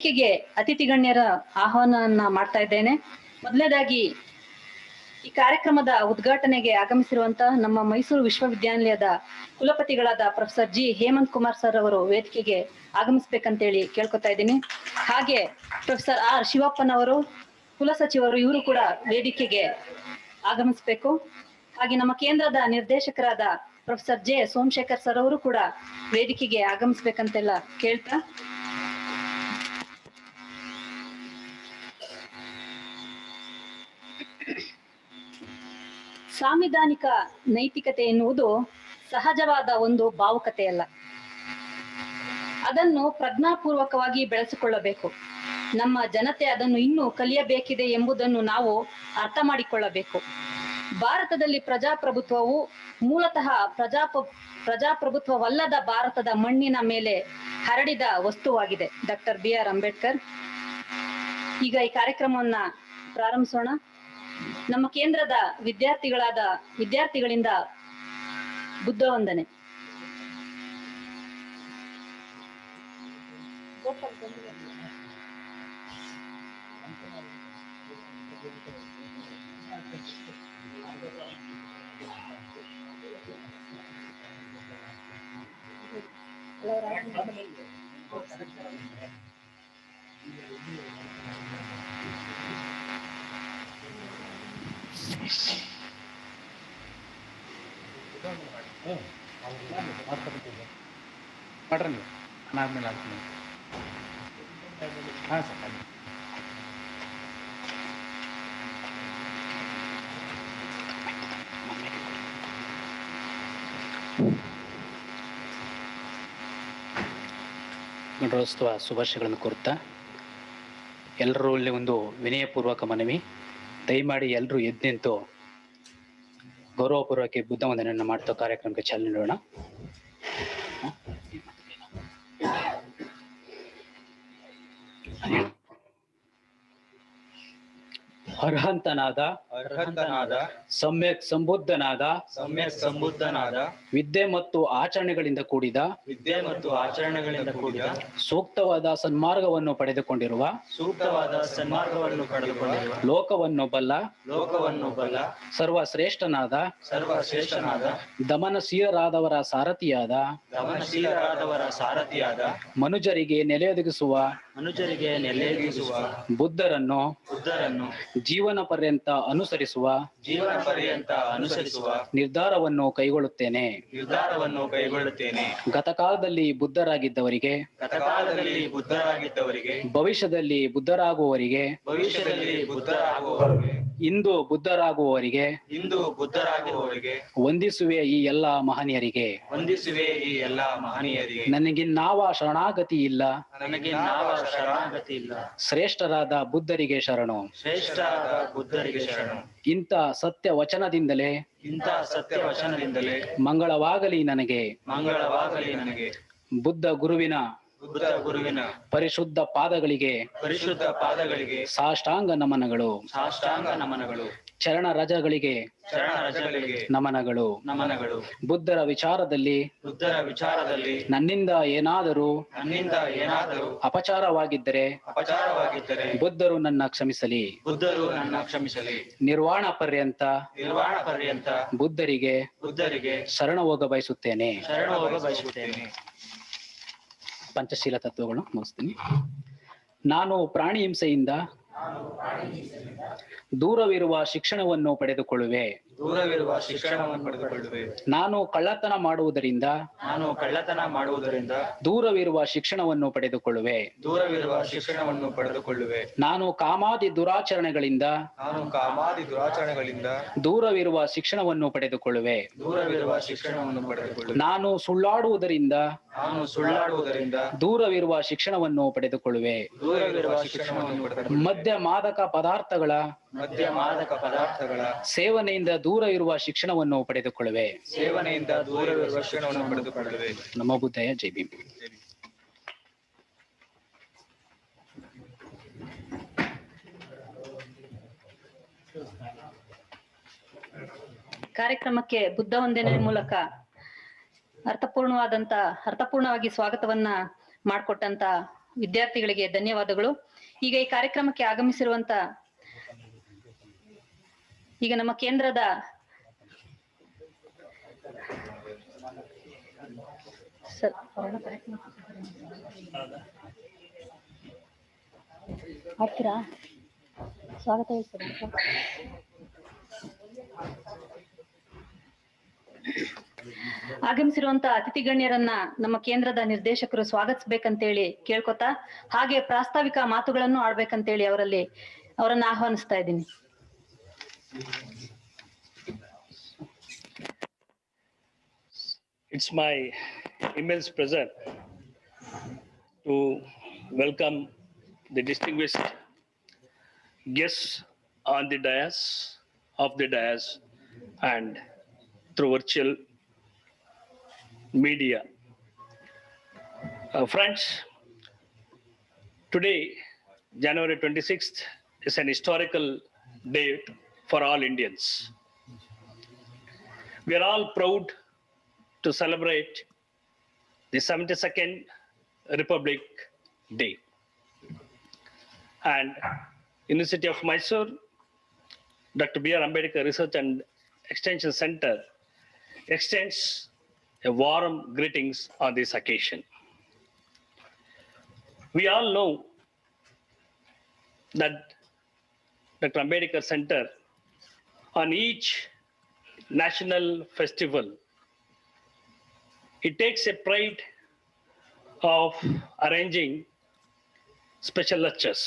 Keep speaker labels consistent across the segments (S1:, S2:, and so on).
S1: ವೇದಿಕೆಗೆ ಅತಿಥಿ ಗಣ್ಯರ ಆಹ್ವಾನವನ್ನ ಮಾಡ್ತಾ ಇದ್ದೇನೆ. ಮೊದಲನೇದಾಗಿ ಈ ಕಾರ್ಯಕ್ರಮದ ಉದ್ಘಾಟನೆಗೆ ಆಗಮಿಸಿರುವಂತಹ ನಮ್ಮ ಮೈಸೂರು ವಿಶ್ವವಿದ್ಯಾನಿಲಯದ ಕುಲಪತಿಗಳಾದ professor G Hemanth Kumar sir ಅವರು ವೇದಿಕೆಗೆ ಆಗಮಿಸ್ಬೇಕಂತೇಳಿ ಕೇಳ್ಕೊತಾ ಇದ್ದೀನಿ. ಹಾಗೆ ಪ್ರೊಫೆಸರ್ ಆರ್ ಶಿವಪ್ಪನವರು ಕುಲಸಚಿವರು, ಇವರು ಕೂಡ ವೇದಿಕೆಗೆ ಆಗಮಿಸ್ಬೇಕು. ಹಾಗೆ ನಮ್ಮ ಕೇಂದ್ರದ ನಿರ್ದೇಶಕರಾದ ಪ್ರೊಫೆಸರ್ ಜೆ ಸೋಮಶೇಖರ್ ಸರ್ ಅವರು ಕೂಡ ವೇದಿಕೆಗೆ ಆಗಮಿಸ್ಬೇಕಂತೆಲ್ಲ ಕೇಳ್ತಾ, ಸಾಂವಿಧಾನಿಕ ನೈತಿಕತೆ ಎನ್ನುವುದು ಸಹಜವಾದ ಒಂದು ಭಾವುಕತೆಯಲ್ಲ. ಅದನ್ನು ಪ್ರಜ್ಞಾಪೂರ್ವಕವಾಗಿ ಬೆಳೆಸಿಕೊಳ್ಳಬೇಕು. ನಮ್ಮ ಜನತೆ ಅದನ್ನು ಇನ್ನೂ ಕಲಿಯಬೇಕಿದೆ ಎಂಬುದನ್ನು ನಾವು ಅರ್ಥ ಮಾಡಿಕೊಳ್ಳಬೇಕು. ಭಾರತದಲ್ಲಿ ಪ್ರಜಾಪ್ರಭುತ್ವವು ಮೂಲತಃ ಪ್ರಜಾಪ್ರಭುತ್ವವಲ್ಲದ ಭಾರತದ ಮಣ್ಣಿನ ಮೇಲೆ ಹರಡಿದ ವಸ್ತುವಾಗಿದೆ. Doctor BR Ambedkar. ಈಗ ಈ ಕಾರ್ಯಕ್ರಮವನ್ನ ಪ್ರಾರಂಭಿಸೋಣ. ನಮ್ಮ ಕೇಂದ್ರದ ವಿದ್ಯಾರ್ಥಿಗಳಿಂದ ಬುದ್ಧ ವಂದನೆ.
S2: ಗಣರಾಜ್ಯೋತ್ಸವ ಶುಭಾಶಯಗಳನ್ನು ಕೋರುತ್ತಾ, ಎಲ್ಲರಲ್ಲಿ ಒಂದು ವಿನಯಪೂರ್ವಕ ಮನವಿ, ದಯಮಾಡಿ ಎಲ್ಲರೂ ಎದ್ದು ನಿಂತು ಗೌರವಪೂರ್ವಕ ಬುದ್ಧ ವಂದನೆಯನ್ನು ಮಾಡ್ತಾ ಕಾರ್ಯಕ್ರಮಕ್ಕೆ ಚಾಲನೆ ನೀಡೋಣ. ಅರ್ಹಂತನಾದ ಸಮ್ಯಕ್ ಸಂಬುದ್ಧನಾದ ವಿದ್ಯೆ ಮತ್ತು ಆಚರಣೆಗಳಿಂದ ಕೂಡಿದ ಸೂಕ್ತವಾದ ಸನ್ಮಾರ್ಗವನ್ನು ಪಡೆದುಕೊಂಡಿರುವ ಲೋಕವನ್ನು ಬಲ್ಲ ಸರ್ವಶ್ರೇಷ್ಠನಾದ ದಮನಶೀಲರಾದವರ ಸಾರಥಿಯಾದ ಮನುಜರಿಗೆ ನೆಲೆಯೊದಗಿಸುವ ಬುದ್ಧರನ್ನು ಜೀವನ ಪರ್ಯಂತ ಅನುಸರಿಸುವ ನಿರ್ಧಾರವನ್ನು ಕೈಗೊಳ್ಳುತ್ತೇನೆ. ಗತಕಾಲದಲ್ಲಿ ಬುದ್ಧರಾಗಿದ್ದವರಿಗೆ ಭವಿಷ್ಯದಲ್ಲಿ ಬುದ್ಧರಾಗುವವರಿಗೆ ಇಂದು ಬುದ್ಧರಾಗುವವರಿಗೆ ವಂದಿಸುವೆ ಈ ಎಲ್ಲ ಮಹನೀಯರಿಗೆ. ನನಗಿನ್ನಾವ ಶರಣಾಗತಿ ಇಲ್ಲ, ಶ್ರೇಷ್ಠರಾದ ಬುದ್ಧರಿಗೆ ಶರಣು. ಇಂಥ ಸತ್ಯ ವಚನದಿಂದಲೇ ಮಂಗಳವಾಗಲಿ ನನಗೆ. ಬುದ್ಧ ಗುರುವಿನ ಪರಿಶುದ್ಧ ಪಾದಗಳಿಗೆ ಸಾಷ್ಟಾಂಗ ನಮನಗಳು. ಚರಣ ರಜಗಳಿಗೆ ನಮನಗಳು. ಬುದ್ಧರ ವಿಚಾರದಲ್ಲಿ ನನ್ನಿಂದ ಏನಾದರೂ ಅಪಚಾರವಾಗಿದ್ದರೆ ಬುದ್ಧರು ನನ್ನ ಕ್ಷಮಿಸಲಿ. ನಿರ್ವಾಣ ಪರ್ಯಂತ ಬುದ್ಧರಿಗೆ ಶರಣ ಹೋಗ ಬಯಸುತ್ತೇನೆ. ಪಂಚಶೀಲ ತತ್ವಗಳು ಮುಗಿಸ್ತೀನಿ. ನಾನು ಪ್ರಾಣಿ ಹಿಂಸೆಯಿಂದ ದೂರವಿರುವ ಶಿಕ್ಷಣವನ್ನು ಪಡೆದುಕೊಳ್ಳುವೆ. ನಾನು ಕಳ್ಳತನ ಮಾಡುವುದರಿಂದ ದೂರವಿರುವ ಶಿಕ್ಷಣವನ್ನು ಪಡೆದುಕೊಳ್ಳುವೆ. ನಾನು ಕಾಮಾದಿ ದುರಾಚರಣೆಗಳಿಂದ ದೂರವಿರುವ ಶಿಕ್ಷಣವನ್ನು ಪಡೆದುಕೊಳ್ಳುವೆ. ನಾನು ಸುಳ್ಳಾಡುವುದರಿಂದ ದೂರವಿರುವ ಶಿಕ್ಷಣವನ್ನು ಪಡೆದುಕೊಳ್ಳುವೆ. ಮದ್ಯ ಮಾದಕ ಪದಾರ್ಥಗಳ ಸೇವನೆಯಿಂದ ದೂರ ಇರುವ ಶಿಕ್ಷಣವನ್ನು ಪಡೆದುಕೊಳ್ಳುವೆ. ನಮೋ ಬುದ್ಧಯ. ಜೈ ಭೀಮ್.
S1: ಕಾರ್ಯಕ್ರಮಕ್ಕೆ ಬುದ್ಧ ವಂದನೆ ಮೂಲಕ ಅರ್ಥಪೂರ್ಣವಾಗಿ ಸ್ವಾಗತವನ್ನ ಮಾಡಿಕೊಟ್ಟಂತ ವಿದ್ಯಾರ್ಥಿಗಳಿಗೆ ಧನ್ಯವಾದಗಳು. ಈಗ ಈ ಕಾರ್ಯಕ್ರಮಕ್ಕೆ ಆಗಮಿಸಿರುವಂತ ಈಗ ನಮ್ಮ ಕೇಂದ್ರದ ಆಗ್ತೀರಾ ಸ್ವಾಗತ ಆಗಮಿಸಿರುವಂತ ಅತಿಥಿ ಗಣ್ಯರನ್ನ ನಮ್ಮ ಕೇಂದ್ರದ ನಿರ್ದೇಶಕರು ಸ್ವಾಗತಿಸ್ಬೇಕಂತೇಳಿ ಕೇಳ್ಕೊತಾ, ಹಾಗೆ ಪ್ರಾಸ್ತಾವಿಕ ಮಾತುಗಳನ್ನು ಆಡ್ಬೇಕಂತೇಳಿ ಅವರನ್ನ ಆಹ್ವಾನಿಸ್ತಾ ಇದ್ದೀನಿ.
S3: It's my immense pleasure to welcome the distinguished guests on the dais, and through virtual media. Friends, today, January 26th, is an historical day for all Indians. We are all proud to celebrate the 72nd Republic Day. And University of Mysore, Dr. B.R. Ambedkar Research and Extension Center extends a warm greetings on this occasion. We all know that Dr. Ambedkar Center, on each national festival, it takes a pride of arranging special lectures.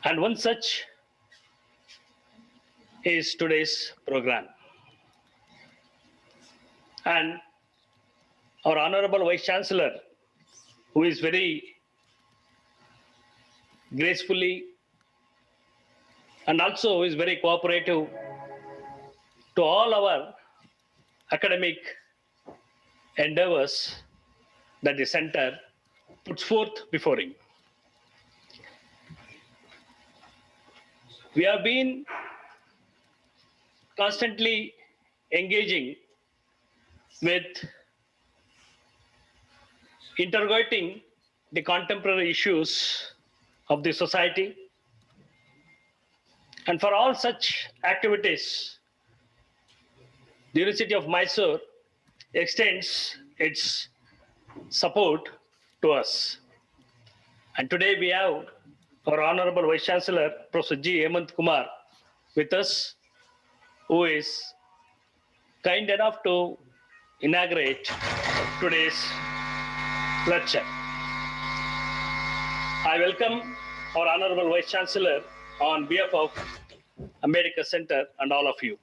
S3: And one such is today's program. And our Honorable Vice Chancellor, who is very gracefully and also is very cooperative to all our academic endeavors that the center puts forth before him. We have been constantly engaging with interrogating the contemporary issues of the society. And for all such activities, the University of Mysore extends its support to us. And today we have our Honorable Vice Chancellor, Professor G. Hemant Kumar, with us, who is kind enough to inaugurate today's lecture. I welcome our Honorable Vice Chancellor on behalf of Ambedkar Center and all of you.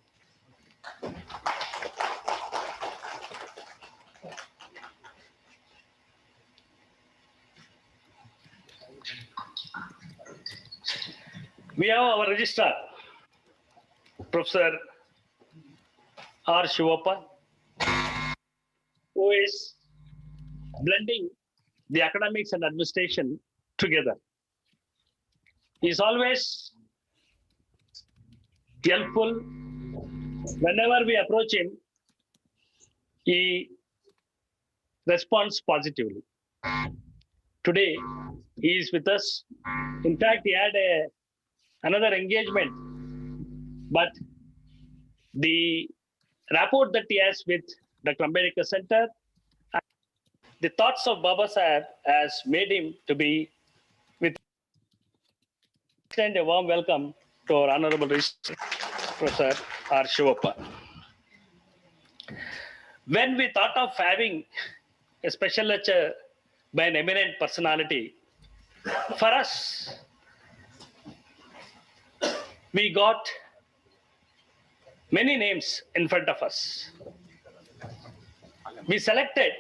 S3: We have our registrar, Professor R. Shivappa, who is blending the academics and administration together. He is always helpful. Whenever we approach him, he responds positively. Today, he is with us. In fact, he had another engagement, but the rapport that he has with Dr. Ambedkar Center, the thoughts of Baba Saheb has made him to be with. Extend a warm welcome to our Honorable Professor R. Shivappa. When we thought of having a special lecture by an eminent personality, for us, we got many names in front of us. We selected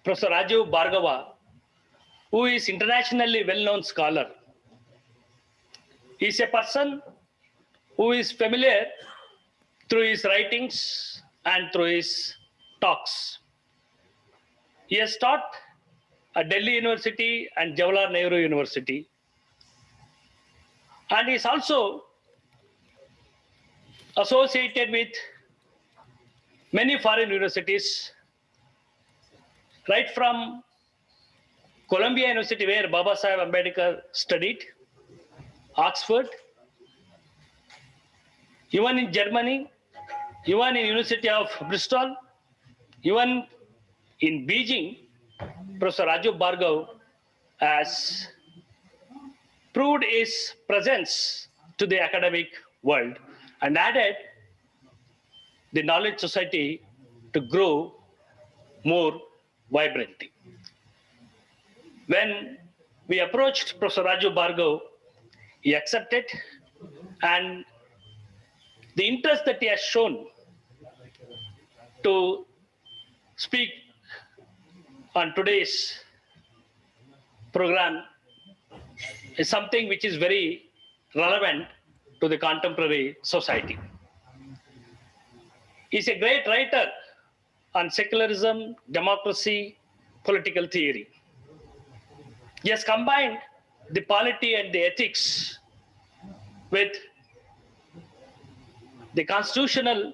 S3: Professor Rajiv Bhargava, who is internationally well-known scholar. He is a person who is familiar through his writings and through his talks. He has taught at Delhi University and Jawaharlal Nehru University. And he is also associated with many foreign universities, right from Columbia University, where Baba Sahib Ambedkar studied, Oxford, even in Germany, even in University of Bristol, even in Beijing, Professor Raju Bhargav has proved his presence to the academic world and added the knowledge society to grow more vibrantly. When we approached Professor Raju Bhargav, he accepted, and the interest that he has shown to speak on today's program is something which is very relevant to the contemporary society. He's a great writer on secularism, democracy, political theory. He has combined the polity and the ethics with the constitutional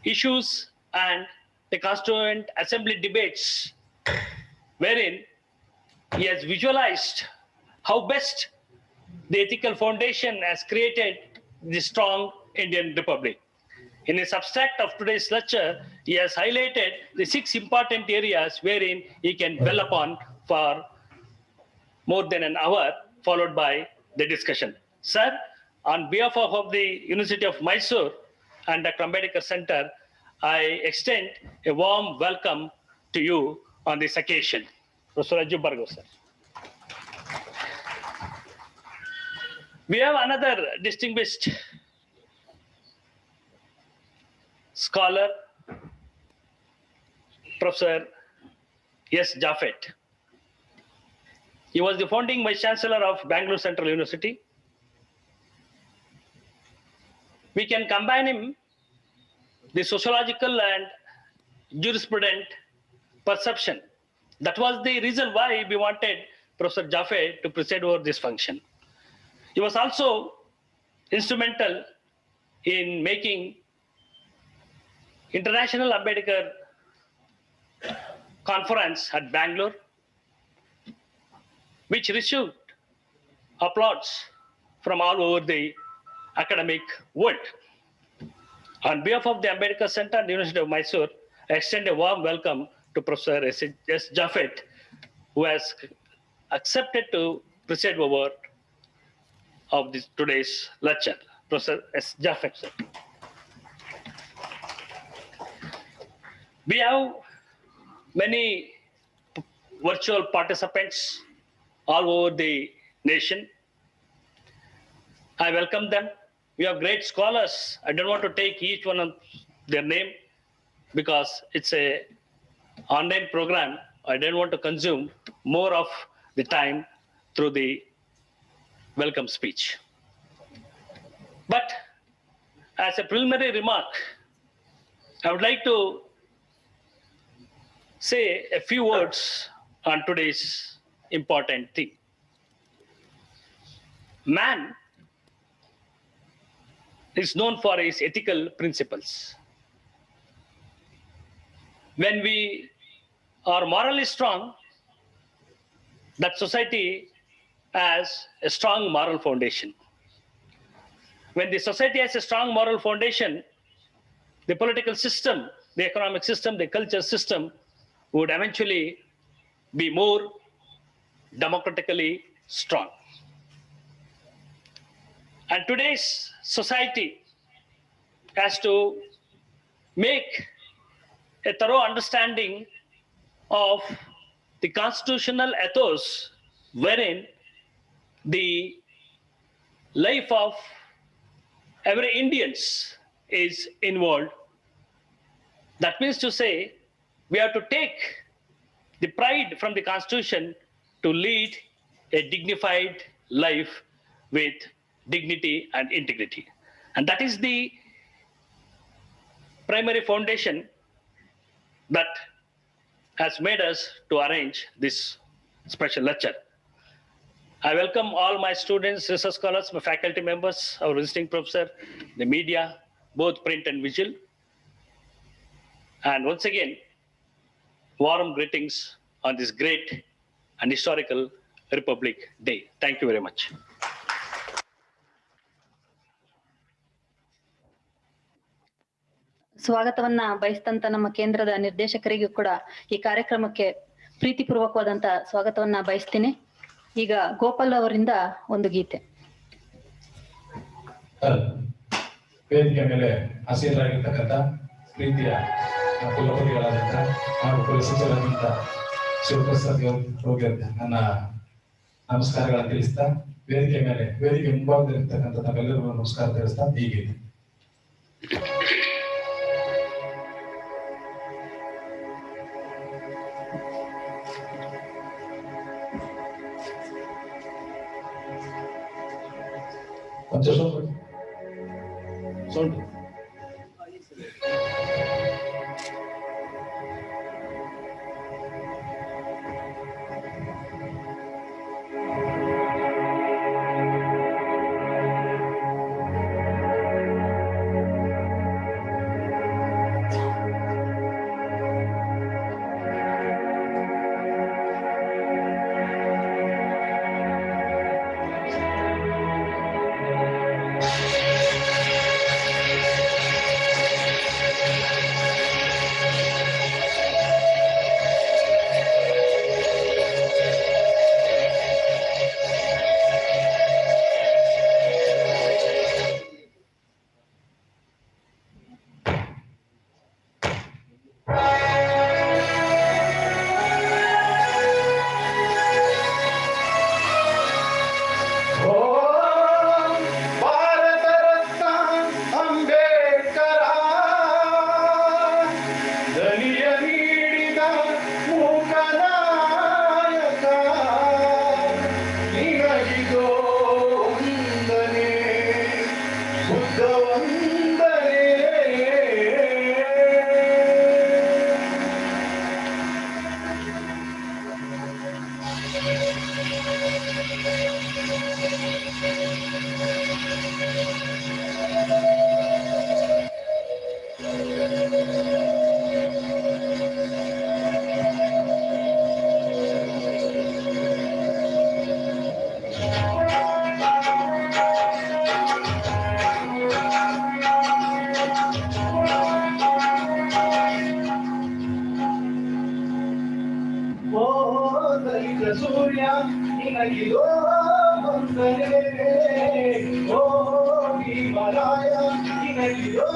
S3: issues and the Constituent Assembly debates, wherein he has visualized how best the ethical foundation has created the strong Indian Republic. In his abstract of today's lecture, he has highlighted the 6 important areas wherein he can dwell upon for more than an hour, followed by the discussion. Sir, on behalf of the University of Mysore and Dr. Ambedkar Center, I extend a warm welcome to you on this occasion. Professor Raju Bhargav, sir. We have another distinguished scholar, Professor S. Jaffet. He was the founding Vice Chancellor of Bangalore Central University. We can combine him the sociological and jurisprudent perception. That was the reason why we wanted Professor Jaffet to preside over this function. He was also instrumental in making International Ambedkar Conference at Bangalore, which received applause from all over the academic world. On behalf of the Ambedkar Center and the University of Mysore, I extend a warm welcome to Professor S. Jaffet, who has accepted to preside over of today's lecture. Professor S. Jaffet, sir. We have many virtual participants all over the nation. I welcome them. We have great scholars. I don't want to take each one of their name because it's a online program. I don't want to consume more of the time through the welcome speech. But as a preliminary remark, I would like to say a few words on today's important theme. Man is known for his ethical principles. When we are morally strong, that society has a strong moral foundation. When the society has a strong moral foundation, the political system, the economic system, the culture system would eventually be more democratically strong. And today's society has to make a thorough understanding of the constitutional ethos wherein the life of every Indian is involved. That means to say, we have to take the pride from the Constitution to lead a dignified life with dignity and integrity. And that is the primary foundation that has made us to arrange this special lecture. I welcome all my students, research scholars, my faculty members, our visiting professor, the media, both print and visual. And once again, warm greetings on this great and historical Republic Day. Thank you very much.
S1: ಸ್ವಾಗತವನ್ನ ಬಯಸ್ತಂತ ನಮ್ಮ ಕೇಂದ್ರದ ನಿರ್ದೇಶಕರಿಗೂ ಕೂಡ ಈ ಕಾರ್ಯಕ್ರಮಕ್ಕೆ ಪ್ರೀತಿಪೂರ್ವಕವಾದಂತ ಸ್ವಾಗತವನ್ನ ಬಯಸ್ತೀನಿ. ಈಗ ಗೋಪಾಲ್ ಅವರಿಂದ ಒಂದು ಗೀತೆ.
S4: ವೇದಿಕೆ ಮೇಲೆ ಆಸೀನರಾಗಿರ್ತಕ್ಕಂಥ ಪ್ರೀತಿಯ ಕುಲಪತಿಗಳಾದಂಥ ಹಾಗೂ ಕುಲಸಚಿವರಾದಂಥ ಶಿವಪ್ರಸಾದ್ ಅವರಿಗೆ ನನ್ನ ನಮಸ್ಕಾರಗಳನ್ನು ತಿಳಿಸ್ತಾ, ವೇದಿಕೆ ಮುಂಭಾಗದಲ್ಲಿರ್ತಕ್ಕಂಥ ನಾವೆಲ್ಲರಿಗೂ ನಮಸ್ಕಾರ ತಿಳಿಸ್ತಾ ಹೀಗೆ ಸೌಂಡ್ ಸೂರ್ಯ ನಿನಗಿದೋ ವಂದನೆ, ಓ ಭೀಮರಾಯ ನಿನಗಿದೋ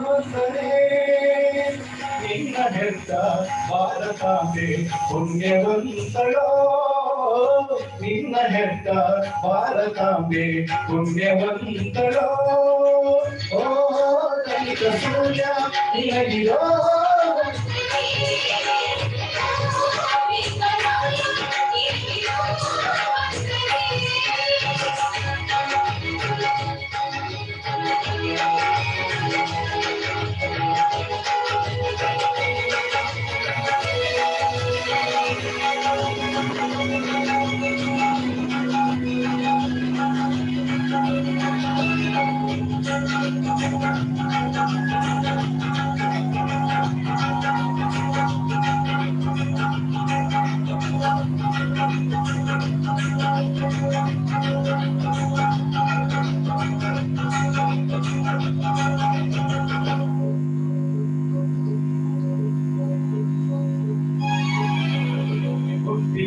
S4: ವಂದನೆ. ನಿನ್ನ ಹೆತ್ತ ಭಾರತಾಂಬೆ ಪುಣ್ಯವಂತಳೋ, ನಿನ್ನ ಹೆತ್ತ ಭಾರತಾಂಬೆ ಪುಣ್ಯವಂತಳೋ. ಓ ದಲಿತ ಸೂರ್ಯ ನಿನಗಿದೋ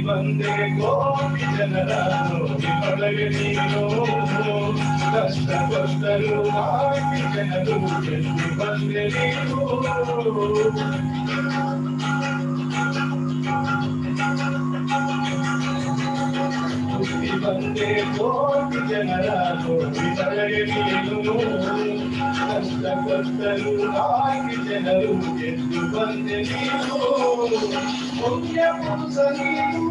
S4: ಬಂದೆ ಕೋಟಿ ಜನರ ನೋಡಿನೊಳಗೆ ನೀನು, ಕಷ್ಟಪಟ್ಟರು ಆಗಿ ಜನರು ಎಂದು ಬಂದೆ ನೀನು. ಹುಟ್ಟಿ ಬಂದೆ ಕೋಟಿ ಜನರ ನೋಡಿನೊಳಗೆ ನೀನು, ಕಷ್ಟಪಟ್ಟರು ಆಗಿ ಜನರು ಎಂದು ಬಂದೆ ನೀನು. ಪುಣ್ಯ ಪುರುಷ ನೀನು,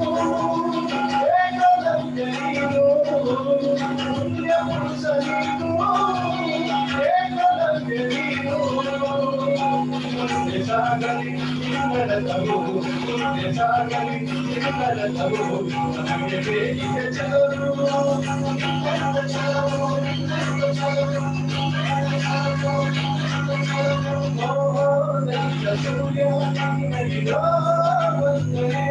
S4: ಏಕಲವ್ಯ ನೀನು, ಪುಣ್ಯ ಪುರುಷ ನೀನು, ಏಕಲವ್ಯ ನೀನು. ಮುಂದೆ ಸಾಗಲಿ ನಿನ್ನಡತವು, ಮುಂದೆ ಸಾಗಲಿ ನಿನ್ನಡತವು, ನಮಗೆ ಬೇಕಿದೆ ಚಲರು, ನಿನ್ನಂತ ಚಲವು, ನಿನ್ನಂತ ಚಲವು, ಸೂರ್ಯ ನಿನಗಿದೋ ವಂದನೆ.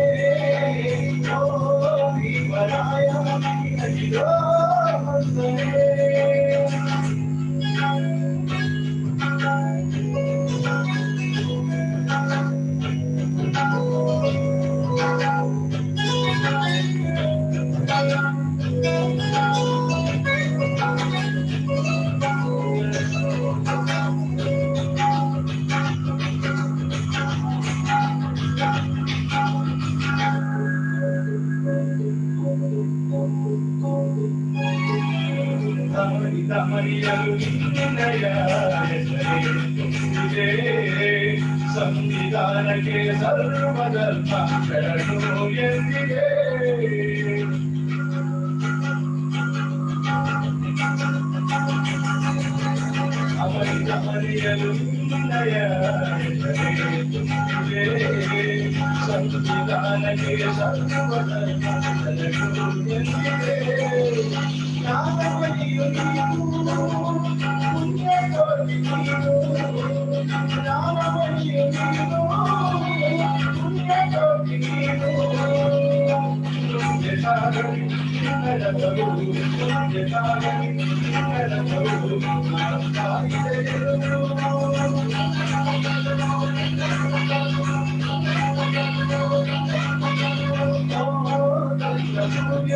S4: ಮರಿಯಲು ನಿನ್ನಯ ಹೆಸರೇ ತುಂಬಿದೆ. ಸಂವಿಧಾನಕ್ಕೆ ಸರ್ವಧರ್ಮ ಶರಣು ಎಂದಿದೆ. ಅಮರಿತ ಮರಿಯಲು ನಿನ್ನಯ ಹೆಸರೇ ತುಂಬಿದೆ. ಸಂವಿಧಾನಕ್ಕೆ ಸರ್ವಧರ್ಮ ಶರಣು ಎಂದಿದೆ. ಜ್ಞಾನಮಣಿಯು ನೀನು, ಪುಣ್ಯಕೋಟಿ ನೀನು. ಜ್ಞಾನಮಣಿಯು ನೀನು, ಪುಣ್ಯಕೋಟಿ ನೀನು. ಪುಣ್ಯಸಾಗರಿ ನಿನ್ನಡವರು, ಪುಣ್ಯಸಾಗರಿ ನಿನ್ನಡವರು ಕಾಯುತ್ತಿರುವರು. ಸೂರ್ಯ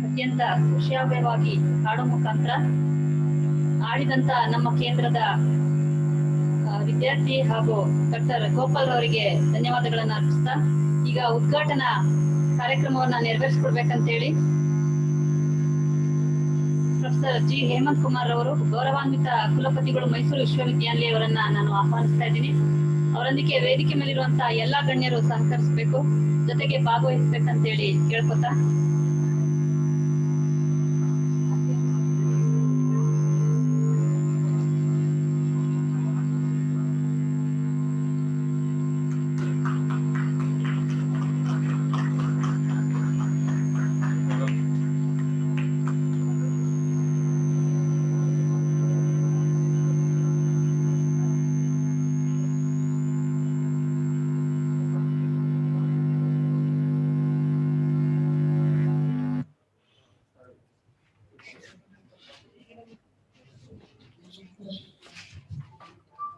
S1: ಅತ್ಯಂತ ಶ್ರಾವ್ಯವಾಗಿ ಹಾಡೋ ಮುಖಾಂತರ ಆಡಿದಂತ ನಮ್ಮ ಕೇಂದ್ರದ ವಿದ್ಯಾರ್ಥಿ ಹಾಗೂ ಡಾಕ್ಟರ್ ಗೋಪಾಲ್ ಅವರಿಗೆ ಧನ್ಯವಾದಗಳನ್ನ ಅರ್ಪಿಸ್ತಾ ಈಗ ಉದ್ಘಾಟನಾ ಕಾರ್ಯಕ್ರಮವನ್ನ ನೆರವೇರಿಸಿಕೊಡ್ಬೇಕಂತೇಳಿ ಪ್ರೊಫೆಸರ್ ಜಿ ಹೇಮಂತ್ ಕುಮಾರ್ ಅವರು ಗೌರವಾನ್ವಿತ ಕುಲಪತಿಗಳು ಮೈಸೂರು ವಿಶ್ವವಿದ್ಯಾನಿಲಯವರನ್ನ ನಾನು ಆಹ್ವಾನಿಸ್ತಾ ಇದ್ದೀನಿ. ಅವರೊಂದಿಗೆ ವೇದಿಕೆ ಮೇಲಿರುವಂತಹ ಎಲ್ಲಾ ಗಣ್ಯರು ಸಹಕರಿಸಬೇಕು, ಜೊತೆಗೆ ಭಾಗವಹಿಸ್ಬೇಕಂತೇಳಿ ಕೇಳ್ಕೊತಾ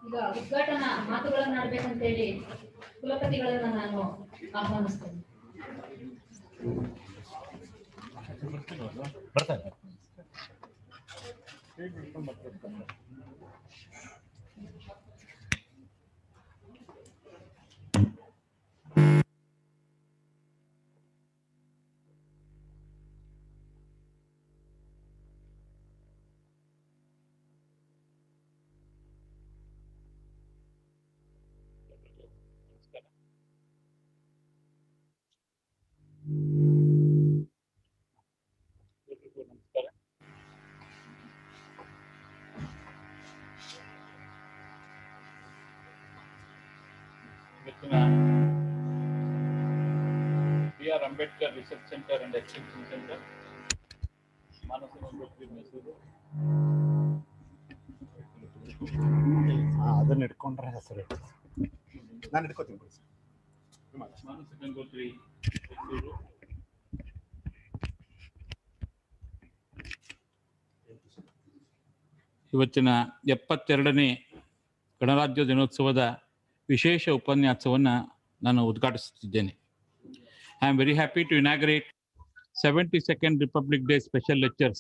S1: ಈಗ ಉದ್ಘಾಟನಾ ಮಾತುಗಳನ್ನ ಆಡ್ಬೇಕಂತೇಳಿ ಕುಲಪತಿಗಳನ್ನ ನಾನು ಆಹ್ವಾನಿಸ್ತೇನೆ.
S5: B.R. Ambedkar Research Center and Extension Center, Manasagangotri Mysuru.
S6: ಅದನ್ನ ಇಟ್ಕೊಂಡ್ರೆ ಹೆಸರು ನಾನು ಇಟ್ಕೋತೀನಿ.
S5: ಮಾನಸಗಂಗೋತ್ರಿ ಮೈಸೂರು. ಇವತ್ತಿನ 72ನೇ ಗಣರಾಜ್ಯ ದಿನೋತ್ಸವದ ವಿಶೇಷ ಉಪನ್ಯಾಸವನ್ನು ನಾನು ಉದ್ಘಾಟಿಸುತ್ತಿದ್ದೇನೆ. I am very happy to inaugurate 72nd Republic Day special lectures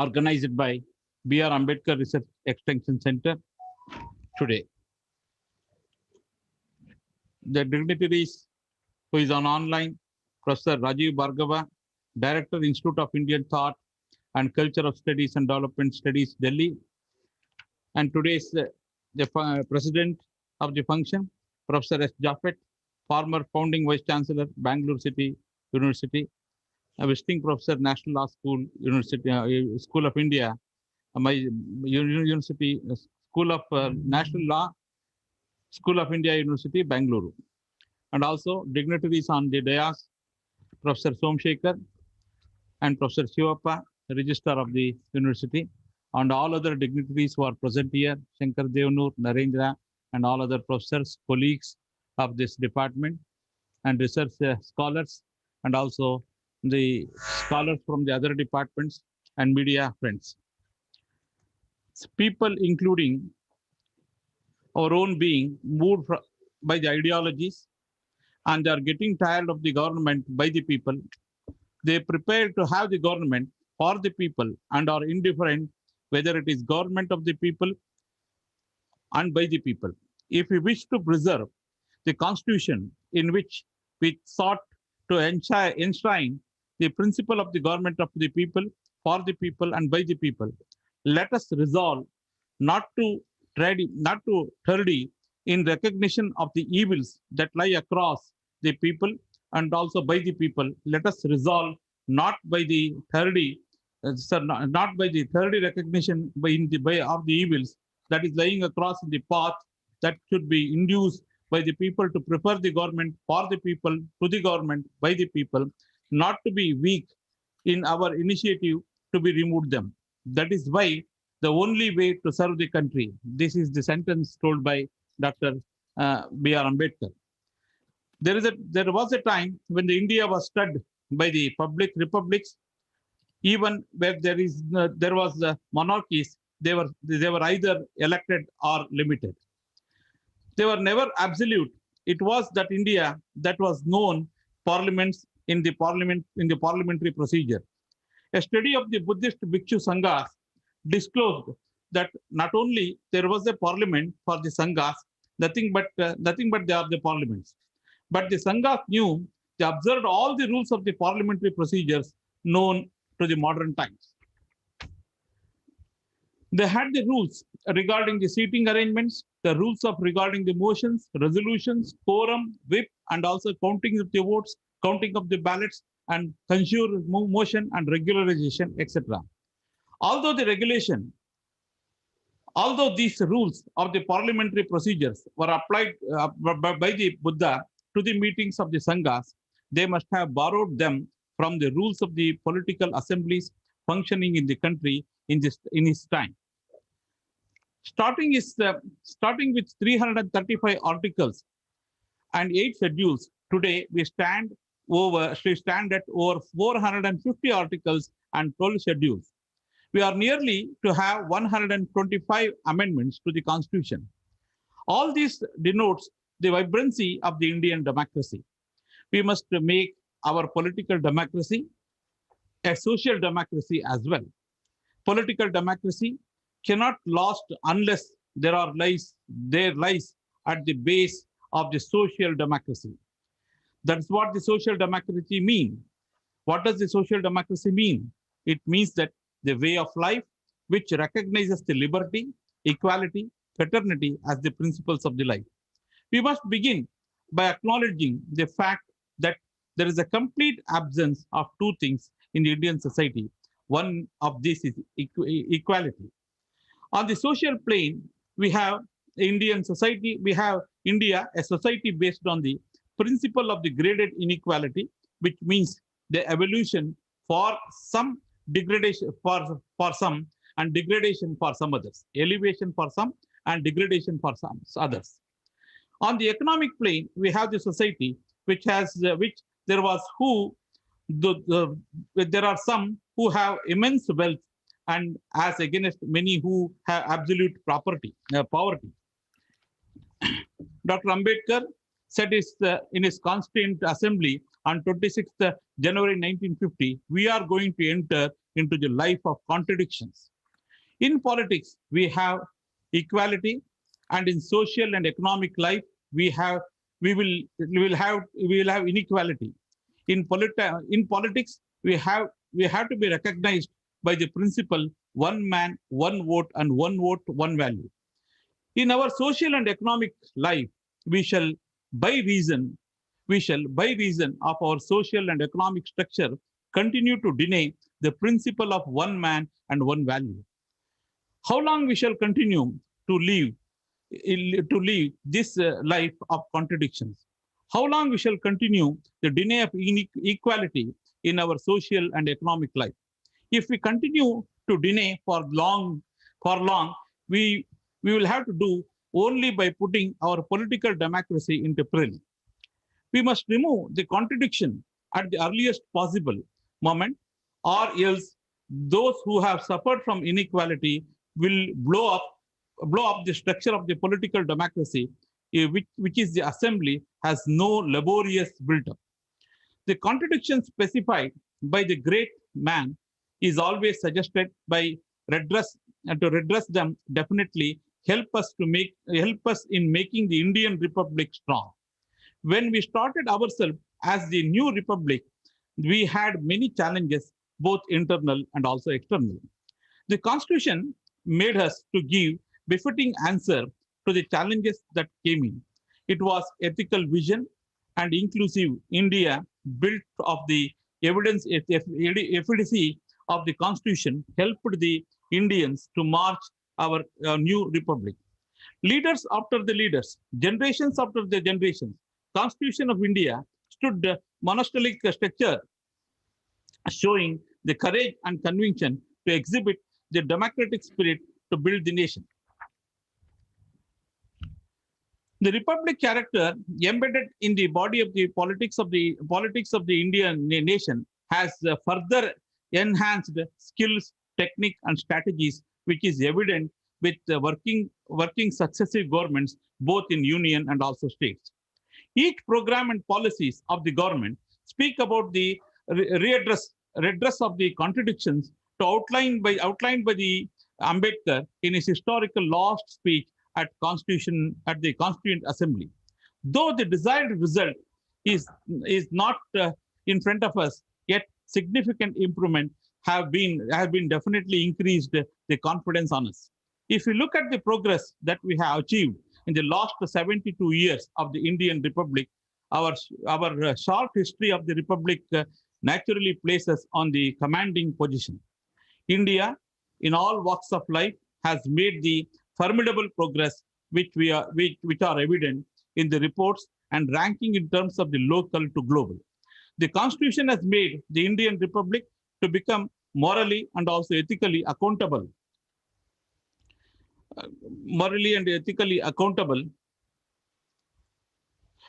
S5: organized by B.R. Ambedkar Research Extension Center today. The dignitaries who is on online, Professor Rajiv Bhargava, Director, Institute of Indian Thought and Culture of Studies and Development Studies, Delhi, and today's the President of the function, Professor S. Jaffet, former founding Vice Chancellor, Bangalore City University, a visiting Professor, National Law School, University, School of India, my University, School of National Law, School of India, University, Bangalore. And also dignitaries on the dais, Professor Somshekhar and Professor Shivappa, Registrar of the University, and all other dignitaries who are present here, Shankar Devnur, Narendra, and all other professors, colleagues of this department, and research scholars, and also the scholars from the other departments and media friends. People, including our own being, moved by the ideologies, and they are getting tired of the government by the people. They prepare to have the government for the people and are indifferent whether it is government of the people and by the people. If we wish to preserve the constitution in which we sought to enshrine the principle of the government of the people, for the people and by the people, let us resolve not to tardy in recognition of the evils that lie across the people and also by the people. Let us resolve not by the not by the tardy recognition of the evils that is lying across the path that should be induced by the people to prefer the government for the people, to the government by the people, not to be weak in our initiative to be removed them. That is why the only way to serve the country. This is the sentence told by Dr. B.R. Ambedkar. There was a time when the India was stud by the public republics, even where there was monarchies. They were either elected or limited. They were never absolute. It was that India that was known parliaments in the parliamentary procedure. A study of the Buddhist Bhikshu Sanghas disclosed that not only there was a parliament for the Sanghas, nothing but they are the parliaments, but the Sanghas knew, they observed all the rules of the parliamentary procedures known to the modern times. They had the rules regarding the seating arrangements, the rules regarding the motions, resolutions, quorum, whip, and also counting of the votes, counting of the ballots, and censure motion and regularization, etc. Although these rules of the parliamentary procedures were applied by the Buddha to the meetings of the Sanghas, they must have borrowed them from the rules of the political assemblies functioning in the country in his time. Starting with 335 articles and 8 schedules, today we stand at over 450 articles and 12 schedules. We are nearly to have 125 amendments to the Constitution. All this denotes the vibrancy of the Indian democracy. We must make our political democracy a social democracy as well. Political democracy cannot last unless there lies at the base of the social democracy. That's what the social democracy means. What does the social democracy mean? It means that the way of life which recognizes the liberty, equality, fraternity as the principles of the life. We must begin by acknowledging the fact that there is a complete absence of two things in the Indian society. One of these is equality. On the social plane, we have Indian society, we have India, a society based on the principle of the graded inequality, which means the evolution for some, degradation for some, and degradation for some others, elevation for some and degradation for some others. On the economic plane, we have the society which there are some who have immense wealth and as against many who have absolute poverty. Dr. Ambedkar said in his Constituent Assembly on 26th January 1950, we are going to enter into the life of contradictions. In politics, we have equality, and in social and economic life, we will have inequality. In politics, we have to be recognized by the principle one man, one vote, and one vote, one value. In our social and economic life, we shall, by reason of our social and economic structure, continue to deny the principle of one man and one value. How long we shall continue to live this life of contradictions? How long we shall continue the deny of equality in our social and economic life? If we continue to deny for long, we will have to do only by putting our political democracy into peril. We must remove the contradiction at the earliest possible moment, or else those who have suffered from inequality will blow up the structure of the political democracy, which is the assembly has no laborious built up. The contradiction specified by the great man is always suggested by redress, and to redress them definitely help us in making the Indian Republic strong. When we started ourselves as the new republic, we had many challenges, both internal and also external. The Constitution made us to give befitting answer to the challenges that came in. It was ethical vision and inclusive India built of the efficacy of the Constitution helped the Indians to march our new republic. Leaders after the leaders, generations after the generations, Constitution of India stood monastic structure, showing the courage and conviction to exhibit the democratic spirit to build the nation. The republic character embedded in the body of the politics of the Indian nation has further enhanced skills, technique, and strategies, which is evident with working successive governments both in union and also states. Each program and policies of the government speak about the redress of the contradictions outlined by the Ambedkar in his historical last speech at the Constituent Assembly. Though the desired result is not in front of us, yet significant improvement have been definitely increased the confidence on us. If we look at the progress that we have achieved in the last 72 years of the Indian Republic, our short history of the Republic naturally places on the commanding position. India, in all walks of life, has made the formidable progress which are evident in the reports and ranking in terms of the local to global. The Constitution has made the Indian Republic to become morally and also ethically accountable.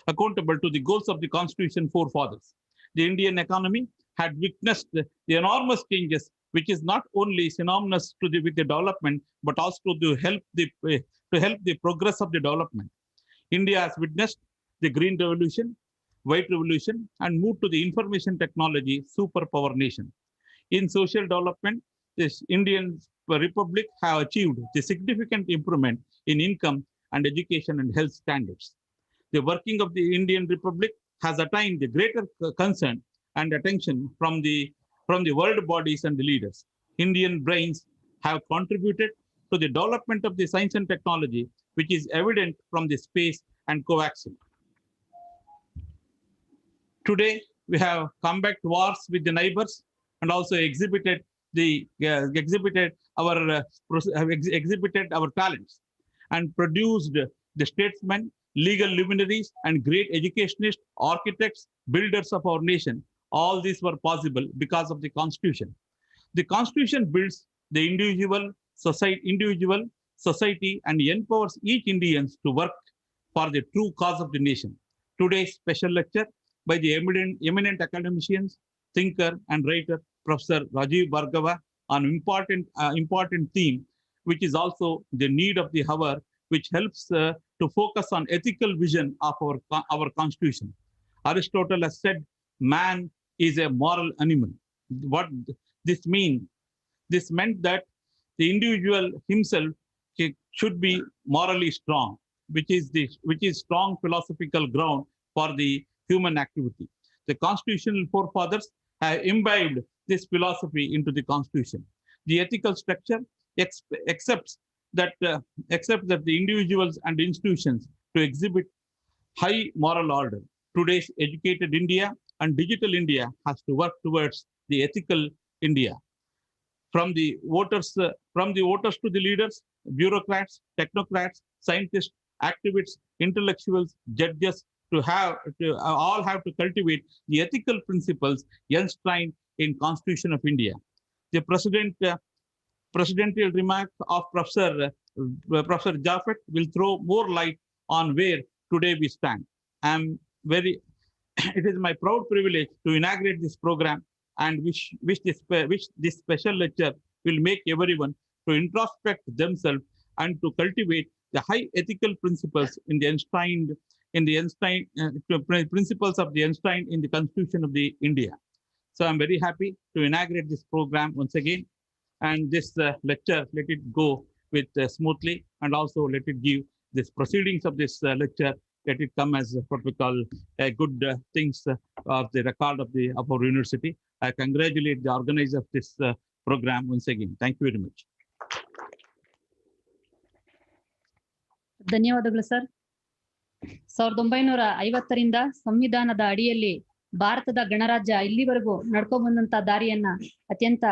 S5: Accountable to the goals of the Constitution forefathers. The Indian economy had witnessed the enormous changes, which is not only synonymous with the development, but also to help the progress of the development. India has witnessed the Green Revolution, White Revolution, and moved to the information technology superpower nation. In social development, this Indian Republic have achieved the significant improvement in income and education and health standards. The working of the Indian Republic has attained the greater concern and attention from the world bodies and the leaders. Indian brains have contributed to the development of the science and technology, which is evident from the space and coaxium. Today, we have combat wars with the neighbors and also exhibited our talents and produced the statesmen, legal luminaries, and great educationists, architects, builders of our nation. All these were possible because of the Constitution. The Constitution builds the individual, society, and empowers each Indian to work for the true cause of the nation. Today's special lecture by the eminent academicians, thinker, and writer, Professor Rajiv Bhargava, on important theme, which is also the need of the hour, which helps to focus on ethical vision of our Constitution. Aristotle has said, man is a moral animal. What this means? This meant that the individual himself should be morally strong, which is strong philosophical ground for the human activity. The constitutional forefathers have imbibed this philosophy into the Constitution. The ethical structure accepts that the individuals and institutions to exhibit high moral order. Today's educated India and digital India has to work towards the ethical India. From the voters to the leaders, bureaucrats, technocrats, scientists, activists, intellectuals, judges, all have to cultivate the ethical principles enshrined in Constitution of India. The presidential remark of Professor Professor Jaffet will throw more light on where today we stand. It is my proud privilege to inaugurate this program and wish this special lecture will make everyone to introspect themselves and to cultivate the high ethical principles principles of the enshrined in the Constitution of the India. So I'm very happy to inaugurate this program once again, and this lecture, let it go with smoothly, and also let it give this proceedings of this lecture, let it come as what we call good things of the record of our university. I congratulate the organizer of this program once again. Thank you very much.
S1: ಧನ್ಯವಾದಗಳು sir. 1950ರಿಂದ ಸಂವಿಧಾನದ ಅಡಿಯಲ್ಲಿ ಭಾರತದ ಗಣರಾಜ್ಯ ಇಲ್ಲಿವರೆಗೂ ನಡ್ಕೊ ಬಂದಂತ ದಾರಿಯನ್ನ ಅತ್ಯಂತ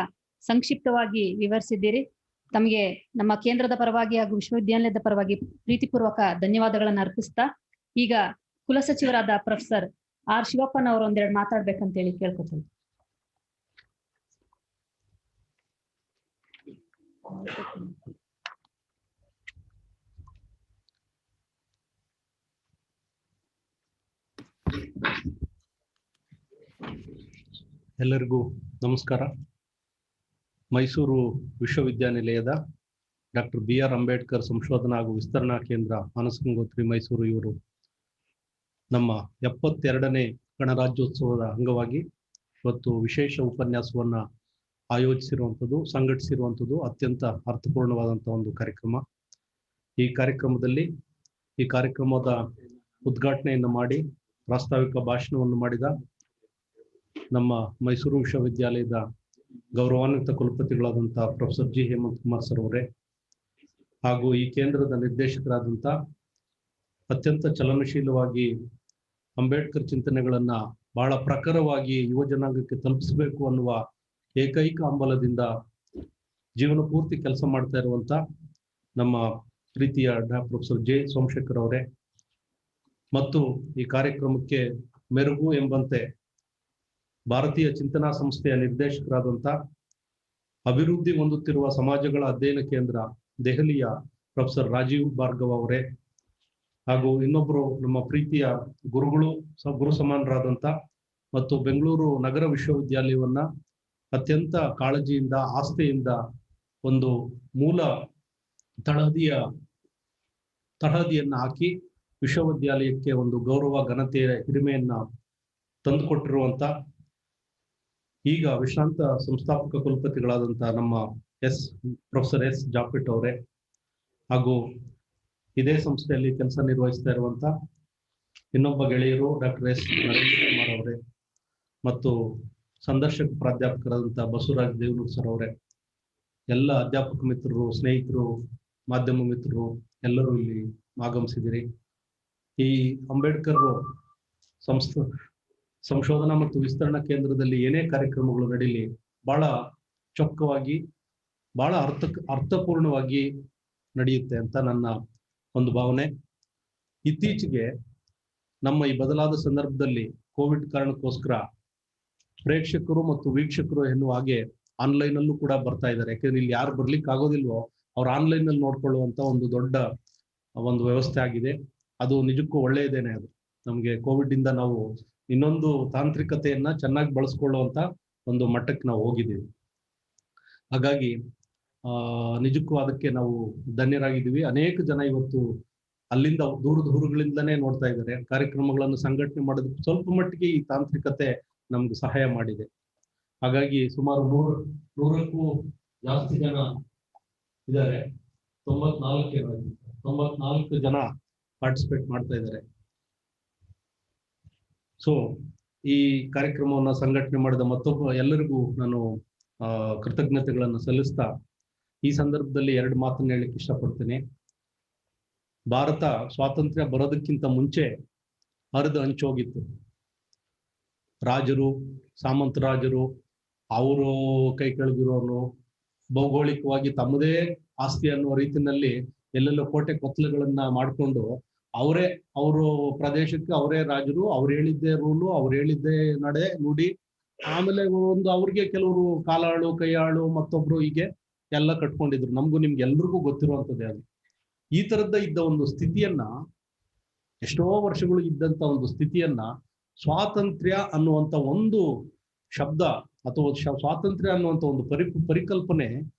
S1: ಸಂಕ್ಷಿಪ್ತವಾಗಿ ವಿವರಿಸಿದ್ದೀರಿ. ತಮಗೆ ನಮ್ಮ ಕೇಂದ್ರದ ಪರವಾಗಿ ಹಾಗೂ ವಿಶ್ವವಿದ್ಯಾನಿಲಯದ ಪರವಾಗಿ ಪ್ರೀತಿಪೂರ್ವಕ ಧನ್ಯವಾದಗಳನ್ನು ಅರ್ಪಿಸ್ತಾ, ಈಗ ಕುಲಸಚಿವರಾದ ಪ್ರೊಫೆಸರ್ ಆರ್ ಶಿವಪ್ಪನವರು ಒಂದೆರಡು ಮಾತಾಡ್ಬೇಕಂತ ಹೇಳಿ ಕೇಳ್ಕೊತೀನಿ.
S7: ಎಲ್ಲರಿಗೂ ನಮಸ್ಕಾರ. ಮೈಸೂರು ವಿಶ್ವವಿದ್ಯಾನಿಲಯದ ಡಾಕ್ಟರ್ BR ಅಂಬೇಡ್ಕರ್ ಸಂಶೋಧನಾ ಹಾಗೂ ವಿಸ್ತರಣಾ ಕೇಂದ್ರ ಮಾನಸ ಗಂಗೋತ್ರಿ ಮೈಸೂರು ಇವರು ನಮ್ಮ 72ನೇ ಗಣರಾಜ್ಯೋತ್ಸವದ ಅಂಗವಾಗಿ ಇವತ್ತು ವಿಶೇಷ ಉಪನ್ಯಾಸವನ್ನ ಆಯೋಜಿಸಿರುವಂಥದ್ದು, ಸಂಘಟಿಸಿರುವಂಥದ್ದು ಅತ್ಯಂತ ಅರ್ಥಪೂರ್ಣವಾದಂಥ ಒಂದು ಕಾರ್ಯಕ್ರಮ. ಈ ಕಾರ್ಯಕ್ರಮದ ಉದ್ಘಾಟನೆಯನ್ನು ಮಾಡಿ ಪ್ರಾಸ್ತಾವಿಕ ಭಾಷಣವನ್ನು ಮಾಡಿದ ನಮ್ಮ ಮೈಸೂರು ವಿಶ್ವವಿದ್ಯಾಲಯದ ಗೌರವಾನ್ವಿತ ಕುಲಪತಿಗಳಾದಂಥ professor G Hemanth Kumar sir ಅವರೇ, ಹಾಗೂ ಈ ಕೇಂದ್ರದ ನಿರ್ದೇಶಕರಾದಂಥ ಅತ್ಯಂತ ಚಲನಶೀಲವಾಗಿ ಅಂಬೇಡ್ಕರ್ ಚಿಂತನೆಗಳನ್ನ ಬಹಳ ಪ್ರಖರವಾಗಿ ಯುವ ಜನಾಂಗಕ್ಕೆ ತಲುಪಿಸಬೇಕು ಅನ್ನುವ ಏಕೈಕ ಹಂಬಲದಿಂದ ಜೀವನ ಪೂರ್ತಿ ಕೆಲಸ ಮಾಡ್ತಾ ಇರುವಂತ ನಮ್ಮ ಪ್ರೀತಿಯ ಪ್ರೊಫೆಸರ್ ಜೆ ಸೋಮಶೇಖರ್ ಅವರೇ, ಮತ್ತು ಈ ಕಾರ್ಯಕ್ರಮಕ್ಕೆ ಮೆರುಗು ಎಂಬಂತೆ ಭಾರತೀಯ ಚಿಂತನಾ ಸಂಸ್ಥೆಯ ನಿರ್ದೇಶಕರಾದಂಥ ಅಭಿವೃದ್ಧಿ ಹೊಂದುತ್ತಿರುವ ಸಮಾಜಗಳ ಅಧ್ಯಯನ ಕೇಂದ್ರ ದೆಹಲಿಯ ಪ್ರೊಫೆಸರ್ ರಾಜೀವ್ ಭಾರ್ಗವ ಅವರೇ, ಹಾಗೂ ಇನ್ನೊಬ್ಬರು ನಮ್ಮ ಪ್ರೀತಿಯ ಗುರು ಸಮಾನರಾದಂಥ ಮತ್ತು ಬೆಂಗಳೂರು ನಗರ ವಿಶ್ವವಿದ್ಯಾಲಯವನ್ನ ಅತ್ಯಂತ ಕಾಳಜಿಯಿಂದ ಆಸ್ಥೆಯಿಂದ ಒಂದು ಮೂಲ ತಳಹದಿಯನ್ನ ಹಾಕಿ ವಿಶ್ವವಿದ್ಯಾಲಯಕ್ಕೆ ಒಂದು ಗೌರವ ಘನತೆಯ ಹಿರಿಮೆಯನ್ನ ತಂದುಕೊಟ್ಟಿರುವಂತ ಈಗ ವಿಶ್ರಾಂತ ಸಂಸ್ಥಾಪಕ ಕುಲಪತಿಗಳಾದಂಥ ನಮ್ಮ ಪ್ರೊಫೆಸರ್ ಎಸ್ ಜಾಫೆಟ್ ಅವರೇ, ಹಾಗೂ ಇದೇ ಸಂಸ್ಥೆಯಲ್ಲಿ ಕೆಲಸ ನಿರ್ವಹಿಸ್ತಾ ಇರುವಂತ ಇನ್ನೊಬ್ಬ ಗೆಳೆಯರು ಡಾಕ್ಟರ್ ಎಸ್ ನರೇಂದ್ರ ಕುಮಾರ್ ಅವರೇ, ಮತ್ತು ಸಂದರ್ಶಕ ಪ್ರಾಧ್ಯಾಪಕರಾದಂಥ ಬಸವರಾಜ್ ದೇವನೂರ್ ಸರ್ ಅವರೇ, ಎಲ್ಲ ಅಧ್ಯಾಪಕ ಮಿತ್ರರು, ಸ್ನೇಹಿತರು, ಮಾಧ್ಯಮ ಮಿತ್ರರು ಎಲ್ಲರೂ ಇಲ್ಲಿ ಆಗಮಿಸಿದಿರಿ. ಈ ಅಂಬೇಡ್ಕರ್ ಸಂಶೋಧನಾ ಮತ್ತು ವಿಸ್ತರಣಾ ಕೇಂದ್ರದಲ್ಲಿ ಏನೇ ಕಾರ್ಯಕ್ರಮಗಳು ನಡೀಲಿ ಬಹಳ ಚೊಕ್ಕವಾಗಿ, ಬಹಳ ಅರ್ಥಪೂರ್ಣವಾಗಿ ನಡೆಯುತ್ತೆ ಅಂತ ನನ್ನ ಒಂದು ಭಾವನೆ. ಇತ್ತೀಚೆಗೆ ನಮ್ಮ ಈ ಬದಲಾದ ಸಂದರ್ಭದಲ್ಲಿ ಕೋವಿಡ್ ಕಾರಣಕ್ಕೋಸ್ಕರ ಪ್ರೇಕ್ಷಕರು ಮತ್ತು ವೀಕ್ಷಕರು ಎನ್ನುವ ಹಾಗೆ ಆನ್ಲೈನ್ ಅಲ್ಲೂ ಕೂಡ ಬರ್ತಾ ಇದ್ದಾರೆ. ಯಾಕಂದ್ರೆ ಇಲ್ಲಿ ಯಾರು ಬರ್ಲಿಕ್ಕೆ ಆಗೋದಿಲ್ವೋ ಅವ್ರು ಆನ್ಲೈನ್ ಅಲ್ಲಿ ನೋಡ್ಕೊಳ್ಳುವಂತ ಒಂದು ದೊಡ್ಡ ಒಂದು ವ್ಯವಸ್ಥೆ ಆಗಿದೆ. ಅದು ನಿಜಕ್ಕೂ ಒಳ್ಳೆಯದೇನೆ. ಅದು ನಮ್ಗೆ ಕೋವಿಡ್ ಇಂದ ನಾವು ಇನ್ನೊಂದು ತಾಂತ್ರಿಕತೆಯನ್ನ ಚೆನ್ನಾಗಿ ಬಳಸ್ಕೊಳ್ಳುವಂತ ಒಂದು ಮಟ್ಟಕ್ಕೆ ನಾವು ಹೋಗಿದ್ದೀವಿ. ಹಾಗಾಗಿ ನಿಜಕ್ಕೂ ಅದಕ್ಕೆ ನಾವು ಧನ್ಯರಾಗಿದ್ದೀವಿ. ಅನೇಕ ಜನ ಇವತ್ತು ಅಲ್ಲಿಂದ ದೂರಗಳಿಂದಲೇ ನೋಡ್ತಾ ಇದ್ದಾರೆ. ಕಾರ್ಯಕ್ರಮಗಳನ್ನು ಸಂಘಟನೆ ಮಾಡೋದಕ್ಕೆ ಸ್ವಲ್ಪ ಮಟ್ಟಿಗೆ ಈ ತಾಂತ್ರಿಕತೆ ನಮ್ಗೆ ಸಹಾಯ ಮಾಡಿದೆ. ಹಾಗಾಗಿ ಸುಮಾರು 100ಕ್ಕೂ ಜಾಸ್ತಿ ಜನ ಇದ್ದಾರೆ. 94 ಜನ ಪಾರ್ಟಿಸಿಪೇಟ್ ಮಾಡ್ತಾ ಇದ್ದಾರೆ. ಸೊ ಈ ಕಾರ್ಯಕ್ರಮವನ್ನ ಸಂಘಟನೆ ಮಾಡಿದ ಮತ್ತೊಬ್ಬ ಎಲ್ಲರಿಗೂ ನಾನು ಕೃತಜ್ಞತೆಗಳನ್ನು ಸಲ್ಲಿಸ್ತಾ ಈ ಸಂದರ್ಭದಲ್ಲಿ 2 ಮಾತನ್ನ ಹೇಳಲಿಕ್ಕೆ ಇಷ್ಟಪಡ್ತೇನೆ. ಭಾರತ ಸ್ವಾತಂತ್ರ್ಯ ಬರೋದಕ್ಕಿಂತ ಮುಂಚೆ ಹರಿದು ಹಂಚೋಗಿತ್ತು. ರಾಜರು, ಸಾಮಂತ ರಾಜರು, ಅವರು ಕೈ ಕೆಳಗಿರೋರು ಭೌಗೋಳಿಕವಾಗಿ ತಮ್ಮದೇ ಆಸ್ತಿ ಅನ್ನುವ ರೀತಿಯಲ್ಲಿ ಎಲ್ಲೆಲ್ಲೋ ಕೋಟೆ ಕೊತ್ತಲೆಗಳನ್ನ ಮಾಡಿಕೊಂಡು ಅವರು ಪ್ರದೇಶಕ್ಕೆ ಅವರೇ ರಾಜರು, ಅವ್ರು ಹೇಳಿದ್ದೇ ರೂಲು, ಅವ್ರು ಹೇಳಿದ್ದೇ ನಡೆ ನುಡಿ. ಆಮೇಲೆ ಒಂದು ಅವ್ರಿಗೆ ಕೆಲವರು ಕಾಲಾಳು, ಕೈಯಾಳು, ಮತ್ತೊಬ್ರು ಹೀಗೆ ಎಲ್ಲ ಕಟ್ಕೊಂಡಿದ್ರು. ನಮಗೂ ನಿಮ್ಗೆ ಎಲ್ರಿಗೂ ಗೊತ್ತಿರುವಂಥದ್ದೇ ಅದು. ಈ ತರದ ಇದ್ದ ಒಂದು ಸ್ಥಿತಿಯನ್ನ, ಎಷ್ಟೋ ವರ್ಷಗಳು ಇದ್ದಂತ ಒಂದು ಸ್ಥಿತಿಯನ್ನ ಸ್ವಾತಂತ್ರ್ಯ ಅನ್ನುವಂತ ಒಂದು ಶಬ್ದ ಅಥವಾ ಸ್ವಾತಂತ್ರ್ಯ ಅನ್ನುವಂತ ಒಂದು ಪರಿಕಲ್ಪನೆ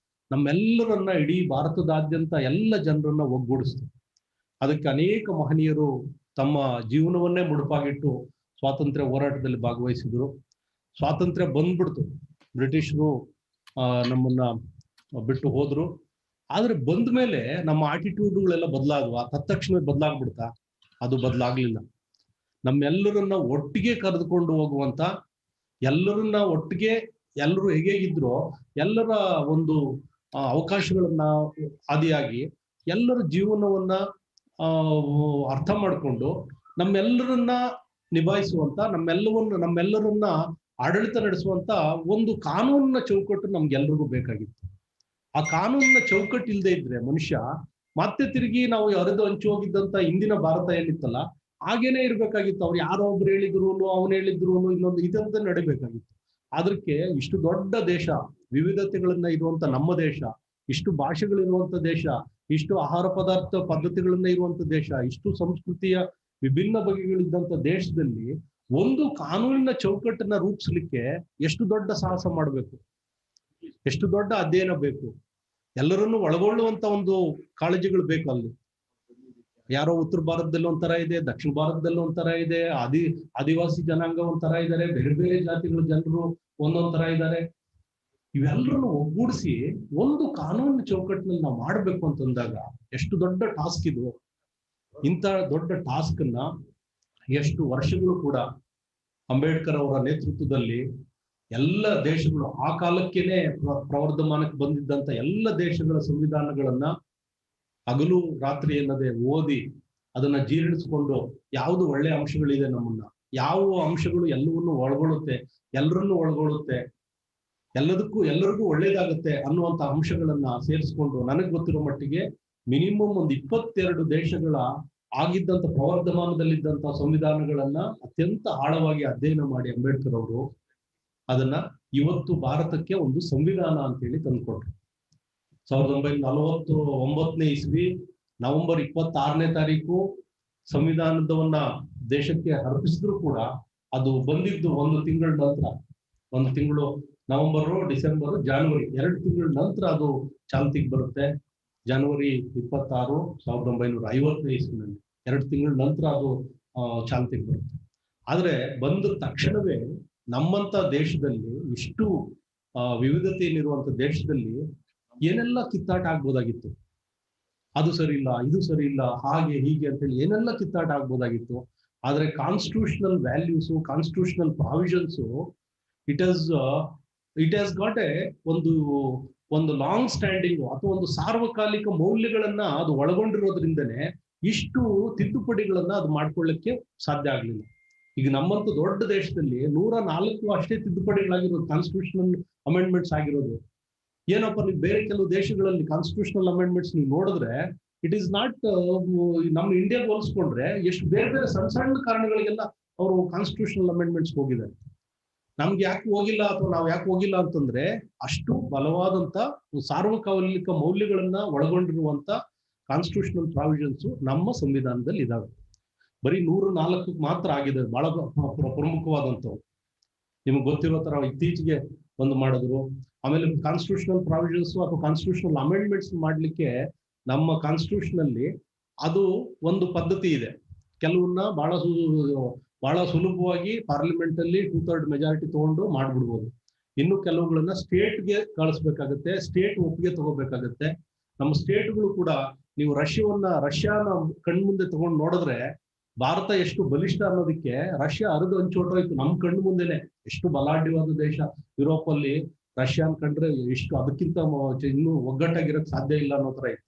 S7: ನಮ್ಮೆಲ್ಲರನ್ನ, ಇಡೀ ಭಾರತದಾದ್ಯಂತ ಎಲ್ಲ ಜನರನ್ನ ಒಗ್ಗೂಡಿಸ್ತು. ಅದಕ್ಕೆ ಅನೇಕ ಮಹನೀಯರು ತಮ್ಮ ಜೀವನವನ್ನೇ ಮುಡುಪಾಗಿಟ್ಟು ಸ್ವಾತಂತ್ರ್ಯ ಹೋರಾಟದಲ್ಲಿ ಭಾಗವಹಿಸಿದ್ರು. ಸ್ವಾತಂತ್ರ್ಯ ಬಂದ್ಬಿಡ್ತು, ಬ್ರಿಟಿಷರು ನಮ್ಮನ್ನ ಬಿಟ್ಟು ಹೋದ್ರು. ಆದ್ರೆ ಬಂದ ಮೇಲೆ ನಮ್ಮ ಆಟಿಟ್ಯೂಡ್ಗಳೆಲ್ಲ ಬದಲಾದ್ವಾ? ತತ್ಕ್ಷಣ ಬದಲಾಗ್ಬಿಡ್ತಾ? ಅದು ಬದಲಾಗ್ಲಿಲ್ಲ. ನಮ್ಮೆಲ್ಲರನ್ನ ಒಟ್ಟಿಗೆ ಕರೆದುಕೊಂಡು ಹೋಗುವಂತ, ಎಲ್ಲರನ್ನ ಒಟ್ಟಿಗೆ, ಎಲ್ಲರೂ ಹೇಗಿದ್ರೋ ಎಲ್ಲರ ಒಂದು ಅವಕಾಶಗಳನ್ನ ಆದಿಯಾಗಿ ಎಲ್ಲರ ಜೀವನವನ್ನ ಅರ್ಥ ಮಾಡಿಕೊಂಡು ನಮ್ಮೆಲ್ಲರನ್ನ ನಿಭಾಯಿಸುವಂತ, ನಮ್ಮೆಲ್ಲರನ್ನ ಆಡಳಿತ ನಡೆಸುವಂತ ಒಂದು ಕಾನೂನಿನ ಚೌಕಟ್ಟು ನಮ್ಗೆಲ್ರಿಗೂ ಬೇಕಾಗಿತ್ತು. ಆ ಕಾನೂನಿನ ಚೌಕಟ್ಟು ಇಲ್ಲದೆ ಇದ್ರೆ ಮನುಷ್ಯ ಮತ್ತೆ ತಿರುಗಿ ನಾವು ಹರಿದು ಹಂಚಿ ಹೋಗಿದ್ದಂತ ಇಂದಿನ ಭಾರತ ಏನಿತ್ತಲ್ಲ ಹಾಗೇನೆ ಇರ್ಬೇಕಾಗಿತ್ತು. ಅವ್ರು ಯಾರೋ ಒಬ್ರು ಹೇಳಿದ್ರು, ಅವನು ಹೇಳಿದ್ರು, ಇನ್ನೊಂದು ಇದಂತ ನಡಿಬೇಕಾಗಿತ್ತು. ಅದಕ್ಕೆ ಇಷ್ಟು ದೊಡ್ಡ ದೇಶ, ವಿವಿಧತೆಗಳನ್ನ ಇರುವಂತ ನಮ್ಮ ದೇಶ, ಇಷ್ಟು ಭಾಷೆಗಳಿರುವಂತ ದೇಶ, ಇಷ್ಟು ಆಹಾರ ಪದಾರ್ಥ ಪದ್ಧತಿಗಳನ್ನ ಇರುವಂತ ದೇಶ, ಇಷ್ಟು ಸಂಸ್ಕೃತಿಯ ವಿಭಿನ್ನ ಬಗೆಗಳಿದ್ದಂತ ದೇಶದಲ್ಲಿ ಒಂದು ಕಾನೂನಿನ ಚೌಕಟ್ಟನ್ನ ರೂಪಿಸ್ಲಿಕ್ಕೆ ಎಷ್ಟು ದೊಡ್ಡ ಸಾಹಸ ಮಾಡಬೇಕು, ಎಷ್ಟು ದೊಡ್ಡ ಅಧ್ಯಯನ ಬೇಕು, ಎಲ್ಲರನ್ನೂ ಒಳಗೊಳ್ಳುವಂತ ಒಂದು ಕಾಳಜಿಗಳು ಬೇಕು. ಅಲ್ಲಿ ಯಾರೋ ಉತ್ತರ ಭಾರತದಲ್ಲಿ ಒಂಥರ ಇದೆ, ದಕ್ಷಿಣ ಭಾರತದಲ್ಲಿ ಒಂಥರ ಇದೆ, ಆದಿವಾಸಿ ಜನಾಂಗ ಒಂಥರ ಇದ್ದಾರೆ, ಬೇರೆ ಬೇರೆ ಜಾತಿಗಳ ಜನರು ಒಂದೊಂದ್ ತರ ಇದ್ದಾರೆ. ಇವೆಲ್ಲರನ್ನು ಒಗ್ಗೂಡಿಸಿ ಒಂದು ಕಾನೂನಿನ ಚೌಕಟ್ಟಿನಲ್ಲಿ ನಾವು ಮಾಡ್ಬೇಕು ಅಂತಂದಾಗ ಎಷ್ಟು ದೊಡ್ಡ ಟಾಸ್ಕ್ ಇದು. ಇಂಥ ದೊಡ್ಡ ಟಾಸ್ಕ್ ಅನ್ನ ಎಷ್ಟು ವರ್ಷಗಳು ಕೂಡ ಅಂಬೇಡ್ಕರ್ ಅವರ ನೇತೃತ್ವದಲ್ಲಿ ಎಲ್ಲ ದೇಶಗಳು, ಆ ಕಾಲಕ್ಕೇನೆ ಪ್ರವರ್ಧಮಾನಕ್ಕೆ ಬಂದಿದ್ದಂತ ಎಲ್ಲ ದೇಶಗಳ ಸಂವಿಧಾನಗಳನ್ನ ಹಗಲು ರಾತ್ರಿ ಎನ್ನದೆ ಓದಿ ಅದನ್ನ ಜೀರ್ಣಿಸ್ಕೊಂಡು ಯಾವುದು ಒಳ್ಳೆ ಅಂಶಗಳಿದೆ, ನಮ್ಮನ್ನ ಯಾವ ಅಂಶಗಳು ಎಲ್ಲವನ್ನೂ ಒಳಗೊಳ್ಳುತ್ತೆ, ಎಲ್ಲರನ್ನೂ ಒಳಗೊಳ್ಳುತ್ತೆ, ಎಲ್ಲರಿಗೂ ಒಳ್ಳೇದಾಗುತ್ತೆ ಅನ್ನುವಂತ ಅಂಶಗಳನ್ನ ಸೇರಿಸ್ಕೊಂಡು ನನಗೆ ಗೊತ್ತಿರೋ ಮಟ್ಟಿಗೆ ಮಿನಿಮಮ್ ಒಂದು 22 ದೇಶಗಳ ಆಗಿದ್ದಂತ ಪ್ರವರ್ಧಮಾನದಲ್ಲಿದ್ದಂತ ಸಂವಿಧಾನಗಳನ್ನ ಅತ್ಯಂತ ಆಳವಾಗಿ ಅಧ್ಯಯನ ಮಾಡಿ ಅಂಬೇಡ್ಕರ್ ಅವರು ಅದನ್ನ ಇವತ್ತು ಭಾರತಕ್ಕೆ ಒಂದು ಸಂವಿಧಾನ ಅಂತೇಳಿ ತಂದ್ಕೊಟ್ರು. 1949 ಇಸ್ವಿ ನವೆಂಬರ್ 26ನೇ ತಾರೀಕು ಸಂವಿಧಾನದವನ್ನ ದೇಶಕ್ಕೆ ಅರ್ಪಿಸಿದ್ರು ಕೂಡ ಅದು ಬಂದಿದ್ದು ಒಂದು ತಿಂಗಳ ನಂತರ, ಒಂದು ತಿಂಗಳು ನವೆಂಬರ್, ಡಿಸೆಂಬರ್, ಜಾನ್ವರಿ 2 ತಿಂಗಳ ನಂತರ ಅದು ಚಾಲ್ತಿಗೆ ಬರುತ್ತೆ. ಜನವರಿ 26, 1950 ಇಸ್ವಿನಲ್ಲಿ 2 ತಿಂಗಳ ನಂತರ ಅದು ಚಾಲ್ತಿಗೆ ಬರುತ್ತೆ. ಆದ್ರೆ ಬಂದ ತಕ್ಷಣವೇ ನಮ್ಮಂತ ದೇಶದಲ್ಲಿ, ಇಷ್ಟು ವಿವಿಧತೆಯಲ್ಲಿರುವಂತ ದೇಶದಲ್ಲಿ ಏನೆಲ್ಲ ಕಿತ್ತಾಟ ಆಗ್ಬೋದಾಗಿತ್ತು, ಅದು ಸರಿ ಇಲ್ಲ, ಇದು ಸರಿ ಇಲ್ಲ, ಹಾಗೆ ಹೀಗೆ ಅಂತೇಳಿ ಏನೆಲ್ಲ ಕಿತ್ತಾಟ ಆಗ್ಬೋದಾಗಿತ್ತು. ಆದ್ರೆ constitutional values, constitutional provisions, it has got ಒಂದು ಲಾಂಗ್ ಸ್ಟ್ಯಾಂಡಿಂಗ್ ಅಥವಾ ಒಂದು ಸಾರ್ವಕಾಲಿಕ ಮೌಲ್ಯಗಳನ್ನ ಅದು ಒಳಗೊಂಡಿರೋದ್ರಿಂದನೇ ಇಷ್ಟು ತಿದ್ದುಪಡಿಗಳನ್ನ ಅದು ಮಾಡ್ಕೊಳ್ಳಿಕ್ಕೆ ಸಾಧ್ಯ ಆಗ್ಲಿಲ್ಲ. ಈಗ ನಮ್ಮಂತ ದೊಡ್ಡ ದೇಶದಲ್ಲಿ 104 ಅಷ್ಟೇ ತಿದ್ದುಪಡಿಗಳಾಗಿರೋದು, ಕಾನ್ಸ್ಟಿಟ್ಯೂಷನಲ್ ಅಮೆಂಡ್ಮೆಂಟ್ಸ್ ಆಗಿರೋದು. ಏನಪ್ಪ, ನೀವು ಬೇರೆ ಕೆಲವು ದೇಶಗಳಲ್ಲಿ ಕಾನ್ಸ್ಟಿಟ್ಯೂಷನಲ್ ಅಮೆಂಡ್ಮೆಂಟ್ಸ್ ನೀವು ನೋಡಿದ್ರೆ ಇಟ್ ಈಸ್ ನಾಟ್, ನಮ್ಮ ಇಂಡಿಯಾಗೆ ಹೋಲಿಸ್ಕೊಂಡ್ರೆ ಎಷ್ಟು ಬೇರೆ ಬೇರೆ ಸಣ್ಣ ಸಣ್ಣ ಕಾರಣಗಳಿಗೆಲ್ಲ ಅವರು ಕಾನ್ಸ್ಟಿಟ್ಯೂಷನಲ್ ಅಮೆಂಡ್ಮೆಂಟ್ಸ್ ಹೋಗಿದ್ದಾರೆ. ನಮ್ಗೆ ಯಾಕೆ ಹೋಗಿಲ್ಲ ಅಥವಾ ನಾವು ಯಾಕೆ ಹೋಗಿಲ್ಲ ಅಂತಂದ್ರೆ ಅಷ್ಟು ಬಲವಾದಂತ ಸಾರ್ವಕಾಲಿಕ ಮೌಲ್ಯಗಳನ್ನ ಒಳಗೊಂಡಿರುವಂತ ಕಾನ್ಸ್ಟಿಟ್ಯೂಷನಲ್ ಪ್ರಾವಿಷನ್ಸ್ ನಮ್ಮ ಸಂವಿಧಾನದಲ್ಲಿ ಇದಾವೆ. ಬರೀ 104 ಮಾತ್ರ ಆಗಿದೆ, ಬಹಳ ಪ್ರಮುಖವಾದಂಥವು. ನಿಮ್ಗೆ ಗೊತ್ತಿರೋ ತರ ಇತ್ತೀಚೆಗೆ ಒಂದು ಮಾಡಿದ್ರು. ಆಮೇಲೆ ಕಾನ್ಸ್ಟಿಟ್ಯೂಷನಲ್ ಪ್ರಾವಿಷನ್ಸ್ ಅಥವಾ ಕಾನ್ಸ್ಟಿಟ್ಯೂಷನಲ್ ಅಮೆಂಡ್ಮೆಂಟ್ಸ್ ಮಾಡ್ಲಿಕ್ಕೆ ನಮ್ಮ ಕಾನ್ಸ್ಟಿಟ್ಯೂಷನ್ ಅಲ್ಲಿ ಅದು ಒಂದು ಪದ್ಧತಿ ಇದೆ. ಕೆಲವನ್ನ ಬಹಳ ಸುಲಭವಾಗಿ ಪಾರ್ಲಿಮೆಂಟ್ ಅಲ್ಲಿ 2/3 ಮೆಜಾರಿಟಿ ತಗೊಂಡು ಮಾಡ್ಬಿಡ್ಬೋದು. ಇನ್ನು ಕೆಲವುಗಳನ್ನ ಸ್ಟೇಟ್ಗೆ ಕಳಿಸ್ಬೇಕಾಗತ್ತೆ, ಸ್ಟೇಟ್ ಒಪ್ಪಿಗೆ ತಗೋಬೇಕಾಗತ್ತೆ. ನಮ್ಮ ಸ್ಟೇಟ್ಗಳು ಕೂಡ, ನೀವು ರಷ್ಯಾನ ಕಣ್ಮುಂದೆ ತಗೊಂಡು ನೋಡಿದ್ರೆ ಭಾರತ ಎಷ್ಟು ಬಲಿಷ್ಠ ಅನ್ನೋದಕ್ಕೆ ರಷ್ಯಾ ಹರಿದು ಹಂಚೋಟೋಯ್ತು ನಮ್ಮ ಕಣ್ಣು ಮುಂದೆನೆ. ಎಷ್ಟು ಬಲಾಢ್ಯವಾದ ದೇಶ ಯುರೋಪ್ ಅಲ್ಲಿ ರಷ್ಯಾನ್ ಕಂಡ್ರೆ ಎಷ್ಟು ಅದಕ್ಕಿಂತ ಇನ್ನೂ ಒಗ್ಗಟ್ಟಾಗಿರಕ್ ಸಾಧ್ಯ ಇಲ್ಲ ಅನ್ನೋ ತರ ಇತ್ತು.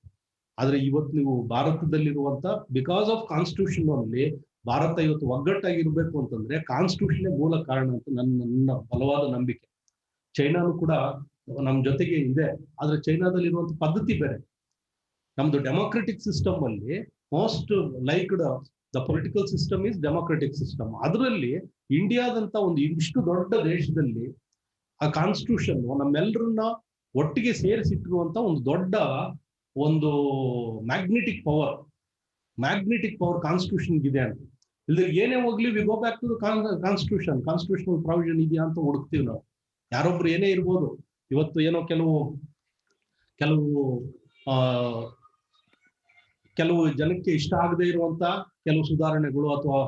S7: ಆದ್ರೆ ಇವತ್ತು ನೀವು ಭಾರತದಲ್ಲಿರುವಂತ ಬಿಕಾಸ್ ಆಫ್ ಕಾನ್ಸ್ಟಿಟ್ಯೂಷನ್ ಅಲ್ಲಿ ಭಾರತ ಇವತ್ತು ಒಗ್ಗಟ್ಟಾಗಿರ್ಬೇಕು ಅಂತಂದ್ರೆ ಕಾನ್ಸ್ಟಿಟ್ಯೂಷನ್ ಮೂಲ ಕಾರಣ ಅಂತ ನನ್ನ ಬಲವಾದ ನಂಬಿಕೆ. ಚೈನಾನು ಕೂಡ ನಮ್ ಜೊತೆಗೆ ಇದೆ, ಆದ್ರೆ ಚೈನಾದಲ್ಲಿರುವಂತ ಪದ್ಧತಿ ಬೇರೆ. ನಮ್ದು ಡೆಮೋಕ್ರೆಟಿಕ್ ಸಿಸ್ಟಮ್ ಅಲ್ಲಿ most liked the political system is democratic system. ಅದರಲ್ಲಿ ಇಂಡಿಯಾದಂತ ಒಂದು ಇಷ್ಟು ದೊಡ್ಡ ದೇಶದಲ್ಲಿ ಆ ಕಾನ್ಸ್ಟಿಟ್ಯೂಷನ್ ನಮ್ಮೆಲ್ಲರನ್ನ ಒಟ್ಟಿಗೆ ಸೇರಿಸಿಟ್ಟಿರುವಂತ ಒಂದು ದೊಡ್ಡ ಒಂದು ಮ್ಯಾಗ್ನೆಟಿಕ್ ಪವರ್ ಕಾನ್ಸ್ಟಿಟ್ಯೂಷನ್ ಇದೆ ಅಂತ. ಇಲ್ಲದ್ರೆ ಏನೇ ಹೋಗ್ಲಿ we go back to constitutional provision ಇದೆಯಾ ಅಂತ ಹುಡುಕ್ತೀವಿ ನಾವು. ಯಾರೊಬ್ರು ಏನೇ ಇರ್ಬೋದು, ಇವತ್ತು ಏನೋ ಕೆಲವು ಜನಕ್ಕೆ ಇಷ್ಟ ಆಗದೆ ಇರುವಂತ ಕೆಲವು ಸುಧಾರಣೆಗಳು ಅಥವಾ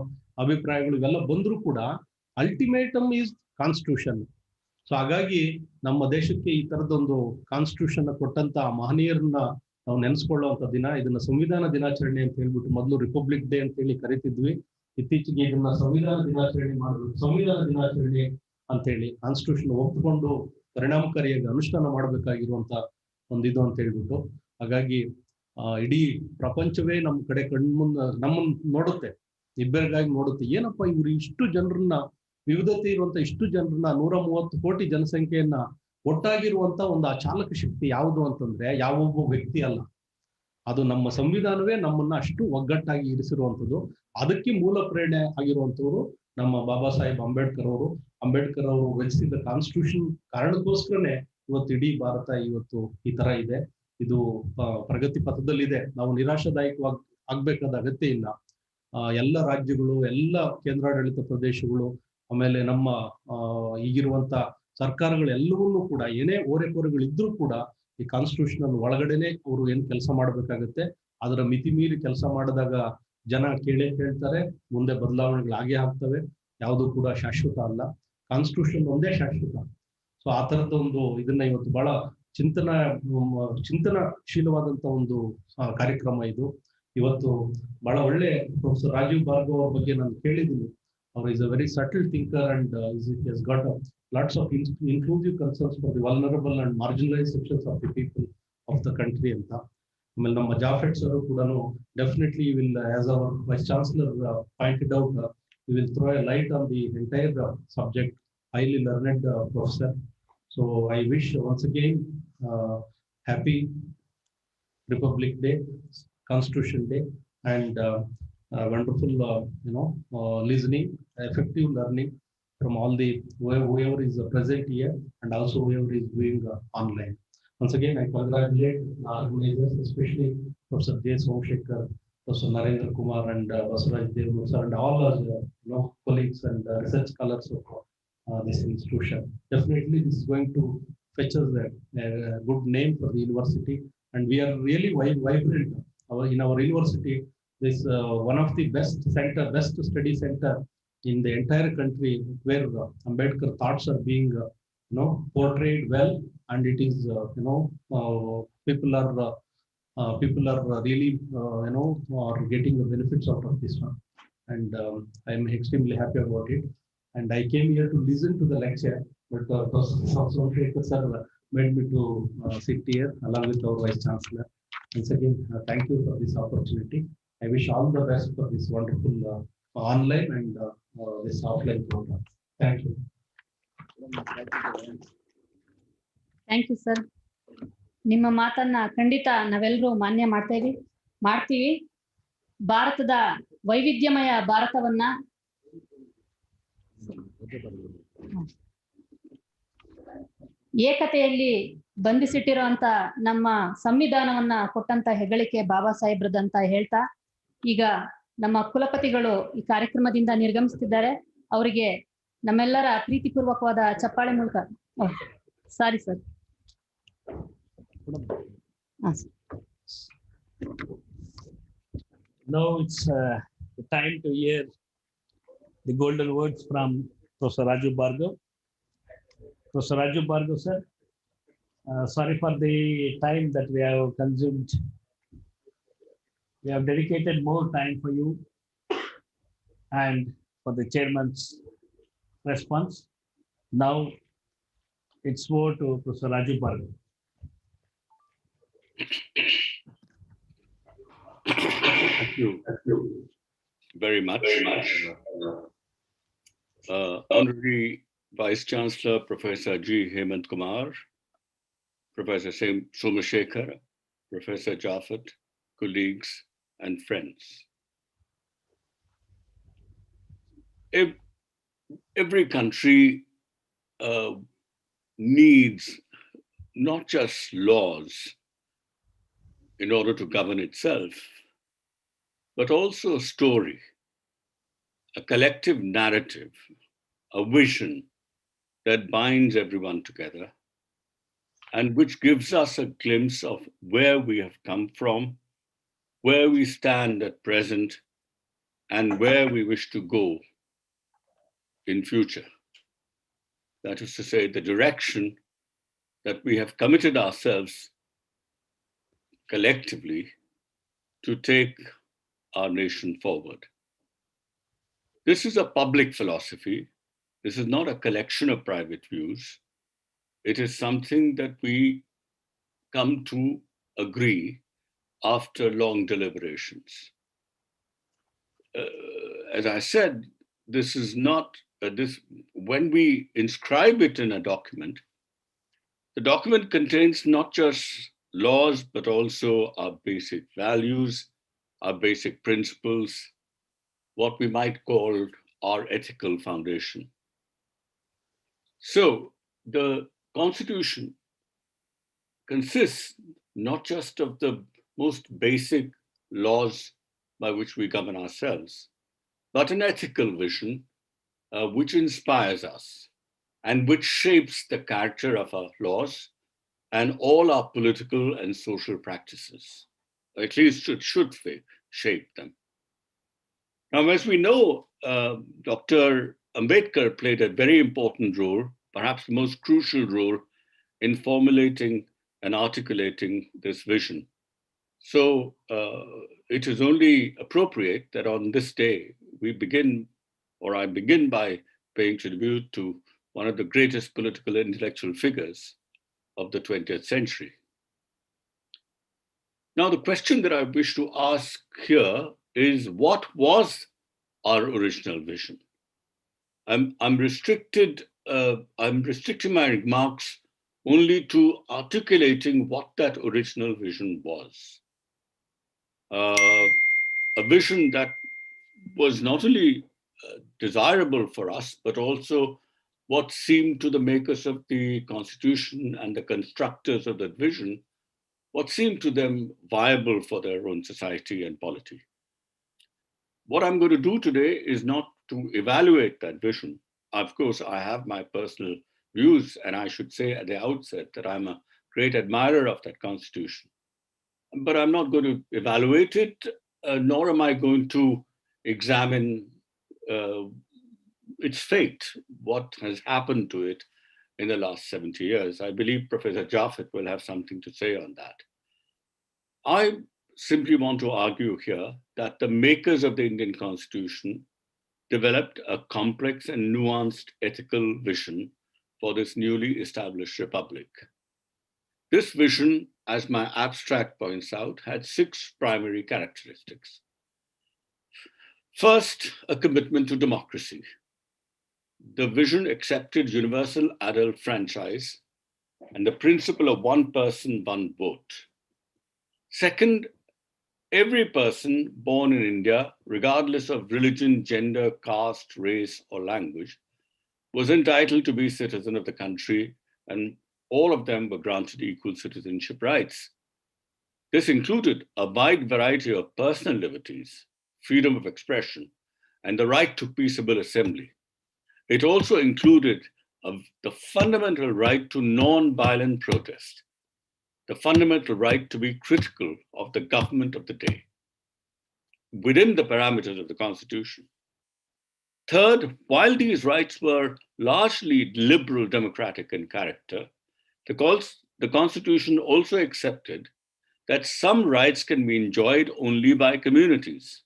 S7: ಅಭಿಪ್ರಾಯಗಳು ಇವೆಲ್ಲ ಬಂದರೂ ಕೂಡ ಅಲ್ಟಿಮೇಟಮ್ ಈಸ್ ಕಾನ್ಸ್ಟಿಟ್ಯೂಷನ್. ಸೊ ಹಾಗಾಗಿ ನಮ್ಮ ದೇಶಕ್ಕೆ ಈ ತರದೊಂದು ಕಾನ್ಸ್ಟಿಟ್ಯೂಷನ್ ಕೊಟ್ಟಂತ ಮಹನೀಯರನ್ನ ನಾವು ನೆನೆಸ್ಕೊಳ್ಳುವಂತ ದಿನ. ಇದನ್ನ ಸಂವಿಧಾನ ದಿನಾಚರಣೆ ಅಂತ ಹೇಳ್ಬಿಟ್ಟು ಮೊದಲು ರಿಪಬ್ಲಿಕ್ ಡೇ ಅಂತ ಹೇಳಿ ಕರಿತಿದ್ವಿ. ಇತ್ತೀಚೆಗೆ ಇದನ್ನ ಸಂವಿಧಾನ ದಿನಾಚರಣೆ ಅಂತ ಹೇಳಿ ಕಾನ್ಸ್ಟಿಟ್ಯೂಷನ್ ಒಪ್ಪಿಕೊಂಡು ಪರಿಣಾಮಕಾರಿಯಾಗಿ ಅನುಷ್ಠಾನ ಮಾಡಬೇಕಾಗಿರುವಂತ ಒಂದಿದು ಅಂತ ಹೇಳ್ಬಿಟ್ಟು. ಹಾಗಾಗಿ ಇಡೀ ಪ್ರಪಂಚವೇ ನಮ್ಮ ಕಡೆ ನಮ್ಮನ್ನ ನೋಡುತ್ತೆ, ಇಬ್ಬರಿಗಾಗಿ ನೋಡುತ್ತೆ. ಏನಪ್ಪಾ ಇವ್ರು ಇಷ್ಟು ಜನರನ್ನ, ವಿವಿಧತೆ ಇರುವಂತ ಇಷ್ಟು ಜನರನ್ನ, 130 ಕೋಟಿ ಜನಸಂಖ್ಯೆಯನ್ನ ಒಟ್ಟಾಗಿರುವಂತ ಒಂದು ಆ ಚಾಲಕ ಶಕ್ತಿ ಯಾವುದು ಅಂತಂದ್ರೆ ಯಾವೊಬ್ಬ ವ್ಯಕ್ತಿ ಅಲ್ಲ, ಅದು ನಮ್ಮ ಸಂವಿಧಾನವೇ ನಮ್ಮನ್ನ ಅಷ್ಟು ಒಗ್ಗಟ್ಟಾಗಿ ಇರಿಸಿರುವಂಥದ್ದು. ಅದಕ್ಕೆ ಮೂಲ ಪ್ರೇರಣೆ ಆಗಿರುವಂತವ್ರು ನಮ್ಮ ಬಾಬಾ ಸಾಹೇಬ್ ಅಂಬೇಡ್ಕರ್ ಅವರು ರಚಿಸಿದ ಕಾನ್ಸ್ಟಿಟ್ಯೂಷನ್ ಕಾರಣಕ್ಕೋಸ್ಕರನೇ ಇವತ್ತು ಇಡೀ ಭಾರತ ಇವತ್ತು ಈ ತರ ಇದೆ. ಇದು ಪ್ರಗತಿ ಪಥದಲ್ಲಿದೆ. ನಾವು ನಿರಾಶಾದಾಯಕವಾಗಿ ಆಗ್ಬೇಕಾದ ಅಗತ್ಯ ಇಲ್ಲ. ಎಲ್ಲ ರಾಜ್ಯಗಳು, ಎಲ್ಲ ಕೇಂದ್ರಾಡಳಿತ ಪ್ರದೇಶಗಳು, ಆಮೇಲೆ ನಮ್ಮ ಈಗಿರುವಂತ ಸರ್ಕಾರಗಳು ಎಲ್ಲವನ್ನೂ ಕೂಡ ಏನೇ ಓರೆಕೋರೆಗಳಿದ್ರೂ ಕೂಡ ಈ ಕಾನ್ಸ್ಟಿಟ್ಯೂಷನ್ ಒಳಗಡೆನೆ ಅವರು ಏನ್ ಕೆಲಸ ಮಾಡ್ಬೇಕಾಗತ್ತೆ. ಅದರ ಮಿತಿ ಮೀರಿ ಕೆಲಸ ಮಾಡಿದಾಗ ಜನ ಕೇಳ್ತಾರೆ, ಮುಂದೆ ಬದಲಾವಣೆಗಳು ಆಗೇ ಆಗ್ತವೆ. ಯಾವುದು ಕೂಡ ಶಾಶ್ವತ ಅಲ್ಲ, ಕಾನ್ಸ್ಟಿಟ್ಯೂಷನ್ ಒಂದೇ ಶಾಶ್ವತ. ಸೊ ಆ ತರದೊಂದು ಇದನ್ನ ಇವತ್ತು ಬಹಳ ಚಿಂತನಶೀಲವಾದಂತ ಒಂದು ಕಾರ್ಯಕ್ರಮ ಇದು. ಇವತ್ತು ಬಹಳ ಒಳ್ಳೆ ಪ್ರೊಫೆಸರ್ ರಾಜೀವ್ ಭಾರ್ಗವ್ ಅವ್ರ ಬಗ್ಗೆ ನಾನು ಕೇಳಿದ್ದೀನಿ. ಅವರು is a very subtle thinker and has got lots of inclusive concerns for the vulnerable and marginalized sections of the people of the country ಅಂತ. ಆಮೇಲೆ ನಮ್ಮ ಜಾಫೆಟ್ ಸರ್ ಕೂಡ definitely will, as hour vice chancellor pointed out, he will throw a light on the entire subject. Highly learned professor. So I wish once again happy Republic Day, Constitution Day, and wonderful listening, effective learning from all the whoever is present here and also whoever is doing online. Once again, I congratulate the organizers, especially Professor J. Somshekhar, Professor Narendra Kumar, and Basaraj Devmukar, and all our colleagues and research scholars of this institution. Definitely, this is going to fetch us a good name for the university, and we are really vibrant. In our university, this one of the best study center in the entire country, where Ambedkar thoughts are being portrayed well, and it is people are really are getting the benefits out of this one, and I am extremely happy about it. And I came here to listen to the lecture, but Somshekhar sir made me to sit here along with our Vice Chancellor. Once again, thank you for this opportunity. I wish all the best for this wonderful online and this offline program. Thank you.
S1: Thank you sir. ನಿಮ್ಮ ಮಾತನ್ನ ಖಂಡಿತ ನಾವೆಲ್ಲರೂ ಮಾನ್ಯ ಮಾಡ್ತೀವಿ. ಭಾರತದ ವೈವಿಧ್ಯಮಯ ಭಾರತವನ್ನ ಏಕತೆಯಲ್ಲಿ ಬಂಧಿಸಿಟ್ಟಿರುವಂತ ನಮ್ಮ ಸಂವಿಧಾನವನ್ನ ಕೊಟ್ಟಂತ ಹೆಗ್ಗಳಿಕೆ ಬಾಬಾ ಸಾಹೇಬ್ರದಂತ ಹೇಳ್ತಾ, ಈಗ ನಮ್ಮ ಕುಲಪತಿಗಳು ಈ ಕಾರ್ಯಕ್ರಮದಿಂದ ನಿರ್ಗಮಿಸ್ತಿದ್ದಾರೆ. ಅವರಿಗೆ ನಮ್ಮೆಲ್ಲರ ಪ್ರೀತಿಪೂರ್ವಕವಾದ ಚಪ್ಪಾಳೆ ಮೂಲಕ sorry sir.
S3: Now it's the time to hear the golden words from Professor Rajiv Bhargav. Professor Rajiv Bhargav, sir, sorry for the time that we have consumed. We have dedicated more time for you and for the chairman's response. Now it's over to Professor Rajiv Bhargav.
S8: Thank you very much. Honorary Vice Chancellor Professor G. Hemant Kumar, Professor Somshekhar, Professor Jaffet, colleagues and friends. Every country needs not just laws, in order to govern itself, but also a story, a collective narrative, a vision that binds everyone together and which gives us a glimpse of where we have come from, where we stand at present, and where we wish to go in future. That is to say, the direction that we have committed ourselves collectively to take our nation forward. This is a public philosophy. This is not a collection of private views. It is something that we come to agree after long deliberations. As I said, this is not when we inscribe it in a document, the document contains not just laws, but also our basic values, our basic principles, what we might call our ethical foundation. So the Constitution consists not just of the most basic laws by which we govern ourselves, but an ethical vision which inspires us and which shapes the character of our laws and all our political and social practices. At least it should shape them. Now, as we know, Dr. Ambedkar played a very important role, perhaps the most crucial role, in formulating and articulating this vision. So it is only appropriate that on this day, I begin by paying tribute to one of the greatest political and intellectual figures of the 20th century. Now, the question that I wish to ask here is, what was our original vision? I'm restricting my remarks only to articulating what that original vision was. A vision that was not only desirable for us, but also what seemed to the makers of the Constitution and the constructors of that vision, what seemed to them viable for their own society and polity. What I'm going to do today is not to evaluate that vision. Of course, I have my personal views, and I should say at the outset that I'm a great admirer of that Constitution. But I'm not going to evaluate it, nor am I going to examine its fate, what has happened to it in the last 70 years. I believe Professor Jaffet will have something to say on that. I simply want to argue here that the makers of the Indian Constitution developed a complex and nuanced ethical vision for this newly established republic. This vision, as my abstract points out, had 6 primary characteristics. First, a commitment to democracy. The vision accepted universal adult franchise and the principle of one person, one vote. Second, every person born in India, regardless of religion, gender, caste, race, or language, was entitled to be citizen of the country, and all of them were granted equal citizenship rights. This included a wide variety of personal liberties, freedom of expression, and the right to peaceable assembly. It also included the fundamental right to non-violent protest, the fundamental right to be critical of the government of the day, within the parameters of the Constitution. Third, while these rights were largely liberal democratic in character, the Constitution also accepted that some rights can be enjoyed only by communities.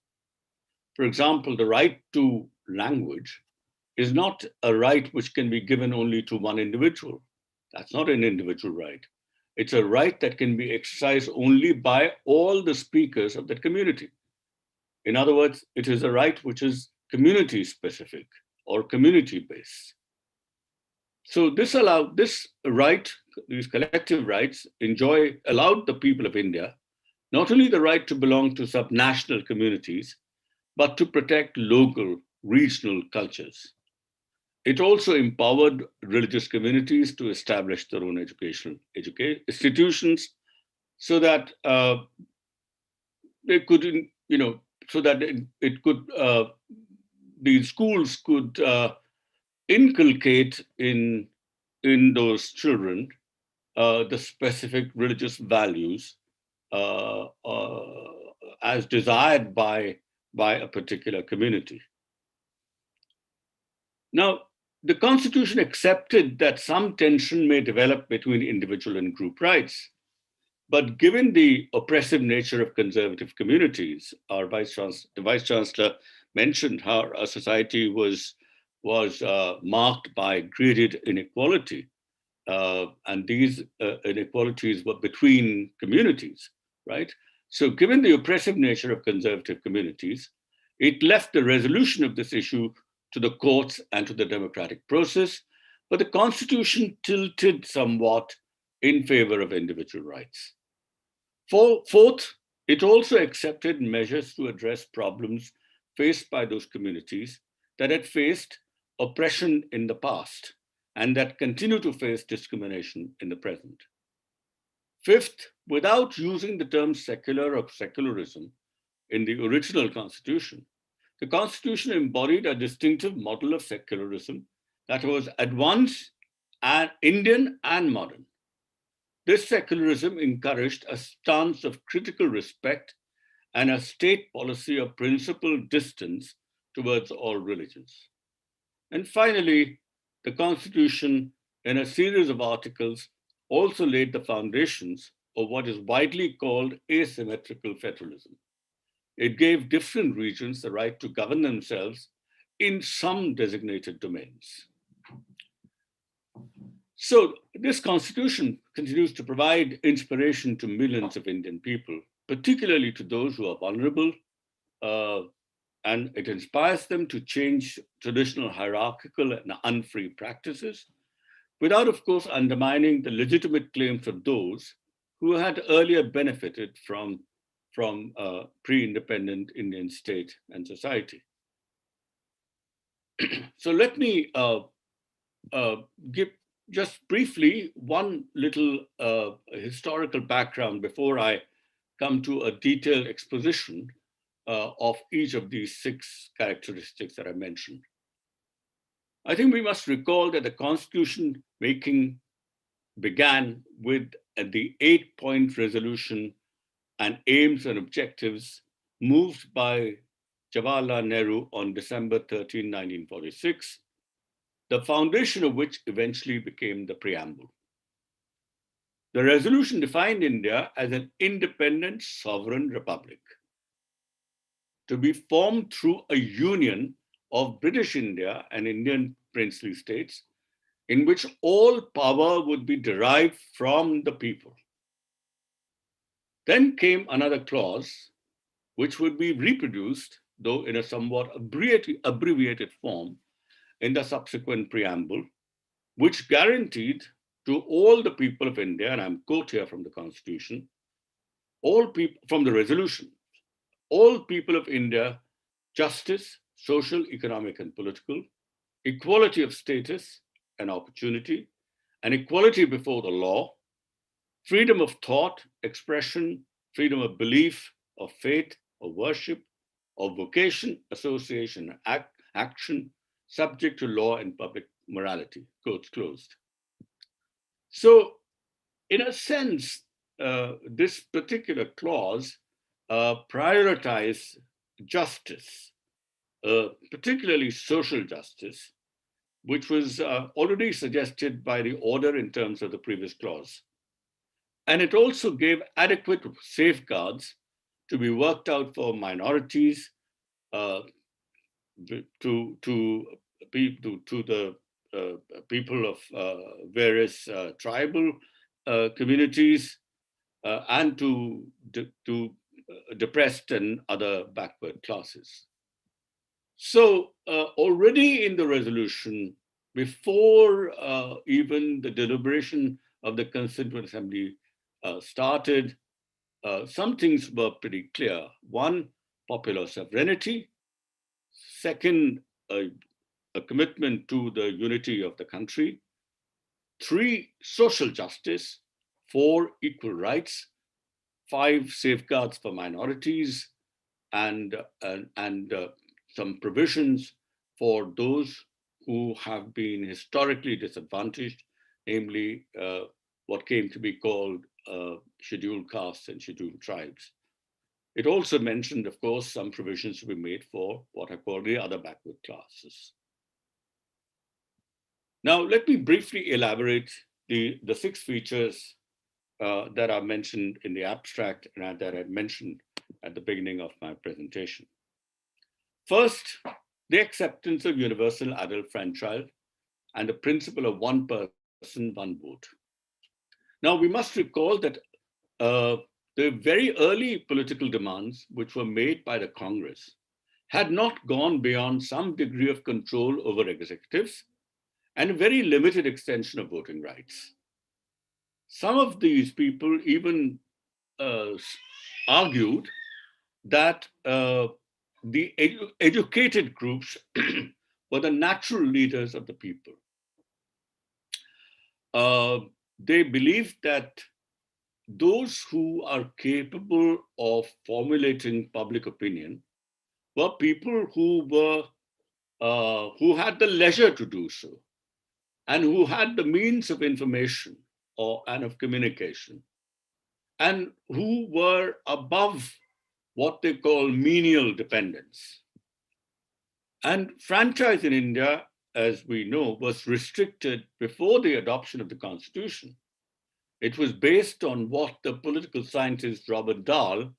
S8: For example, the right to language is not a right which can be given only to one individual. That's not an individual right. It's a right that can be exercised only by all the speakers of that community. In other words, it is a right which is community specific or community based. So these collective rights allowed the people of India not only the right to belong to subnational communities, but to protect local, regional cultures. It also empowered religious communities to establish their own educational institutions so that they could, so that it could, the schools could inculcate in those children the specific religious values as desired by a particular community. Now, the Constitution accepted that some tension may develop between individual and group rights. But given the oppressive nature of conservative communities, the Vice Chancellor mentioned how our society was marked by graded inequality. And these inequalities were between communities, right? So given the oppressive nature of conservative communities, it left the resolution of this issue to the courts and to the democratic process, but the Constitution tilted somewhat in favor of individual rights. Fourth, it also accepted measures to address problems faced by those communities that had faced oppression in the past and that continue to face discrimination in the present. Fifth, without using the term secular or secularism in the original Constitution, the Constitution embodied a distinctive model of secularism that was at once Indian and modern. This secularism encouraged a stance of critical respect and a state policy of principled distance towards all religions. And finally, the Constitution, in a series of articles, also laid the foundations of what is widely called asymmetrical federalism. It gave different regions the right to govern themselves in some designated domains. So this Constitution continues to provide inspiration to millions of Indian people, particularly to those who are vulnerable, and it inspires them to change traditional hierarchical and unfree practices, without, of course, undermining the legitimate claims of those who had earlier benefited from pre-independent Indian state and society. So let me give just briefly one little historical background before I come to a detailed exposition of each of these 6 characteristics that I mentioned. I think we must recall that the Constitution making began with the 8-point resolution and aims and objectives moved by Jawaharlal Nehru on December 13, 1946, the foundation of which eventually became the preamble. The resolution defined India as an independent sovereign republic to be formed through a union of British India and Indian princely states in which all power would be derived from the people. Then came another clause which would be reproduced, though in a somewhat abbreviated form, in the subsequent preamble, which guaranteed to all the people of India, and I'm quote here from the Constitution, all people from the resolution, all people of India, justice, social, economic, and political, equality of status and opportunity, and equality before the law, freedom of thought, expression, freedom of belief, of faith, of worship, of vocation, association, action, subject to law and public morality, quotes closed. So, in a sense, this particular clause prioritized justice, particularly social justice, which was already suggested by the order in terms of the previous clause. And it also gave adequate safeguards to be worked out for minorities, to the people of various tribal communities, and to depressed and other backward classes. So already in the resolution, before even the deliberation of the Constituent Assembly started, some things were pretty clear. One, popular sovereignty. Second, a commitment to the unity of the country. 3, social justice. 4, equal rights. 5 safeguards for minorities, and some provisions for those who have been historically disadvantaged, namely what came to be called scheduled castes and scheduled tribes. It also mentioned, of course, some provisions to be made for what are called the other backward classes. Now, let me briefly elaborate the 6 features that are mentioned in the abstract and that I mentioned at the beginning of my presentation. First, the acceptance of universal adult franchise and the principle of one person, one vote. Now, we must recall that the very early political demands which were made by the Congress had not gone beyond some degree of control over executives and a very limited extension of voting rights. Some of these people even argued that the educated groups were the natural leaders of the people. They believed that those who are capable of formulating public opinion were people who had the leisure to do so, and who had the means of information and of communication, and who were above what they call menial dependence. And franchise in India, as we know, was restricted before the adoption of the Constitution. It was based on what the political scientist Robert Dahl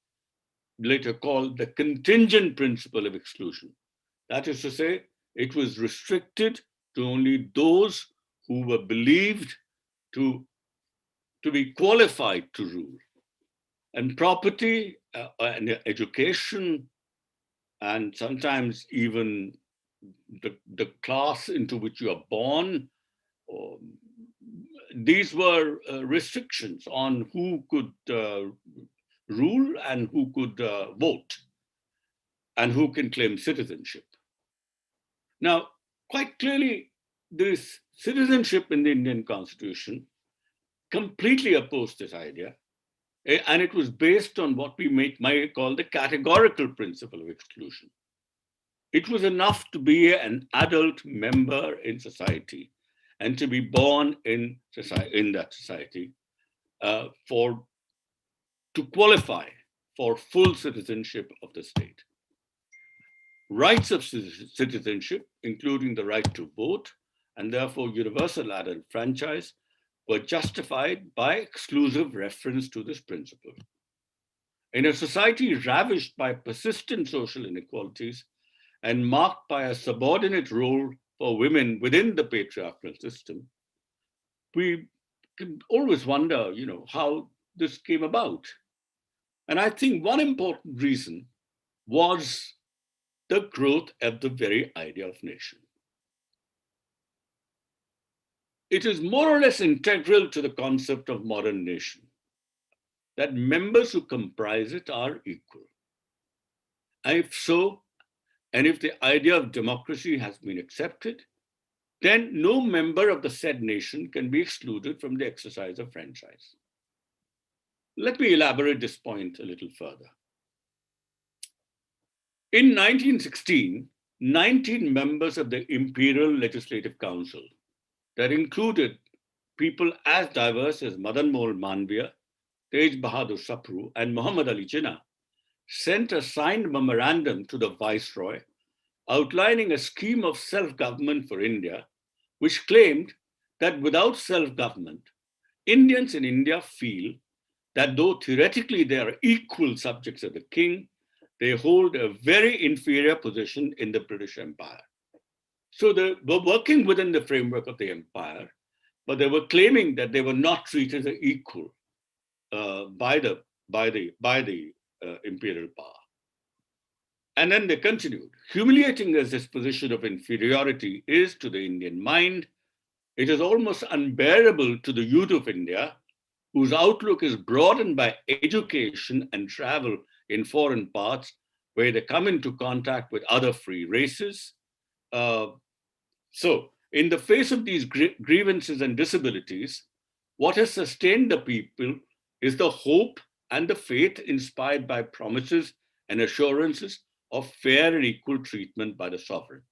S8: later called the contingent principle of exclusion. That is to say, it was restricted to only those who were believed to be qualified to rule. And property and education, and sometimes even the class into which you are born, these were restrictions on who could rule and who could vote and who can claim citizenship. Now, quite clearly, this citizenship in the Indian Constitution completely opposed this idea, and it was based on what we might call the categorical principle of exclusion. It was enough to be an adult member in society and to be born in that society to qualify for full citizenship of the state. Rights of citizenship, including the right to vote, and therefore universal adult franchise, were justified by exclusive reference to this principle. In a society ravaged by persistent social inequalities and marked by a subordinate role for women within the patriarchal system, we can always wonder, how this came about. And I think one important reason was the growth of the very idea of nation. It is more or less integral to the concept of modern nation that members who comprise it are equal. And if so, and if the idea of democracy has been accepted, then no member of the said nation can be excluded from the exercise of franchise. Let me elaborate this point a little further. In 1916, 19 members of the Imperial Legislative Council, that included people as diverse as Madan Mohan Malviya, Tej Bahadur Sapru, and Muhammad Ali Jinnah, sent a signed memorandum to the Viceroy outlining a scheme of self-government for India, which claimed that without self-government, Indians in India feel that though theoretically they are equal subjects of the king, they hold a very inferior position in the British Empire. So they were working within the framework of the empire, but they were claiming that they were not treated as equal by the imperial power. And then they continued, humiliating as this position of inferiority is to the Indian mind, it is almost unbearable to the youth of India, whose outlook is broadened by education and travel in foreign parts, where they come into contact with other free races. So, in the face of these grievances and disabilities, what has sustained the people is the hope and the faith inspired by promises and assurances of fair and equal treatment by the sovereign.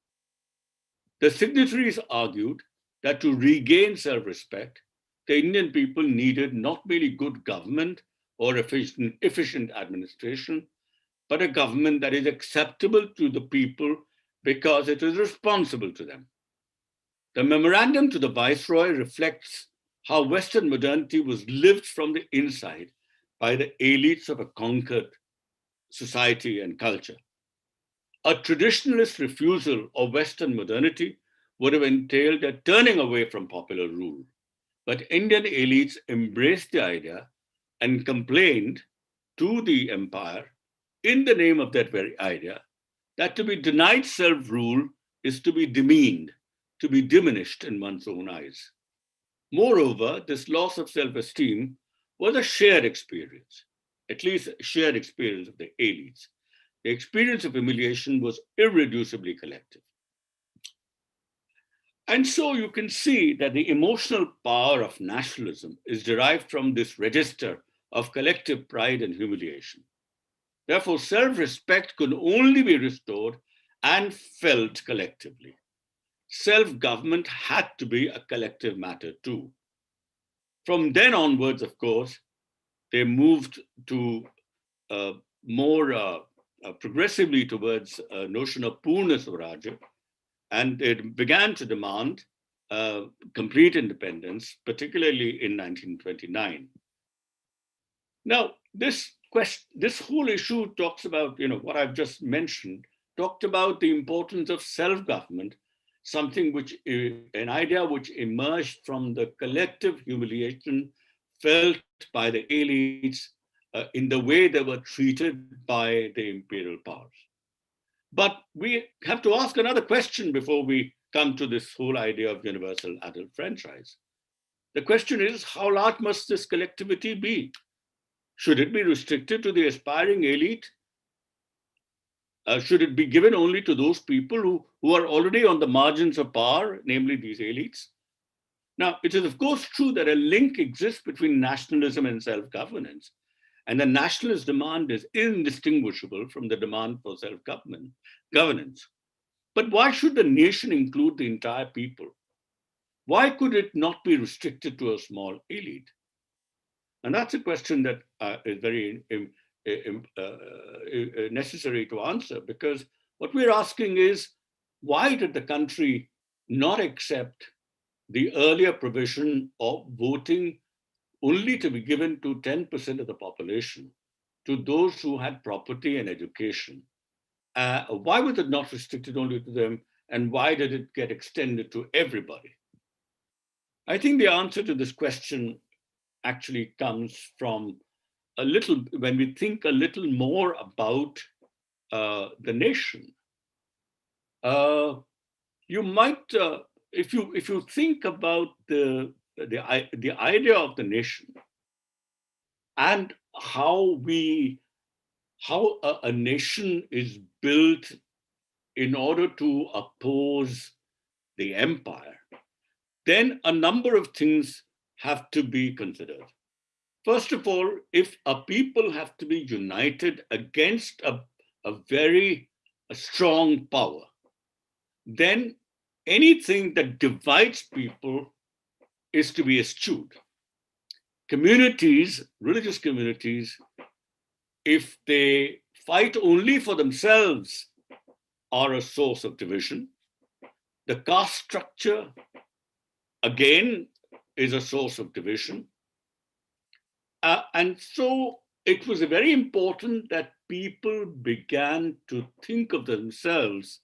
S8: The signatories argued that to regain self-respect, the Indian people needed not merely good government or efficient administration, but a government that is acceptable to the people because it is responsible to them. The memorandum to the Viceroy reflects how Western modernity was lived from the inside by the elites of a conquered society and culture. A traditionalist refusal of Western modernity would have entailed a turning away from popular rule. But Indian elites embraced the idea and complained to the empire in the name of that very idea that to be denied self-rule is to be demeaned, to be diminished in one's own eyes. Moreover, this loss of self-esteem was a shared experience, at least a shared experience of the elites. The experience of humiliation was irreducibly collective. And so you can see that the emotional power of nationalism is derived from this register of collective pride and humiliation. Therefore, self-respect could only be restored and felt collectively. Self-government had to be a collective matter too. From then onwards, of course, they moved to more progressively towards a notion of Purna Swarajya, and it began to demand complete independence, particularly in 1929. Now, this whole issue talks about, what I've just mentioned, talked about the importance of self-government, something which, an idea which emerged from the collective humiliation felt by the elites in the way they were treated by the imperial powers. But we have to ask another question before we come to this whole idea of universal adult franchise. The question is, how large must this collectivity be? Should it be restricted to the aspiring elite? Should it be given only to those people who are already on the margins of power, namely these elites? Now, it is of course true that a link exists between nationalism and self-governance, and the nationalist demand is indistinguishable from the demand for self-governance. But why should the nation include the entire people? Why could it not be restricted to a small elite? And that's a question that is very necessary to answer, because what we're asking is, why did the country not accept the earlier provision of voting only to be given to 10% of the population, to those who had property and education? Why was it not restricted only to them, and why did it get extended to everybody? I think the answer to this question actually comes from when we think a little more about the nation. You might, if you think about the idea of the nation and how a nation is built in order to oppose the empire, then a number of things have to be considered. First of all, if a people have to be united against a very strong power, then anything that divides people is to be eschewed. Communities, religious communities, if they fight only for themselves, are a source of division. The caste structure, again, is a source of division. And so it was very important that people began to think of themselves,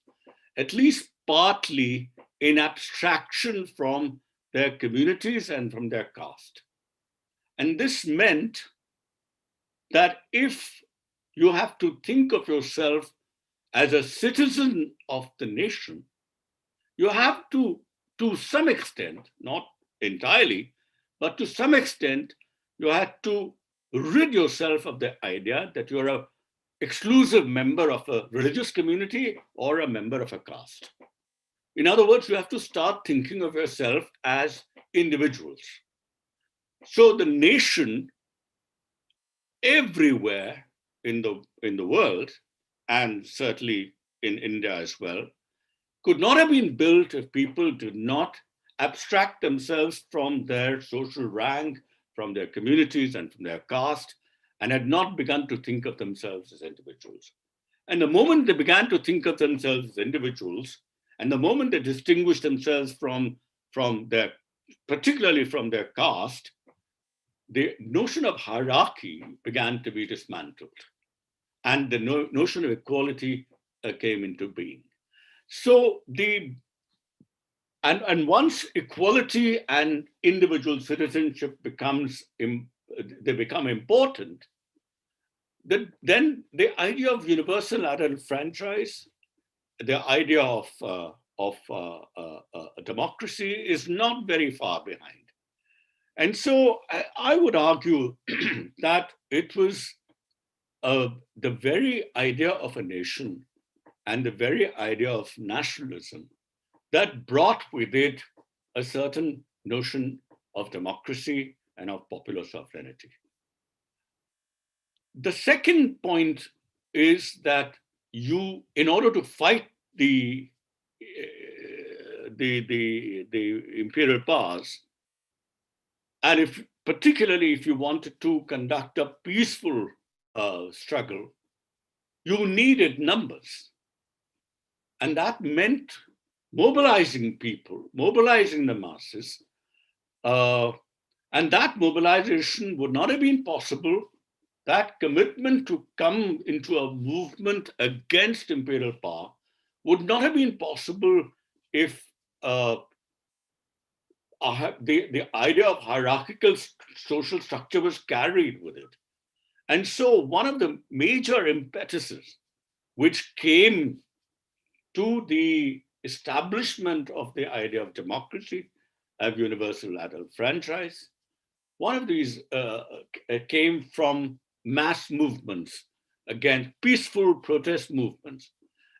S8: at least partly, in abstraction from their communities and from their caste. And this meant that if you have to think of yourself as a citizen of the nation, you have to some extent, not entirely, but to some extent, you have to rid yourself of the idea that you're an exclusive member of a religious community or a member of a caste. In other words, you have to start thinking of yourself as individuals. So the nation everywhere in the world, and certainly in India as well, could not have been built if people did not abstract themselves from their social rank, from their communities and from their caste, and had not begun to think of themselves as individuals. And the moment they began to think of themselves as individuals, and the moment they distinguished themselves from their, particularly from their caste, the notion of hierarchy began to be dismantled. And the notion of equality came into being. So and once equality and individual citizenship they become important, then the idea of universal adult franchise, the idea of democracy is not very far behind. And so I would argue that it was the very idea of a nation and the very idea of nationalism that brought with it a certain notion of democracy and of popular sovereignty. The second point is that in order to fight the imperial powers, and particularly if you wanted to conduct a peaceful struggle, you needed numbers. And that meant mobilizing people, mobilizing the masses. And that mobilization would not have been possible. That commitment to come into a movement against imperial power would not have been possible if the idea of hierarchical social structure was carried with it. And so one of the major impetuses which came to the establishment of the idea of democracy, of universal adult franchise, one of these came from mass movements, again, peaceful protest movements.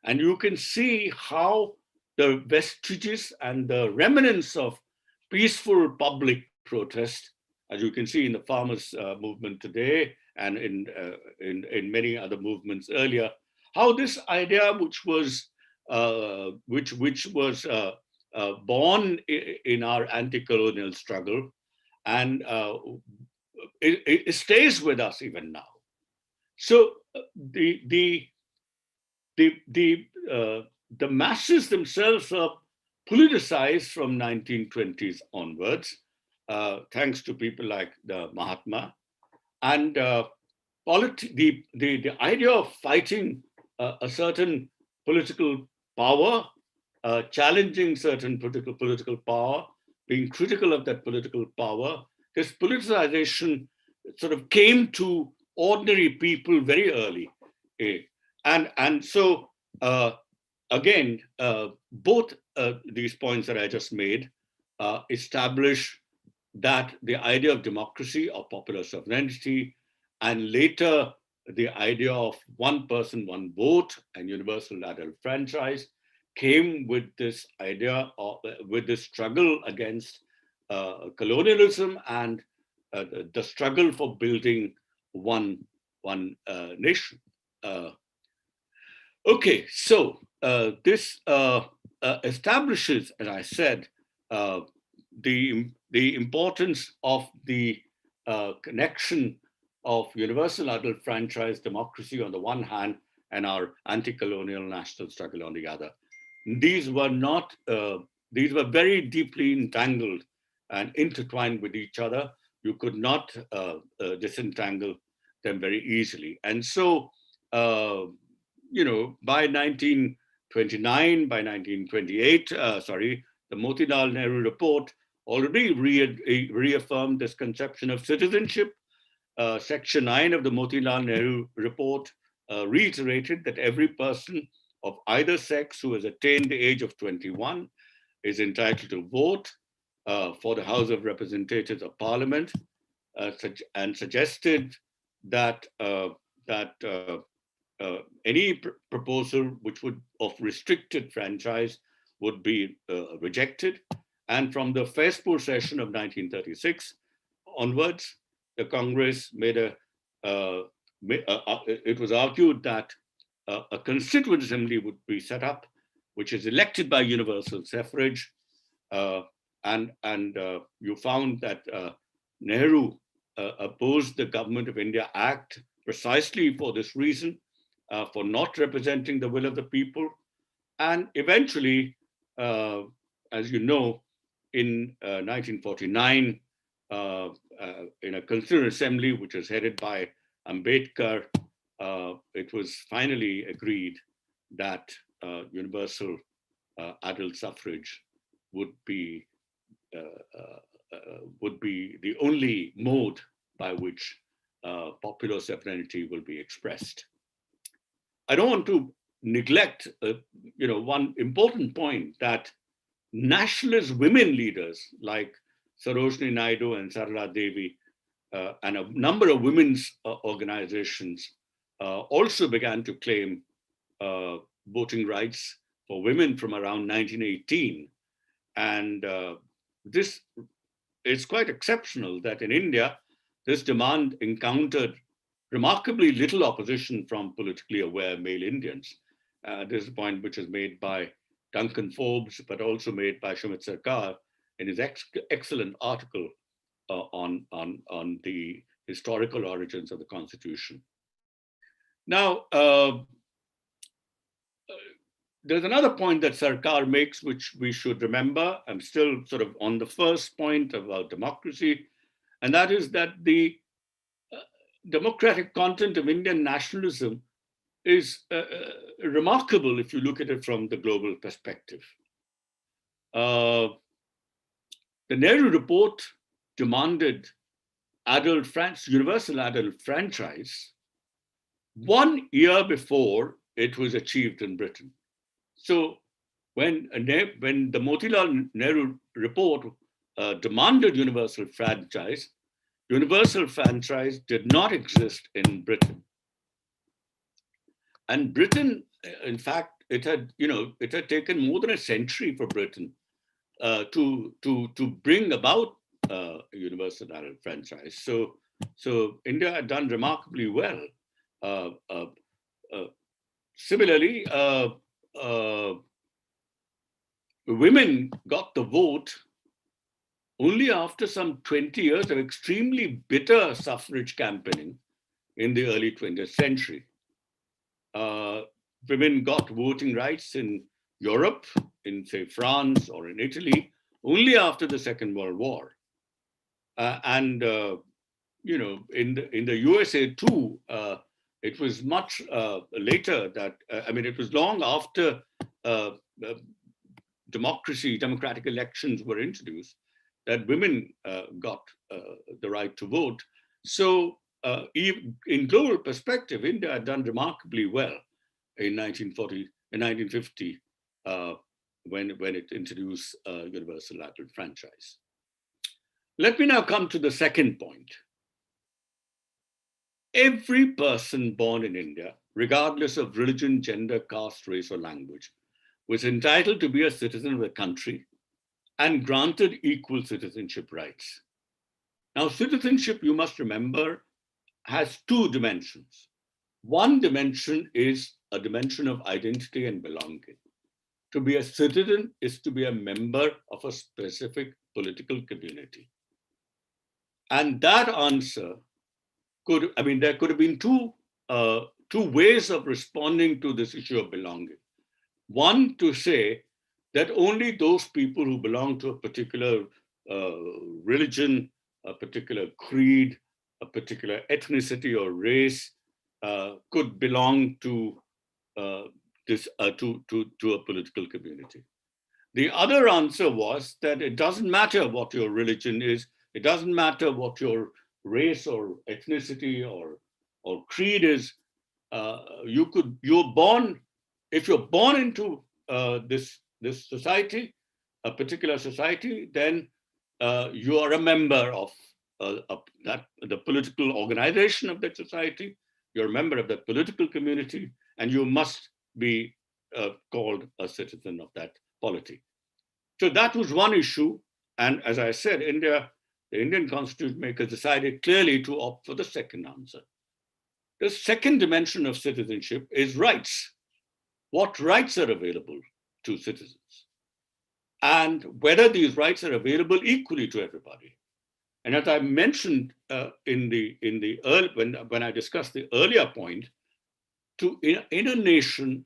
S8: And you can see how the vestiges and the remnants of peaceful public protest, as you can see in the farmers' movement today and in many other movements earlier, how this idea, which was born in our anti-colonial struggle, and it stays with us even now. So the masses themselves are politicized from 1920s onwards, thanks to people like the Mahatma, and the idea of fighting a certain political power, challenging certain political power, being critical of that political power, this politicization sort of came to ordinary people very early. And so, again, both these points that I just made establish that the idea of democracy or popular sovereignty, and later the idea of one person, one vote and universal adult franchise came with this idea of, with this struggle against colonialism and the struggle for building one nation. Okay, so this establishes, as I said, the importance of the connection of universal adult franchise democracy on the one hand and our anti-colonial national struggle on the other. These were not, these were very deeply entangled and intertwined with each other. You could not disentangle them very easily. And so, you know, by 1929, by 1928, the Motilal Nehru report already reaffirmed this conception of citizenship. Section 9 of the Motilal Nehru report reiterated that every person of either sex who has attained the age of 21 is entitled to vote for the House of Representatives of Parliament, and suggested that any proposal which would of restricted franchise would be rejected. And from the Faizpur session of 1936 onwards, the Congress made a it was argued that a constituent assembly would be set up, which is elected by universal suffrage. And you found that Nehru opposed the Government of India Act precisely for this reason, for not representing the will of the people. And eventually, as you know, in 1949, in a constituent assembly, which was headed by Ambedkar, it was finally agreed that universal adult suffrage would be the only mode by which popular sovereignty will be expressed. I don't want to neglect, one important point, that nationalist women leaders like Sarojini Naidu and Sarala Devi and a number of women's organizations also began to claim voting rights for women from around 1918. And this is quite exceptional that in India, this demand encountered remarkably little opposition from politically aware male Indians. This is a point which is made by Duncan Forbes, but also made by Sumit Sarkar in his excellent article on the historical origins of the Constitution. Now, there's another point that Sarkar makes, which we should remember. I'm still sort of on the first point about democracy, and that is that the democratic content of Indian nationalism is remarkable if you look at it from the global perspective. The Nehru Report demanded universal adult franchise 1 year before it was achieved in Britain. So when the Motilal Nehru Report demanded universal franchise did not exist in Britain. And Britain, in fact, it had taken more than a century for Britain to bring about universal adult franchise. So India had done remarkably well. Similarly, women got the vote only after some 20 years of extremely bitter suffrage campaigning in the early 20th century. Women got voting rights in Europe, in say France or in Italy, only after the Second World War. In the USA too, it was much later that, it was long after democratic elections were introduced that women got the right to vote. So even in global perspective, India had done remarkably well in 1950, when it introduced universal adult franchise. Let me now come to the second point. Every person born in India, regardless of religion, gender, caste, race, or language, was entitled to be a citizen of the country and granted equal citizenship rights. Now, citizenship, you must remember, has two dimensions. One dimension is a dimension of identity and belonging. To be a citizen is to be a member of a specific political community. And that answer there could have been two ways of responding to this issue of belonging. One, to say that only those people who belong to a particular religion, a particular creed, a particular ethnicity or race could belong to a political community. The other answer was that it doesn't matter what your religion is, it doesn't matter what your race or ethnicity or creed is. If you're born into this society, a particular society, then you are a member of the political organization of that society. You're a member of that political community, and you must be called a citizen of that polity. So that was one issue. And as I said, the Indian constitution makers decided clearly to opt for the second answer. The second dimension of citizenship is rights. What rights are available to citizens? And whether these rights are available equally to everybody. And as I mentioned when I discussed the earlier point, in a nation,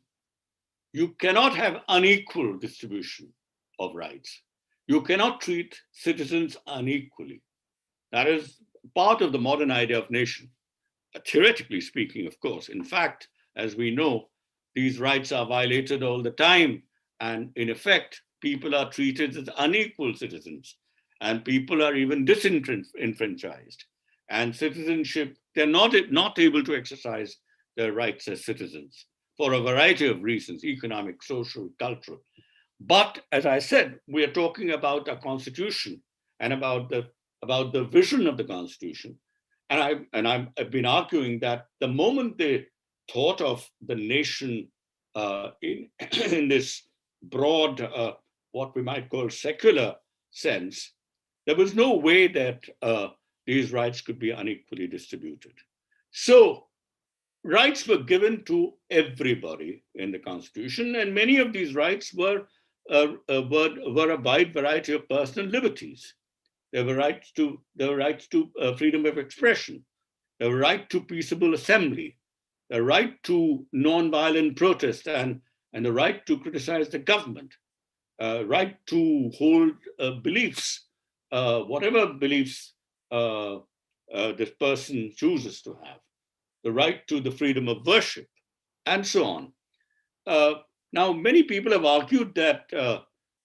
S8: you cannot have unequal distribution of rights. You cannot treat citizens unequally. That is part of the modern idea of nation, theoretically speaking, of course. In fact, as we know, these rights are violated all the time. And in effect, people are treated as unequal citizens, and people are even disenfranchised. And citizenship, they're not able to exercise their rights as citizens for a variety of reasons, economic, social, cultural. But as I said, we are talking about a constitution and about the vision of the constitution. And I've been arguing that the moment they thought of the nation in in this broad, what we might call secular sense, there was no way that these rights could be unequally distributed. So rights were given to everybody in the Constitution, and many of these rights were a wide variety of personal liberties. There were rights to freedom of expression, the right to peaceable assembly, the right to non-violent protest, and the right to criticize the government, right to hold beliefs, whatever beliefs this person chooses to have, the right to the freedom of worship, and so on. Now, many people have argued that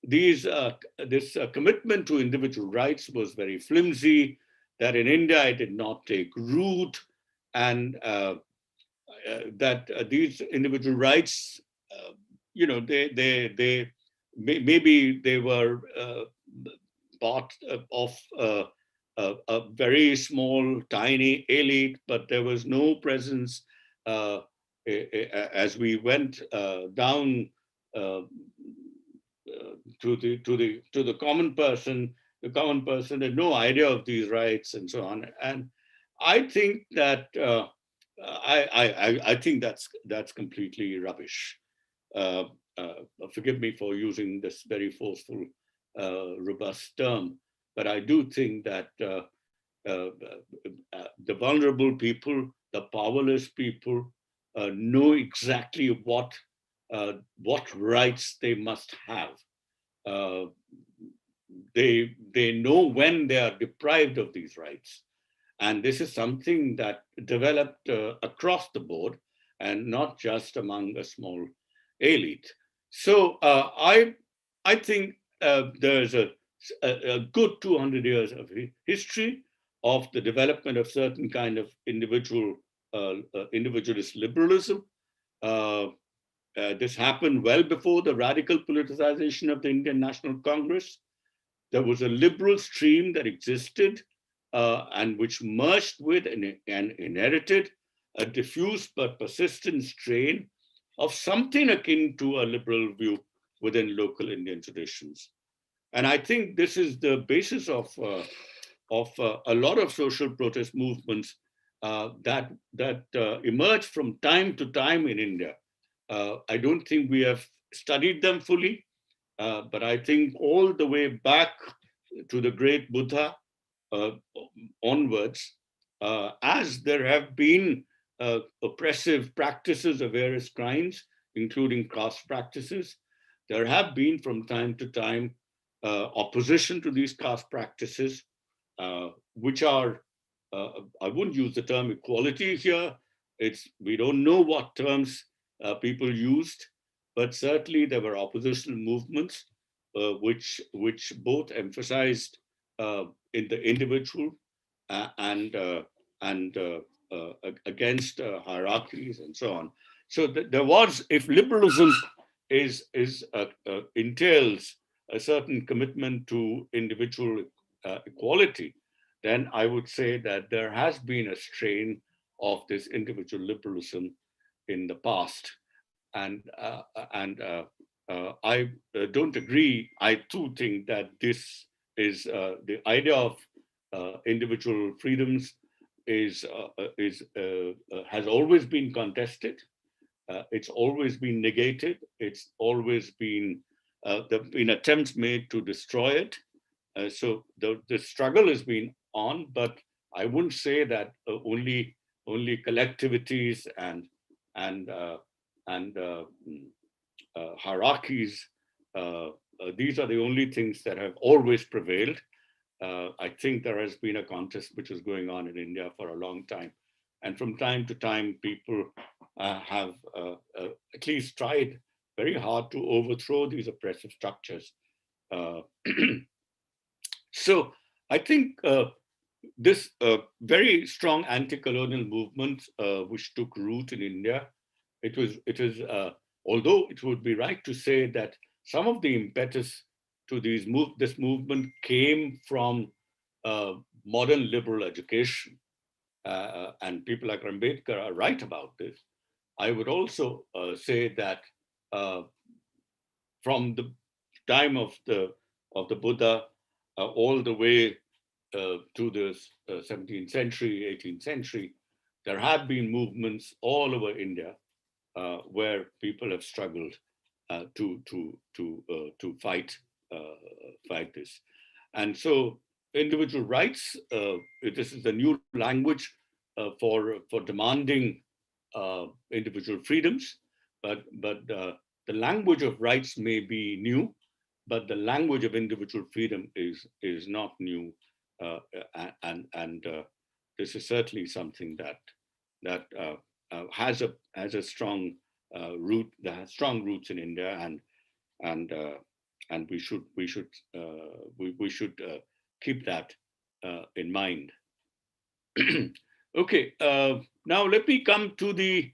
S8: this commitment to individual rights was very flimsy, that in India it did not take root, and that these individual rights, maybe they were part of a very small, tiny elite, but there was no presence as we went down to the common person. The common person had no idea of these rights and so on. And I think that I think that's completely rubbish. Forgive me for using this very forceful, robust term, but I do think that the vulnerable people, the powerless people, know exactly what rights they must have. They know when they are deprived of these rights, and this is something that developed across the board, and not just among a small elite. So I think there's a good 200 years of history of the development of certain kind of individualist liberalism. This happened well before the radical politicization of the Indian National Congress. There was a liberal stream that existed and which merged with and inherited a diffuse but persistent strain of something akin to a liberal view within local Indian traditions. And I think this is the basis of a lot of social protest movements that emerge from time to time in India. I don't think we have studied them fully, but I think all the way back to the great Buddha onwards, as there have been oppressive practices of various kinds, including caste practices, there have been from time to time opposition to these caste practices, which are, I wouldn't use the term equality here. We don't know what terms people used, but certainly there were oppositional movements which both emphasized in the individual and against hierarchies and so on. So there was, if liberalism entails a certain commitment to individual equality, then I would say that there has been a strain of this individual liberalism in the past, and I don't agree. I too think that this is the idea of individual freedoms has always been contested. It's always been negated. It's always been there have been attempts made to destroy it. So the struggle has been on, but I wouldn't say that only collectivities and hierarchies. These are the only things that have always prevailed. I think there has been a contest which is going on in India for a long time. And from time to time, people have at least tried very hard to overthrow these oppressive structures. So I think this very strong anti-colonial movement which took root in India, it is although it would be right to say that some of the impetus to this movement came from modern liberal education, and people like Ambedkar are right about this. I would also say that from the time of the Buddha all the way to the 17th century, 18th century, there have been movements all over India where people have struggled to fight this. And so individual rights, this is a new language for demanding individual freedoms, but the language of rights may be new, but the language of individual freedom is not new, and this is certainly something that has a strong root, that has strong roots in India, and we should keep that in mind. Okay, now let me come to the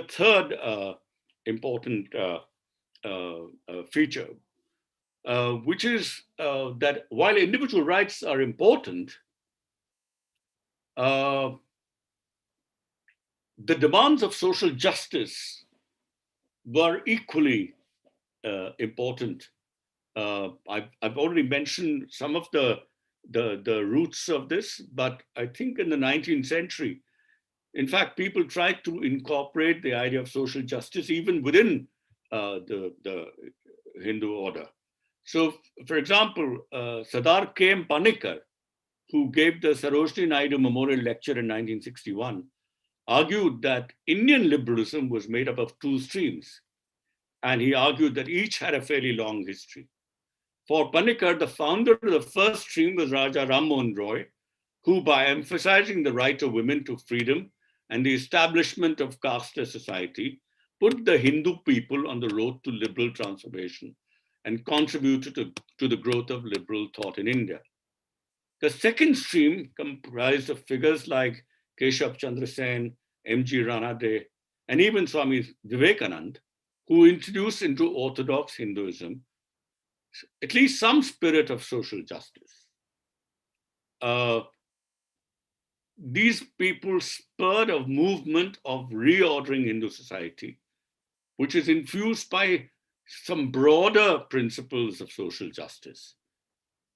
S8: third important feature, which is that while individual rights are important, the demands of social justice were equally important. I've already mentioned some of the roots of this, but I think in the 19th century, in fact, people tried to incorporate the idea of social justice even within the Hindu order. So, for example, Sardar K.M. Panikkar, who gave the Sarojini Naidu Memorial Lecture in 1961, argued that Indian liberalism was made up of two streams. And he argued that each had a fairly long history. For Panikkar, the founder of the first stream was Raja Ram Mohan Roy, who, by emphasizing the right of women to freedom and the establishment of caste society, put the Hindu people on the road to liberal transformation and contributed to the growth of liberal thought in India. The second stream comprised of figures like Keshav Chandra Sen, M.G. Ranade, and even Swami Vivekanand, who introduced into Orthodox Hinduism at least some spirit of social justice. These people spurred a movement of reordering Hindu society, which is infused by some broader principles of social justice.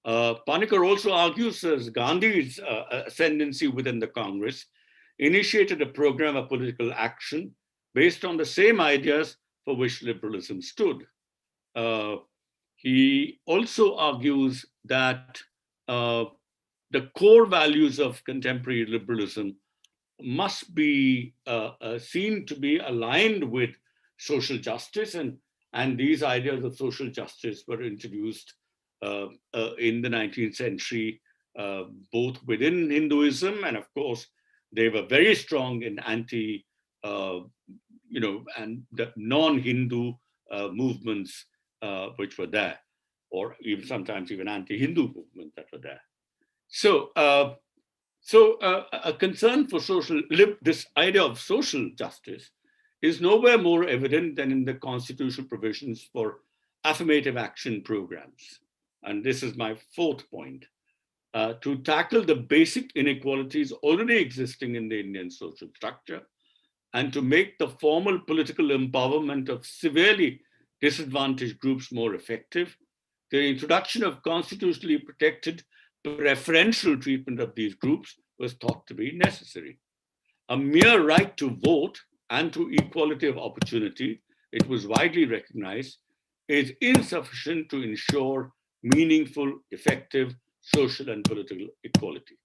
S8: Panikkar also argues that Gandhi's ascendancy within the Congress initiated a program of political action based on the same ideas for which liberalism stood. He also argues that the core values of contemporary liberalism must be seen to be aligned with social justice, and these ideas of social justice were introduced in the 19th century, both within Hinduism, and of course, they were very strong in and the non-Hindu movements which were there, or even sometimes even anti-Hindu movements that were there. So, a concern for this idea of social justice is nowhere more evident than in the constitutional provisions for affirmative action programs. And this is my fourth point. To tackle the basic inequalities already existing in the Indian social structure, and to make the formal political empowerment of severely disadvantaged groups more effective, the introduction of constitutionally protected preferential treatment of these groups was thought to be necessary. A mere right to vote and to equality of opportunity, it was widely recognized, is insufficient to ensure meaningful, effective social and political equality.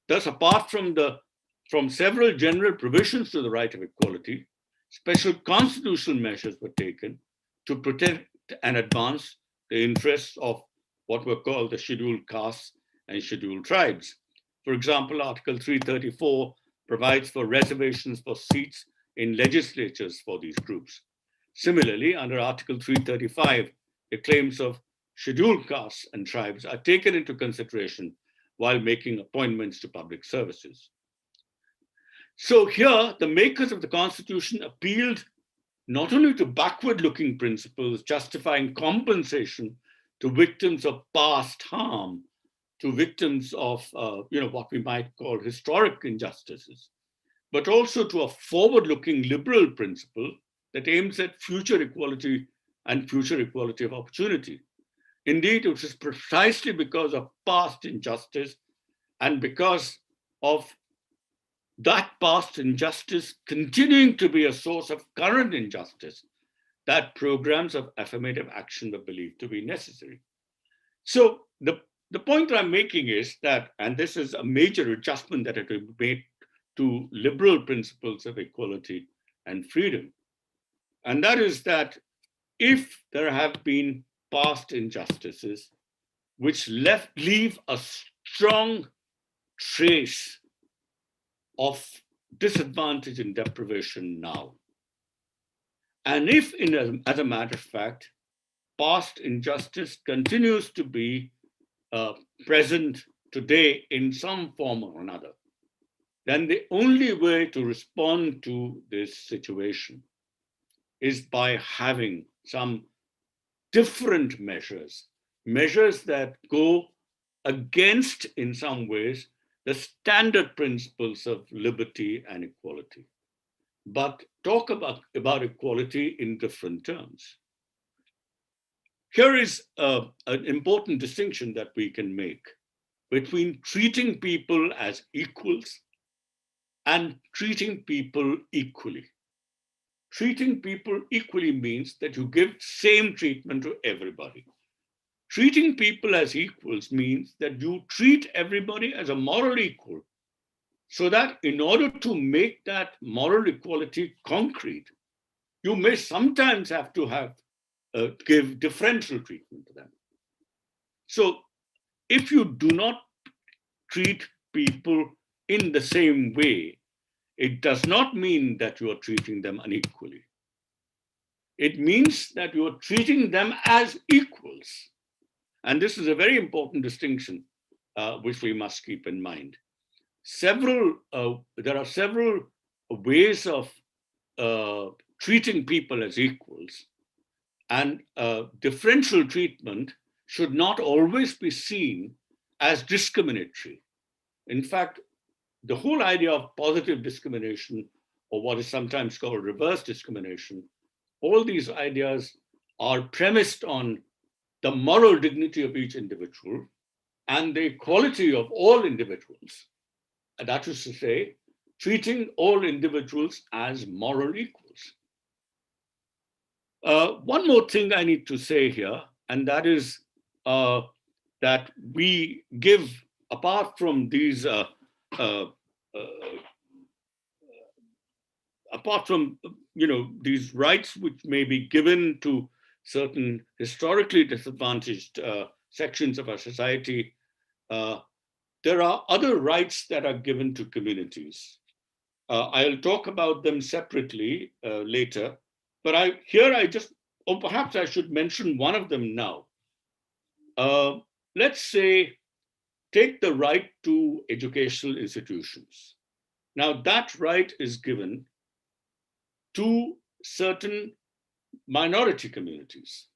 S8: Thus, apart from several general provisions to the right of equality, special constitutional measures were taken to protect and advance the interests of what were called the scheduled castes and scheduled tribes. For example, Article 334 provides for reservations for seats in legislatures for these groups. Similarly, under Article 335, the claims of scheduled castes and tribes are taken into consideration while making appointments to public services. So here, the makers of the Constitution appealed not only to backward-looking principles justifying compensation to victims of past harm, to victims of what we might call historic injustices, but also to a forward-looking liberal principle that aims at future equality and future equality of opportunity. Indeed, it was precisely because of past injustice and because of that past injustice continuing to be a source of current injustice that programs of affirmative action were believed to be necessary. So the point I'm making is that, and this is a major adjustment that had to be made to liberal principles of equality and freedom, and that is that if there have been past injustices which leave a strong trace of disadvantage and deprivation now, and if, as a matter of fact, past injustice continues to be present today in some form or another, then the only way to respond to this situation is by having some different measures, measures that go against, in some ways, the standard principles of liberty and equality, but talk about equality in different terms. Here is an important distinction that we can make between treating people as equals and treating people equally. Treating people equally means that you give same treatment to everybody. Treating people as equals means that you treat everybody as a moral equal, so that in order to make that moral equality concrete, you may sometimes have to give differential treatment to them. So if you do not treat people in the same way, it does not mean that you are treating them unequally. It means that you are treating them as equals. And this is a very important distinction, which we must keep in mind. There are several ways of treating people as equals, and differential treatment should not always be seen as discriminatory. In fact, the whole idea of positive discrimination, or what is sometimes called reverse discrimination, all these ideas are premised on the moral dignity of each individual and the equality of all individuals. And that is to say, treating all individuals as moral equals. One more thing I need to say here, and that is that we give, apart from these, apart from these rights which may be given to certain historically disadvantaged sections of our society, there are other rights that are given to communities. I'll talk about them separately later, but perhaps I should mention one of them now. Let's say, take the right to educational institutions. Now, that right is given to certain minority communities.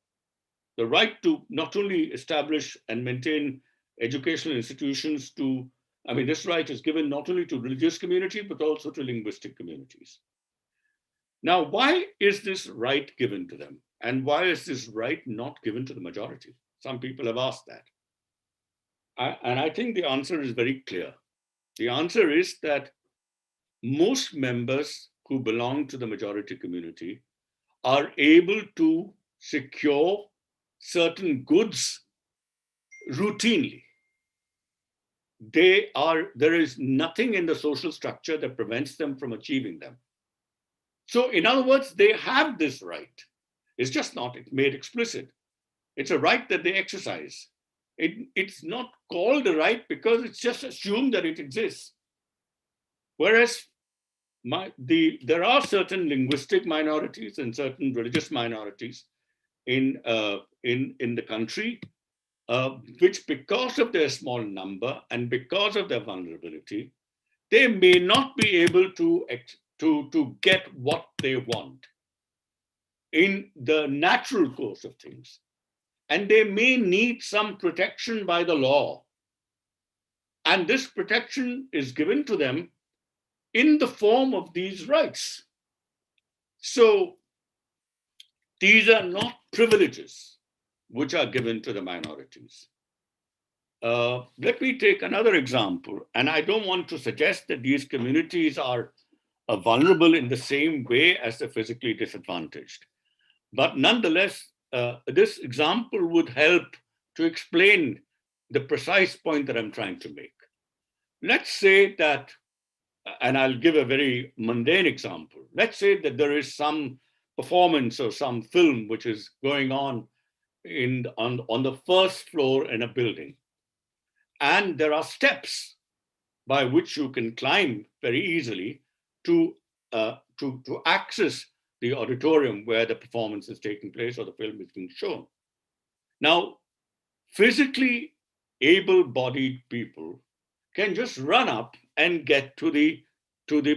S8: The right to not only establish and maintain educational institutions this right is given not only to religious communities, but also to linguistic communities. Now, why is this right given to them? And why is this right not given to the majority? Some people have asked that. And I think the answer is very clear. The answer is that most members who belong to the majority community are able to secure certain goods routinely. There is nothing in the social structure that prevents them from achieving them. So in other words, they have this right. It's just not made explicit. It's a right that they exercise. It's not called a right because it's just assumed that it exists. Whereas there are certain linguistic minorities and certain religious minorities in the country, which because of their small number and because of their vulnerability, they may not be able to get what they want in the natural course of things. And they may need some protection by the law. And this protection is given to them in the form of these rights. So these are not privileges which are given to the minorities. Let me take another example. And I don't want to suggest that these communities are vulnerable in the same way as the physically disadvantaged. But nonetheless, this example would help to explain the precise point that I'm trying to make. Let's say that, and I'll give a very mundane example. Let's say that there is some performance or some film which is going on the first floor in a building. And there are steps by which you can climb very easily to access the auditorium where the performance is taking place or the film is being shown. Now, physically able-bodied people can just run up and get to the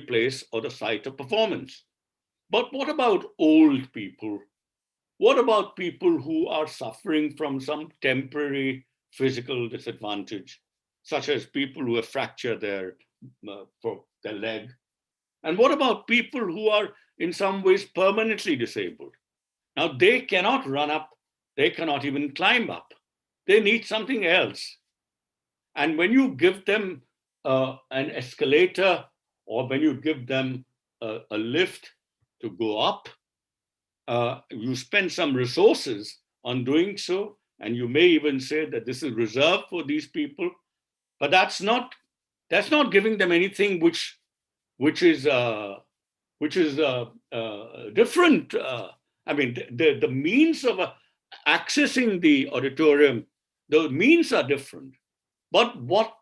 S8: place or the site of performance. But what about old people? What about people who are suffering from some temporary physical disadvantage, such as people who have fractured their leg? And what about people who are in some ways permanently disabled? Now, they cannot run up, they cannot even climb up. They need something else. And when you give them an escalator, or when you give them a lift to go up, you spend some resources on doing so, and you may even say that this is reserved for these people, but that's not giving them anything which is different. I mean, the means of accessing the auditorium, the means are different. But what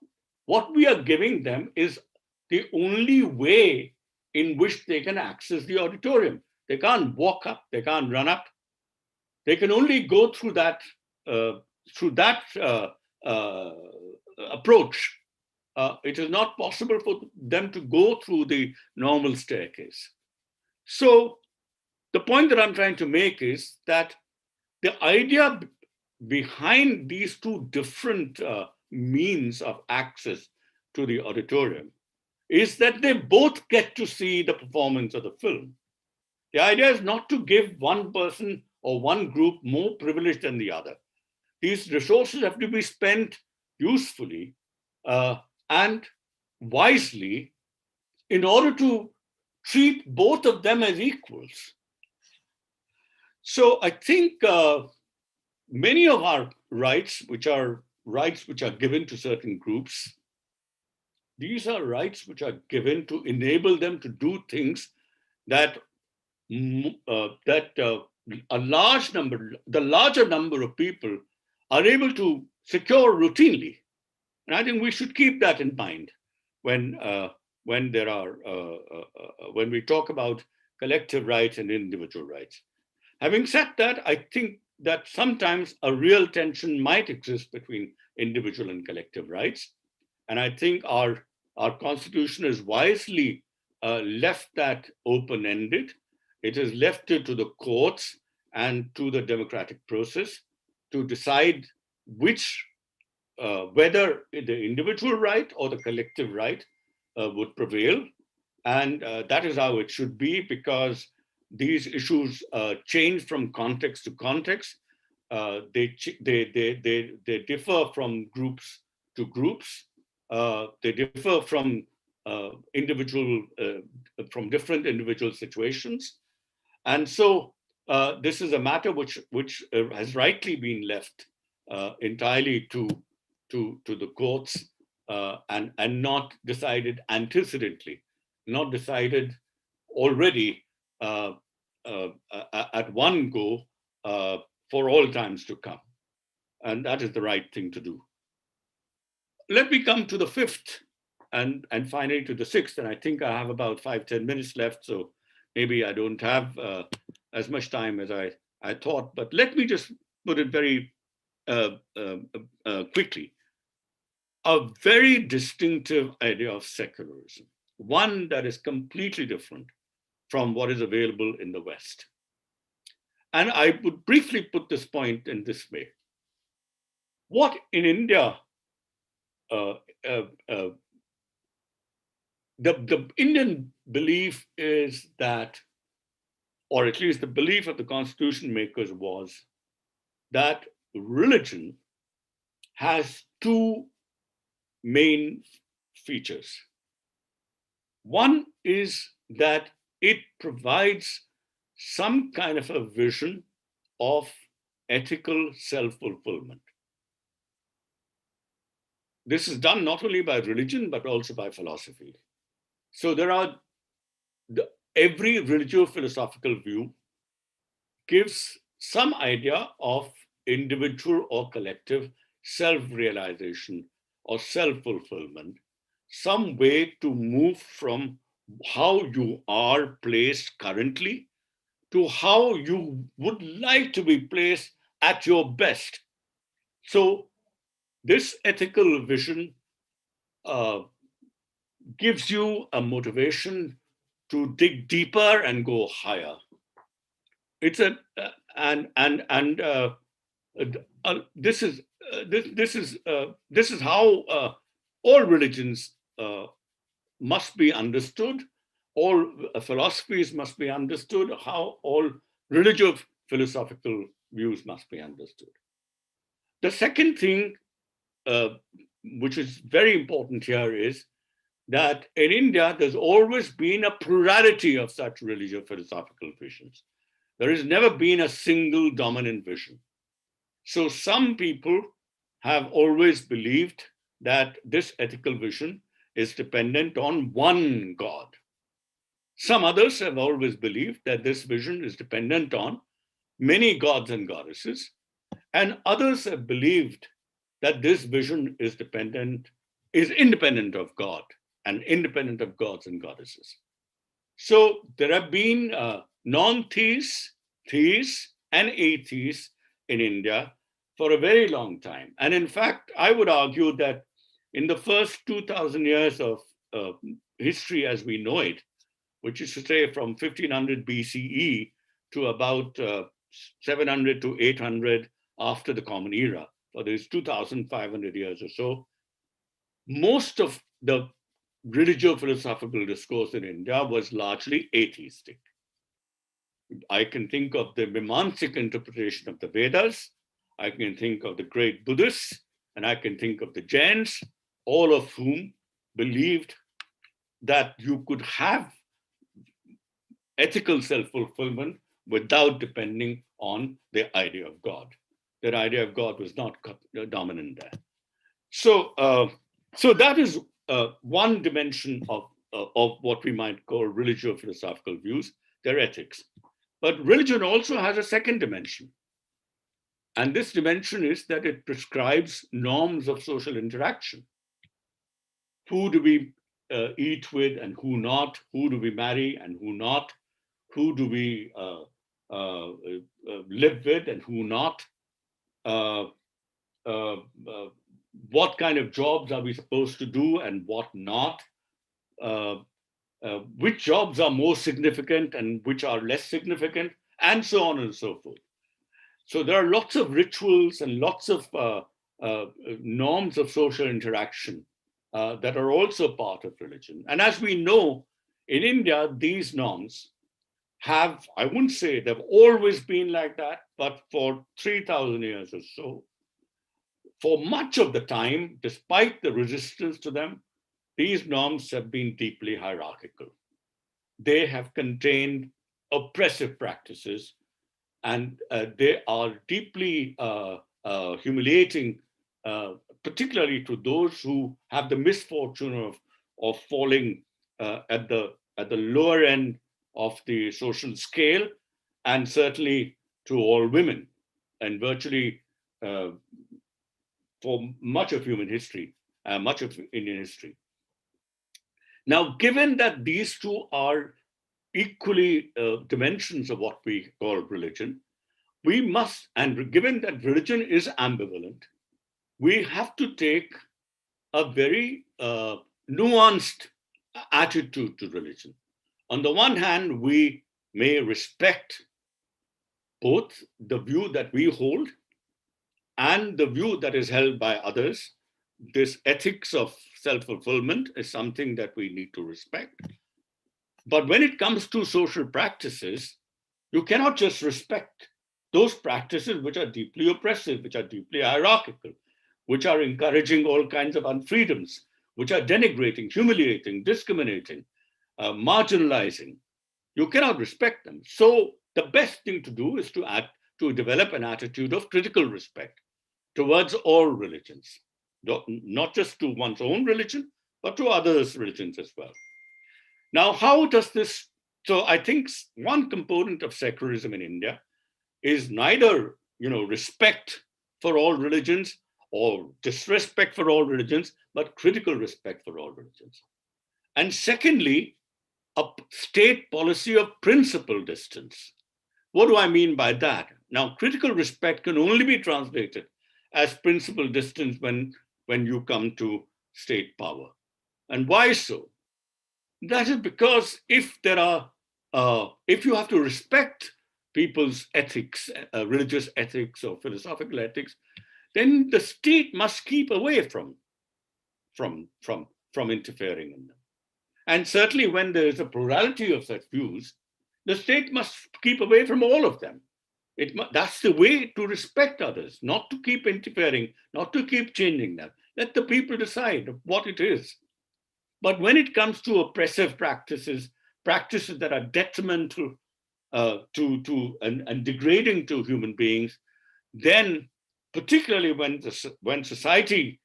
S8: we are giving them is the only way in which they can access the auditorium. They can't walk up, they can't run up. They can only go through that approach. It is not possible for them to go through the normal staircase. So the point that I'm trying to make is that the idea behind these two different means of access to the auditorium is that they both get to see the performance of the film. The idea is not to give one person or one group more privilege than the other. These resources have to be spent usefully and wisely in order to treat both of them as equals. So I think many of our rights, which are given to certain groups, these are rights which are given to enable them to do things that the larger number of people are able to secure routinely. And I think we should keep that in mind when we talk about collective rights and individual rights. Having said that, I think that sometimes a real tension might exist between individual and collective rights. And I think our Constitution has wisely left that open-ended. It has left it to the courts and to the democratic process to decide whether the individual right or the collective right would prevail. And that is how it should be, because these issues change from context to context. They differ from groups to groups. They differ from from different individual situations. And so this is a matter which has rightly been left entirely to the courts and not decided antecedently, not decided already at one go for all times to come. And that is the right thing to do. Let me come to the fifth and finally to the sixth. And I think I have about 5-10 minutes left. So maybe I don't have as much time as I thought, but let me just put it very quickly. A very distinctive idea of secularism, one that is completely different from what is available in the West. And I would briefly put this point in this way. What in India, the Indian belief is that, or at least the belief of the constitution makers was that religion has two main features. One is that it provides some kind of a vision of ethical self-fulfillment. This is done not only by religion, but also by philosophy. So there are, every religio-philosophical view gives some idea of individual or collective self-realization or self-fulfillment, some way to move from how you are placed currently to how you would like to be placed at your best. So this ethical vision gives you a motivation to dig deeper and go higher. It's a this is how all religions must be understood. All philosophies must be understood. How all religious philosophical views must be understood. The second thing, which is very important here, is that in India, there's always been a plurality of such religious philosophical visions. There has never been a single dominant vision. So some people have always believed that this ethical vision is dependent on one God. Some others have always believed that this vision is dependent on many gods and goddesses. And others have believed that this vision is independent of God and independent of gods and goddesses. So there have been non-theists, theists, and atheists in India for a very long time. And in fact, I would argue that in the first 2,000 years of history as we know it, which is to say from 1500 BCE to about 700 to 800 after the Common Era, for these 2,500 years or so, most of the religio-philosophical discourse in India was largely atheistic. I can think of the Mimamsic interpretation of the Vedas, I can think of the great Buddhists, and I can think of the Jains, all of whom believed that you could have ethical self-fulfillment without depending on the idea of God. That idea of God was not dominant there. So, so that is one dimension of what we might call religio-philosophical views, their ethics. But religion also has a second dimension. And this dimension is that it prescribes norms of social interaction. Who do we eat with and who not? Who do we marry and who not? Who do we live with and who not? What kind of jobs are we supposed to do and what not? Which jobs are more significant and which are less significant, and so on and so forth. So there are lots of rituals and lots of norms of social interaction that are also part of religion. And as we know, in India, these norms have, I wouldn't say they've always been like that, but for 3,000 years or so, for much of the time, despite the resistance to them, these norms have been deeply hierarchical. They have contained oppressive practices, and they are deeply humiliating, particularly to those who have the misfortune of falling at the lower end of the social scale, and certainly to all women, and virtually for much of human history, much of Indian history. Now, given that these two are equally dimensions of what we call religion, we must, and given that religion is ambivalent, we have to take a very nuanced attitude to religion. On the one hand, we may respect both the view that we hold and the view that is held by others. This ethics of self-fulfillment is something that we need to respect. But when it comes to social practices, you cannot just respect those practices which are deeply oppressive, which are deeply hierarchical, which are encouraging all kinds of unfreedoms, which are denigrating, humiliating, discriminating, marginalizing. You cannot respect them. So the best thing to do is to develop an attitude of critical respect towards all religions, not just to one's own religion, but to others' religions as well. Now, how does this, so I think one component of secularism in India is neither, respect for all religions or disrespect for all religions, but critical respect for all religions. And secondly, a state policy of principal distance. What do I mean by that? Now, critical respect can only be translated as principal distance when you come to state power. And why so? That is because if you have to respect people's ethics, religious ethics or philosophical ethics, then the state must keep away from interfering in them. And certainly when there is a plurality of such views, the state must keep away from all of them. That's the way to respect others, not to keep interfering, not to keep changing them. Let the people decide what it is. But when it comes to oppressive practices that are detrimental and degrading to human beings, then particularly when society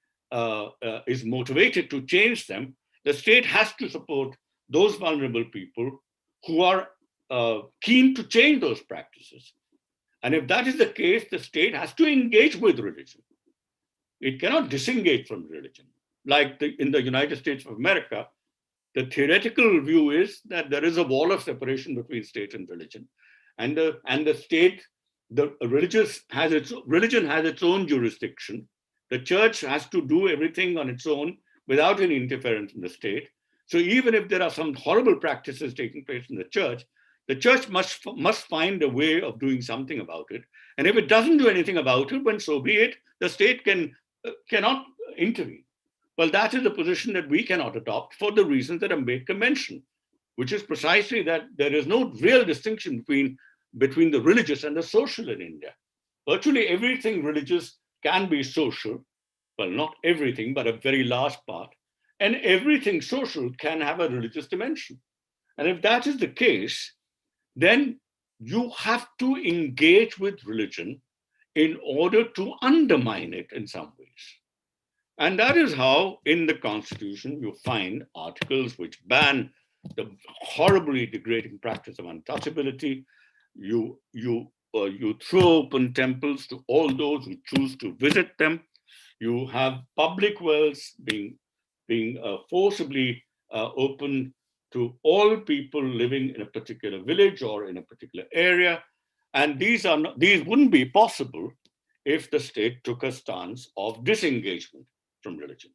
S8: is motivated to change them, the state has to support those vulnerable people who are keen to change those practices. And if that is the case, the state has to engage with religion. It cannot disengage from religion. Like in the United States of America, the theoretical view is that there is a wall of separation between state and religion. And the state, religion has its own jurisdiction. The church has to do everything on its own without any interference from the state. So even if there are some horrible practices taking place in the church must find a way of doing something about it. And if it doesn't do anything about it, then so be it. The state cannot intervene. Well, that is a position that we cannot adopt for the reasons that Ambedkar mentioned, which is precisely that there is no real distinction between the religious and the social in India. Virtually everything religious can be social. Well, not everything, but a very large part. And everything social can have a religious dimension. And if that is the case, then you have to engage with religion in order to undermine it in some ways. And that is how in the Constitution you find articles which ban the horribly degrading practice of untouchability. You throw open temples to all those who choose to visit them. You have public wells being forcibly opened to all people living in a particular village or in a particular area. And these wouldn't be possible if the state took a stance of disengagement from religion.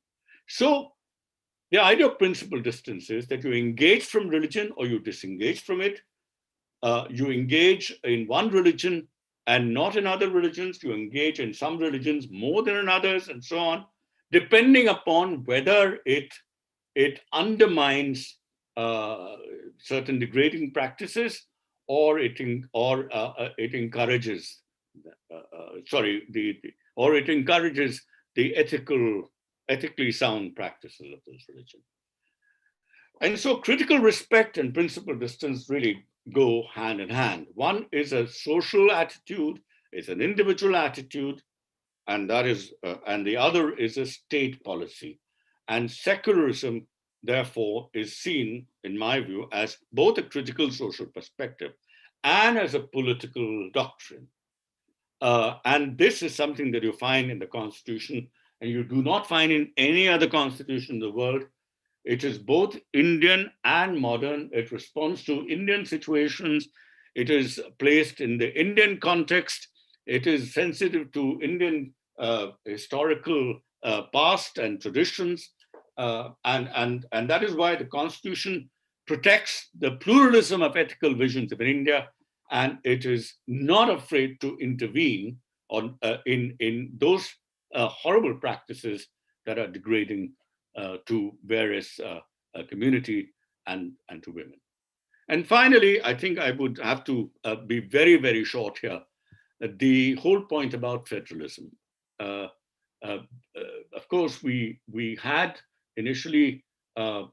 S8: So the idea of principal distance is that you engage from religion or you disengage from it. You engage in one religion and not in other religions. You engage in some religions more than in others, and so on, depending upon whether it undermines certain degrading practices or it encourages, or it encourages the ethically sound practices of this religion. And so critical respect and principled distance really go hand in hand. One is a social attitude, it's an individual attitude, and the other is a state policy. And secularism, therefore, is seen, in my view, as both a critical social perspective and as a political doctrine. And this is something that you find in the Constitution, and you do not find in any other constitution in the world. It is both Indian and modern. It responds to Indian situations. It is placed in the Indian context. It is sensitive to Indian historical past and traditions. And that is why the Constitution protects the pluralism of ethical visions of India, and it is not afraid to intervene in those horrible practices that are degrading to various community and to women. And finally, I think I would have to be very, very short here. The whole point about federalism. Of course, we had initially in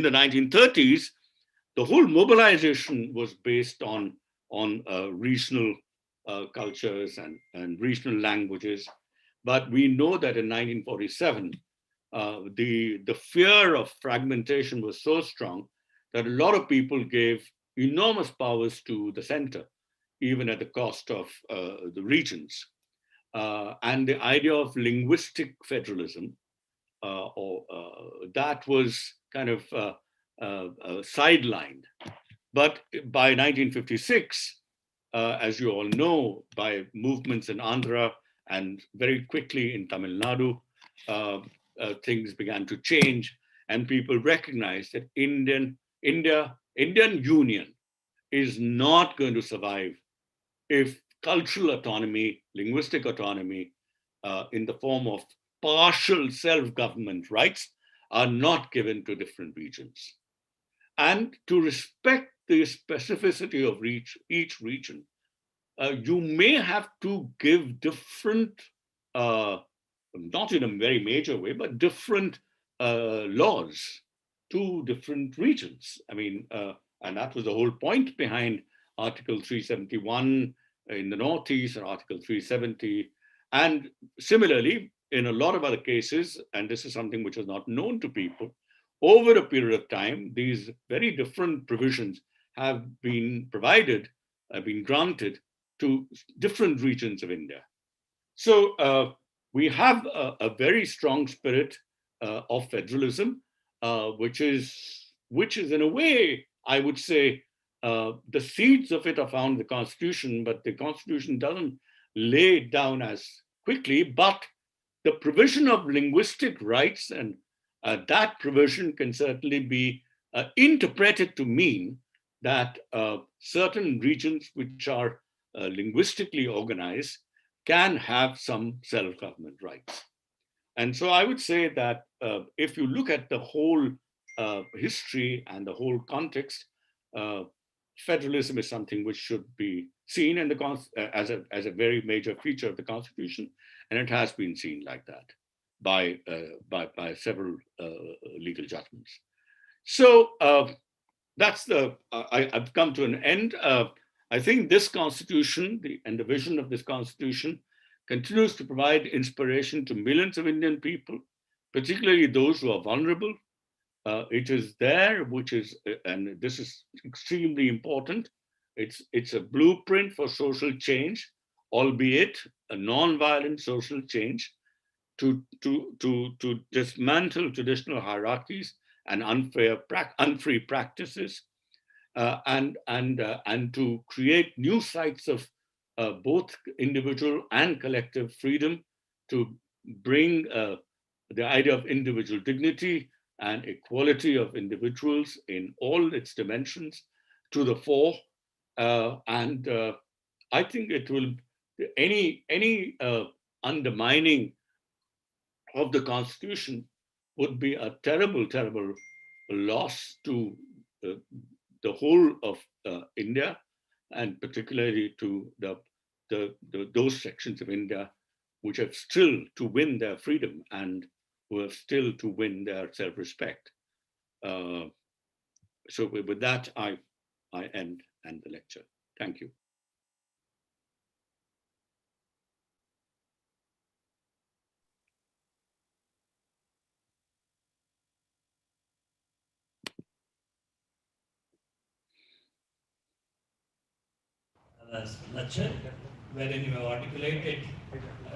S8: the 1930s, the whole mobilization was based on regional cultures and regional languages. But we know that in 1947, the fear of fragmentation was so strong that a lot of people gave enormous powers to the center, even at the cost of the regions. And the idea of linguistic federalism, that was kind of sidelined. But by 1956, as you all know, by movements in Andhra and very quickly in Tamil Nadu, things began to change, and people recognized that Indian Union is not going to survive if cultural autonomy, linguistic autonomy, in the form of partial self-government rights are not given to different regions. And to respect the specificity of each region, you may have to give different, not in a very major way, but different laws to different regions. I mean, and that was the whole point behind Article 371 in the Northeast and Article 370. And similarly, in a lot of other cases, and this is something which is not known to people, over a period of time, these very different provisions have been provided, have been granted to different regions of India. So we have a very strong spirit of federalism, which is in a way, I would say, the seeds of it are found in the Constitution, but the Constitution doesn't lay it down as quickly. But the provision of linguistic rights and that provision can certainly be interpreted to mean that certain regions which are linguistically organized can have some self-government rights. And so I would say that if you look at the whole history and the whole context, federalism is something which should be seen in as a very major feature of the Constitution, and it has been seen like that by several legal judgments. So that's I've come to an end. I think this Constitution and the vision of this Constitution continues to provide inspiration to millions of Indian people, particularly those who are vulnerable. It is there, which is, and this is extremely important, it's a blueprint for social change, albeit a non-violent social change, to dismantle traditional hierarchies and unfree practices, and to create new sites of both individual and collective freedom, to bring the idea of individual dignity and equality of individuals in all its dimensions to the fore. And I think it will, any undermining of the Constitution would be a terrible, terrible loss to the whole of India, and particularly to those sections of India which have still to win their freedom and who have still to win their self-respect. So with that, I end the lecture. Thank you.
S9: Lecture, wherein you have articulated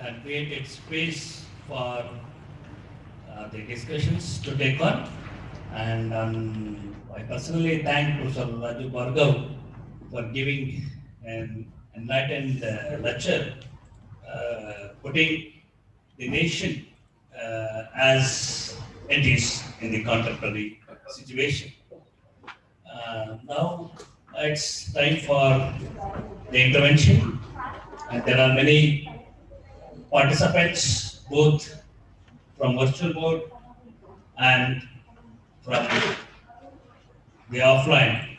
S9: and created space for the discussions to take on. And I personally thank Professor Raju Bhargav for giving an enlightened lecture, putting the nation as it is in the contemporary situation. Now it's time for the intervention, and there are many participants both from virtual mode and from the offline.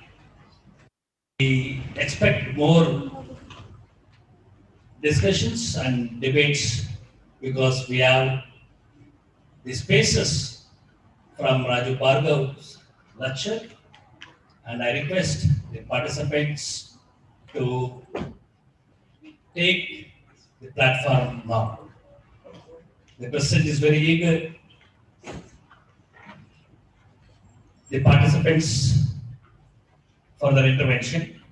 S9: We expect more discussions and debates because we have the spaces from Raju Bhargav's lecture, and I request the participants to take the platform now. The president is very eager. The participants for their intervention.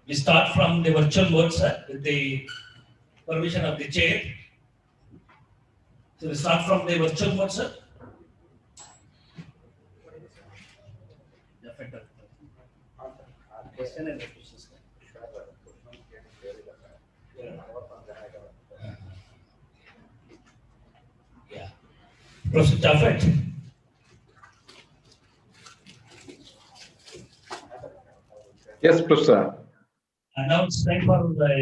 S9: We start from the virtual mode, sir, with the permission of the chair. So we start from the virtual mode, sir. Question and questions. Yeah. Professor Jaffet.
S10: Yes, Professor.
S9: And now it's time for the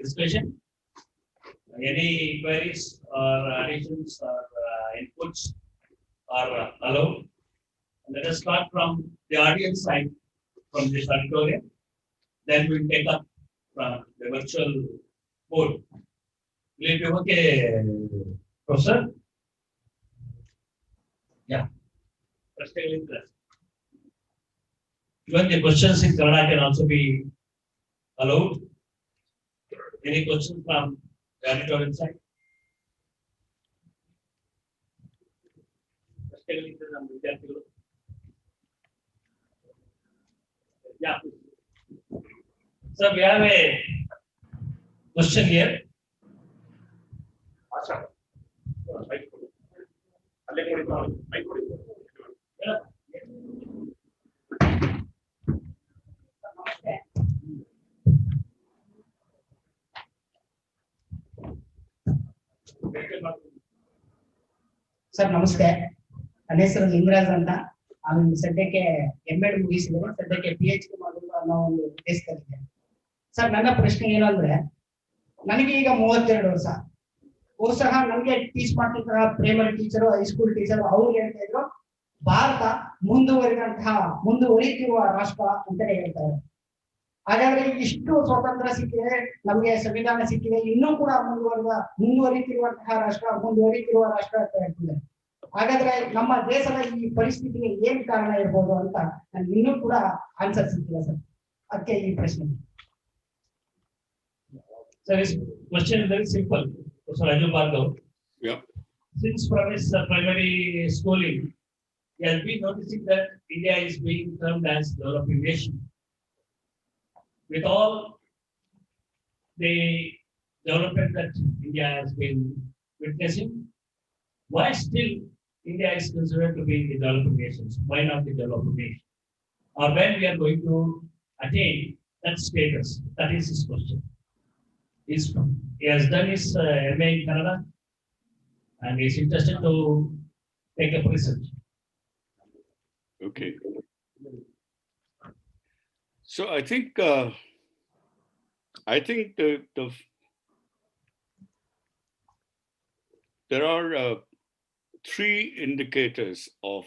S9: discussion. Any queries or additions or inputs are allowed. Let us start from the audience side, from this auditorium. Then we'll take up from the virtual board. Will it be okay, Professor? Yeah. Even the questions in Kannada can also be allowed. Any questions from the auditorium side? Yeah. So we have a question here.
S11: Sir ನಮಸ್ತೆ, ನನ್ನ ಹೆಸರು ಲಿಂಗರಾಜ್ ಅಂತ. ನಾನು ಸದ್ಯಕ್ಕೆ MEd ಮುಗಿಸಿದ್ದೇನೆ, ಸದ್ಯಕ್ಕೆ PhD ಮಾಡಲು ಅನ್ನೋ ಒಂದು ಉದ್ದೇಶದಲ್ಲಿದ್ದೇನೆ. ಸರ್ ನನ್ನ ಪ್ರಶ್ನೆ ಏನು ಅಂದ್ರೆ, ನನಗೆ ಈಗ 32 ವರ್ಷ. ಬಹುಶಃ ನನಗೆ ಟೀಚ್ ಮಾಡ್ತಿದ್ದ ಪ್ರೈಮರಿ ಟೀಚರು, ಹೈಸ್ಕೂಲ್ ಟೀಚರು ಅವ್ರು ಹೇಳ್ತಾ ಇದ್ರು ಭಾರತ ಮುಂದುವರಿತಿರುವ ರಾಷ್ಟ್ರ ಅಂತಾನೆ ಹೇಳ್ತಾರೆ. ಹಾಗಾದ್ರೆ ಇಷ್ಟು ಸ್ವಾತಂತ್ರ್ಯ ಸಿಕ್ಕಿದೆ, ನಮಗೆ ಸಂವಿಧಾನ ಸಿಕ್ಕಿದೆ, ಇನ್ನೂ ಕೂಡ ಮುಂದುವರಿತಿರುವ ರಾಷ್ಟ್ರ ಅಂತ ಹೇಳ್ತಿದ್ದಾರೆ. ಹಾಗಾದ್ರೆ ನಮ್ಮ ದೇಶದ ಈ ಪರಿಸ್ಥಿತಿಗೆ ಏನ್ ಕಾರಣ ಇರ್ಬೋದು ಅಂತ ನನ್ಗೆ ಇನ್ನೂ ಕೂಡ ಆನ್ಸರ್ ಸಿಕ್ಕಿಲ್ಲ ಸರ್. ಅದಕ್ಕೆ ಈ ಪ್ರಶ್ನೆ.
S9: So this question is very simple. So Raju Bhargav.
S8: Yeah.
S9: Since from his primary schooling, he has been noticing that India is being termed as developing nation. With all the development that India has been witnessing, why still India is considered to be the developing nations? Why not the developing nation? Or when we are going to attain that status? That is his question. He has done his MA in Canada and he is interested to take up research.
S8: Okay. So I think there are 3 indicators of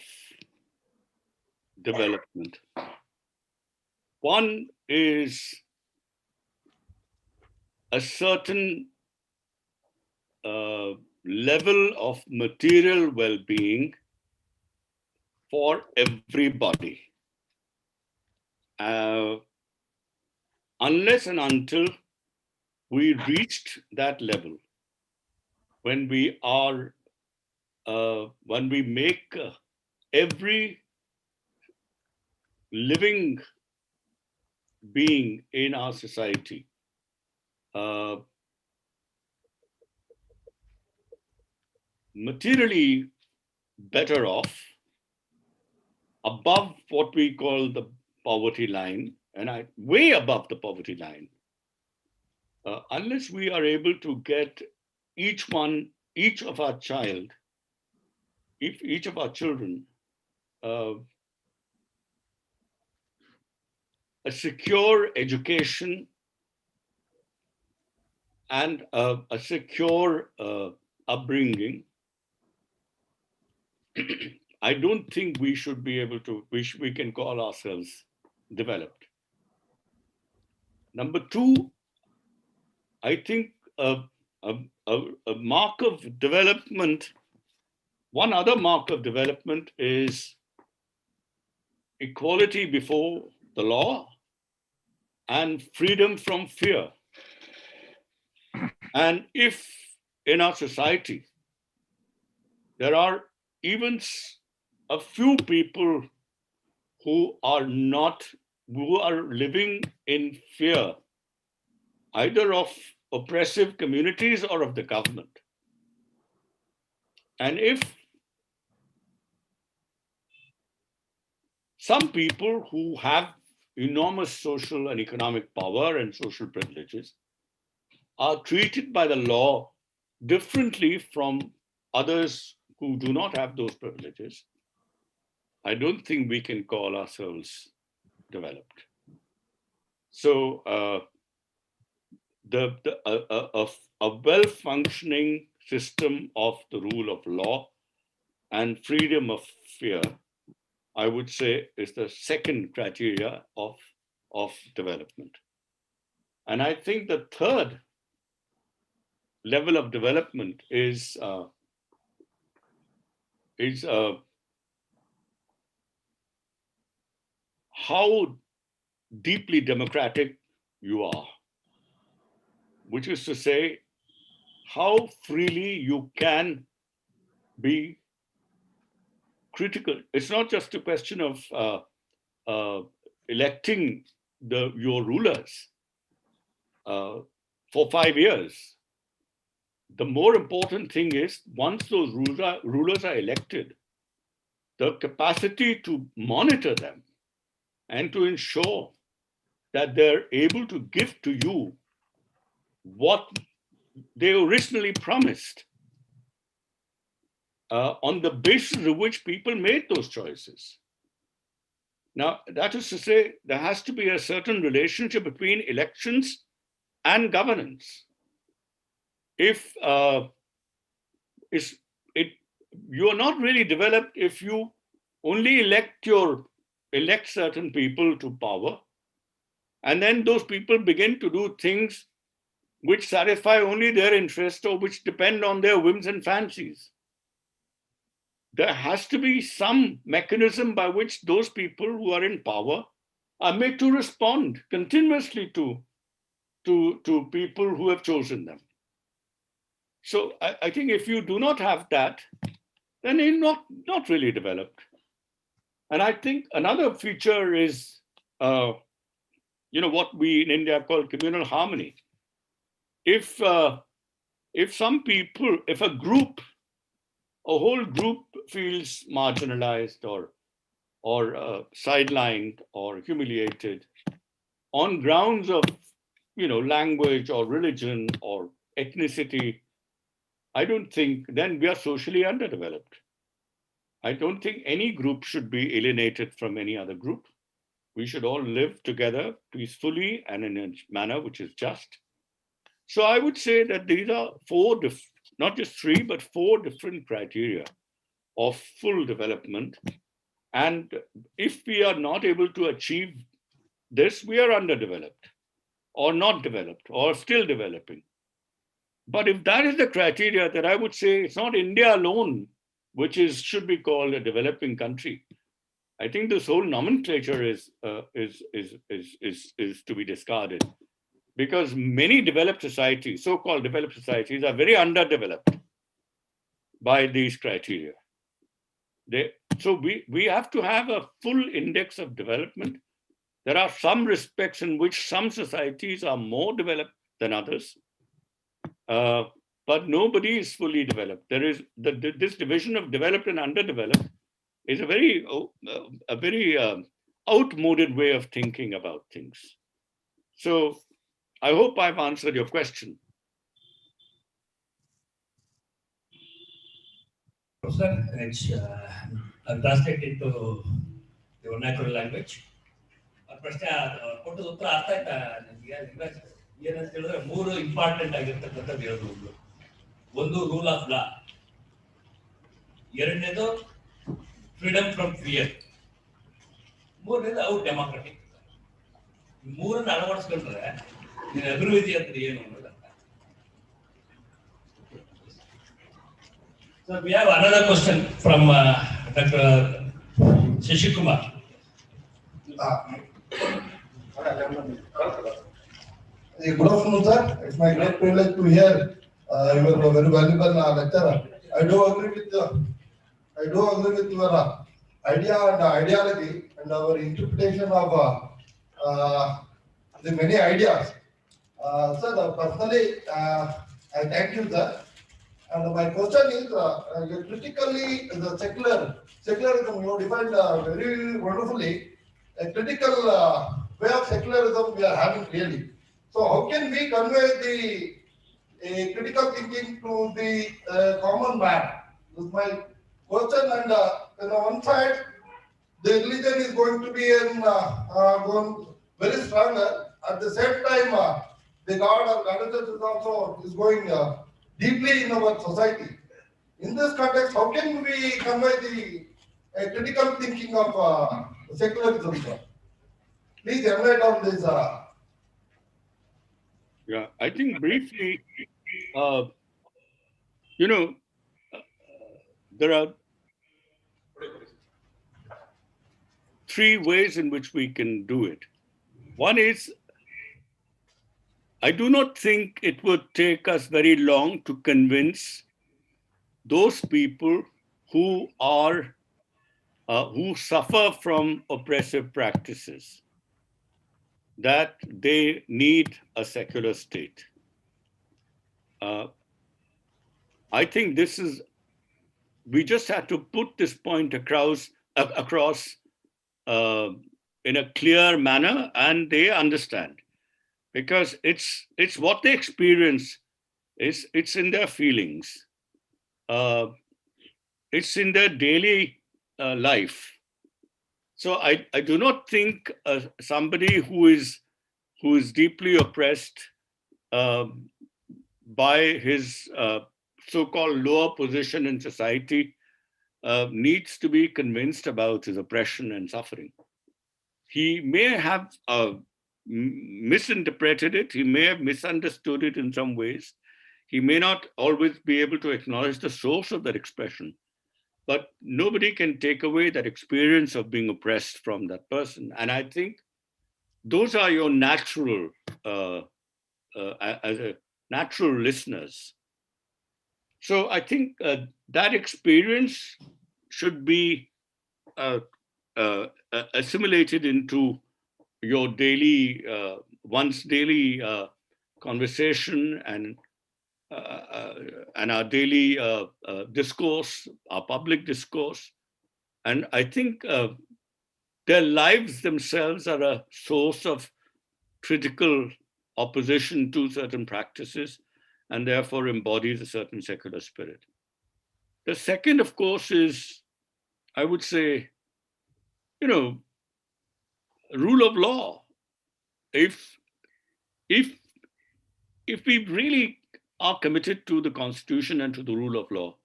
S8: development. One is a certain level of material well-being for everybody. Unless and until we reached that level, when we make every living being in our society materially better off, above what we call the poverty line, and way above the poverty line, unless we are able to get each of our children, a secure education and a secure upbringing, I don't think we should be able to, we can call ourselves developed. Number two, I think a mark of development, one other mark of development is equality before the law and freedom from fear. And if in our society there are even a few people who are living in fear, either of oppressive communities or of the government, and if some people who have enormous social and economic power and social privileges are treated by the law differently from others who do not have those privileges, I don't think we can call ourselves developed. So a well-functioning system of the rule of law and freedom of fear, I would say, is the second criteria of development. And I think the third level of development is how deeply democratic you are, which is to say, how freely you can be critical. It's not just a question of electing your rulers for 5 years. The more important thing is, once those rulers are elected, the capacity to monitor them and to ensure that they're able to give to you what they originally promised, on the basis of which people made those choices. Now, that is to say, there has to be a certain relationship between elections and governance. If you are not really developed if you only elect certain people to power, and then those people begin to do things which satisfy only their interest or which depend on their whims and fancies. There has to be some mechanism by which those people who are in power are made to respond continuously to people who have chosen them. So I think if you do not have that, then you're not really developed. And I think another feature is, what we in India call communal harmony. If some people, if a whole group feels marginalized or sidelined or humiliated on grounds of language or religion or ethnicity, I don't think then we are socially underdeveloped. I don't think any group should be alienated from any other group. We should all live together peacefully and in a manner which is just. So I would say that these are not just 3, but 4 different criteria of full development. And if we are not able to achieve this, we are underdeveloped or not developed or still developing. But if that is the criteria, then I would say it's not India alone, which should be called a developing country. I think this whole nomenclature is to be discarded, because many developed societies, so-called developed societies, are very underdeveloped by these criteria. So we have to have a full index of development. There are some respects in which some societies are more developed than others, but nobody is fully developed. There is this division of developed and underdeveloped is a very outmoded way of thinking about things. So I hope I've answered your question.
S9: Professor, it's I'll translate into the vernacular language. ಪ್ರಶ್ನೆ ಕೊಟ್ಟದ ಉತ್ತರ ಅರ್ಥ ಆಯ್ತಾ ನಿಮಗೆ? ಏನಂತ ಹೇಳಿದ್ರೆ 3 important ಆಗಿರ್ತಕ್ಕಂಥದ್ದು ಹೇಳೋದು. ಒಂದು ರೂಲ್ ಆಫ್ ಲಾ, ಎರಡನೇದು ಫ್ರೀಡಮ್ ಫ್ರಮ್ ಫಿಯರ್, ಮೂರನೇದು ಔಟ್ ಡೆಮಾಕ್ರೆಟಿಕ್. ಈ ಮೂರನ್ನು ಅಳವಡಿಸ್ಕೊಂಡ್ರೆ ಅಭಿವೃದ್ಧಿ ಅಂದ್ರೆ ಏನು ಅನ್ನೋದು. So we have another question from Dr. Shashikumar.
S12: Good afternoon, sir. It's my great privilege to hear you are a very valuable lecturer. I do agree with your idea and ideology and our interpretation of the many ideas. Sir, personally, I thank you, sir. And my question is, critically, the secularism you defined very wonderfully. A critical way of secularism we are having really. So how can we convey the critical thinking to the common man? This is my question. And on the one side, the religion is going to be going very stronger. At the same time, the God or goddesses is also going deeply in our society. In this context, how can we convey the critical thinking of secularism, sir? Please elaborate on this.
S8: Yeah, I think briefly, there are 3 ways in which we can do it. One is, I do not think it would take us very long to convince those people who suffer from oppressive practices that they need a secular state. I think we just have to put this point across in a clear manner, and they understand, because it's what they experience, it's in their feelings, it's in their daily life. So I do not think somebody who is deeply oppressed by his so-called lower position in society needs to be convinced about his oppression and suffering. He may have misinterpreted it, he may have misunderstood it in some ways, he may not always be able to acknowledge the source of that expression, but nobody can take away that experience of being oppressed from that person. And I think those are your natural listeners. So I think that experience should be assimilated into your one's daily conversation and our daily discourse, our public discourse. And I think their lives themselves are a source of critical opposition to certain practices, and therefore embodies a certain secular spirit. The second, of course, is, I would say, rule of law. If we really are committed to the Constitution and to the rule of law,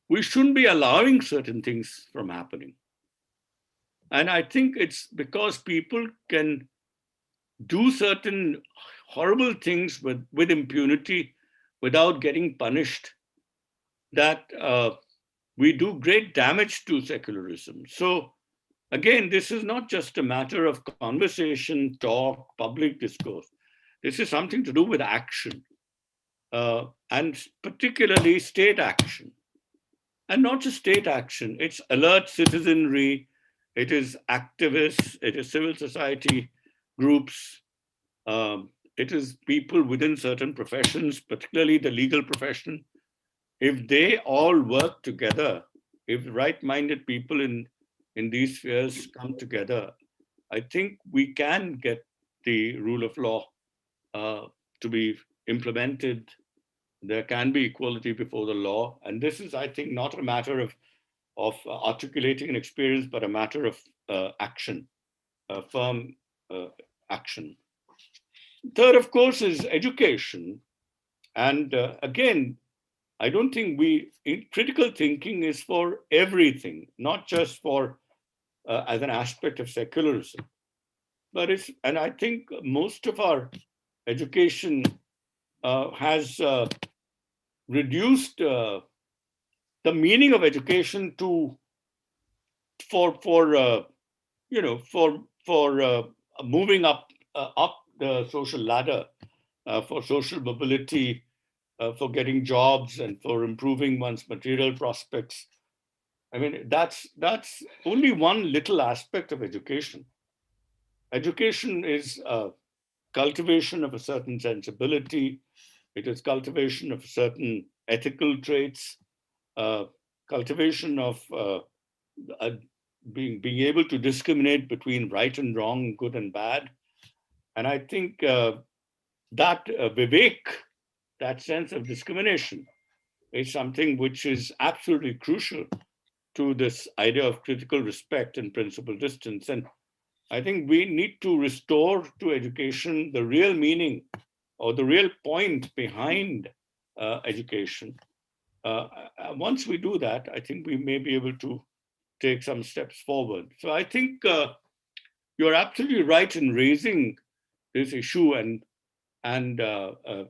S8: we shouldn't be allowing certain things from happening. And I think it's because people can do certain horrible things with impunity without getting punished, that we do great damage to secularism. So again, this is not just a matter of conversation, talk, public discourse. This is something to do with action, and particularly state action. And not just state action, it's alert citizenry, it is activists, it is civil society groups, it is people within certain professions, particularly the legal profession. If they all work together, if right-minded people in these spheres come together, I think we can get the rule of law to be implemented. There can be equality before the law. And this is, I think, not a matter of articulating an experience, but a matter of action, firm action. Third, of course, is education. And again, I don't think critical thinking is for everything, not just for as an aspect of secularism, but and I think most of our education has reduced the meaning of education to for moving up the social ladder, for social mobility, for getting jobs, and for improving one's material prospects. I mean, that's only one little aspect of education. Education is cultivation of a certain sensibility. It is cultivation of certain ethical traits, cultivation of being able to discriminate between right and wrong, good and bad. And I think that vivek, that sense of discrimination, is something which is absolutely crucial to this idea of critical respect and principled distance. And I think we need to restore to education the real meaning or the real point behind education. Once we do that, I think we may be able to take some steps forward. So I think you're absolutely right in raising this issue and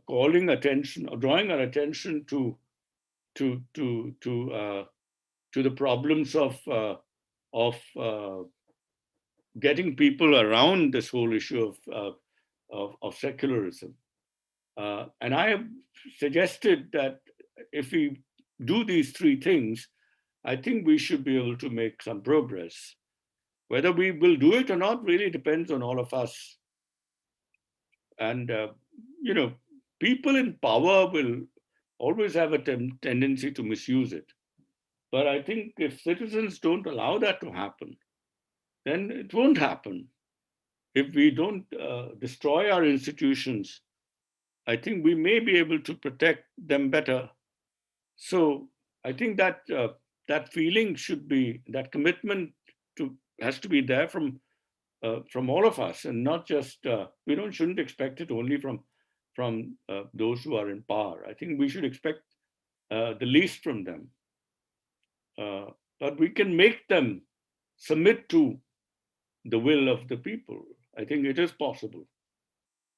S8: calling attention or drawing our attention to the problems of getting people around this whole issue of secularism. And I have suggested that if we do these three things, I think we should be able to make some progress. Whether we will do it or not really depends on all of us. And, people in power will always have a tendency to misuse it. But I think if citizens don't allow that to happen, then it won't happen. If we don't destroy our institutions, I think we may be able to protect them better. So I think that that feeling should be, that commitment has to be there from all of us, and not just we shouldn't expect it only from those who are in power. I think we should expect the least from them, but we can make them submit to the will of the people. I think it is possible.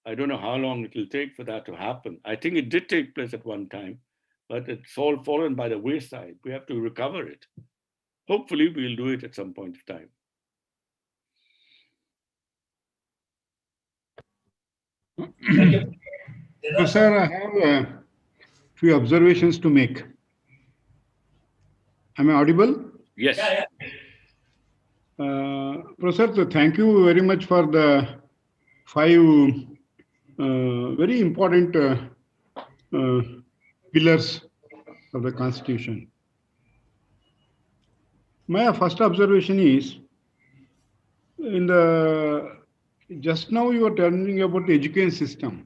S8: I don't know how long it will take for that to happen. I think it did take place at one time, but it's all fallen by the wayside. We have to recover it. Hopefully, we'll do it at some point of time.
S13: So, sir, I have a few observations to make. Am I audible?
S8: Yes.
S13: Professor, thank you very much for the 5 very important pillars of the Constitution. My first observation is, just now you were telling about the education system.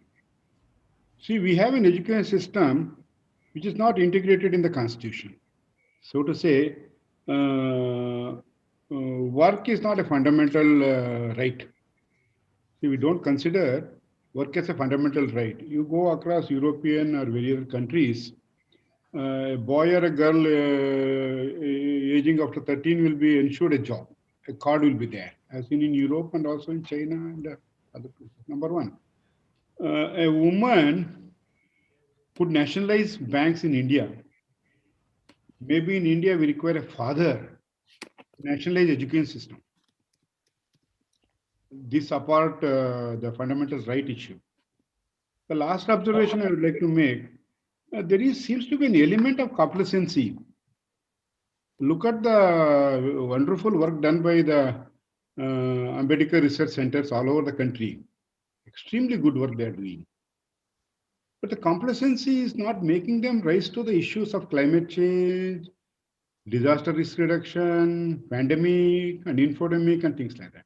S13: See, we have an education system which is not integrated in the Constitution. So to say, work is not a fundamental right. See, we don't consider work as a fundamental right. You go across European or various countries, a boy or a girl aging after 13 will be ensured a job. A card will be there, as in Europe and also in China and other places. Number one. A woman could nationalize banks in India. Maybe in India we require a father to nationalize education system. This apart the fundamental right issue. The last observation I would like to make, there seems to be an element of complacency. Look at the wonderful work done by the Ambedkar research centers all over the country. Extremely good work they are doing. But the complacency is not making them rise to the issues of climate change, disaster risk reduction, pandemic and infodemic and things like that.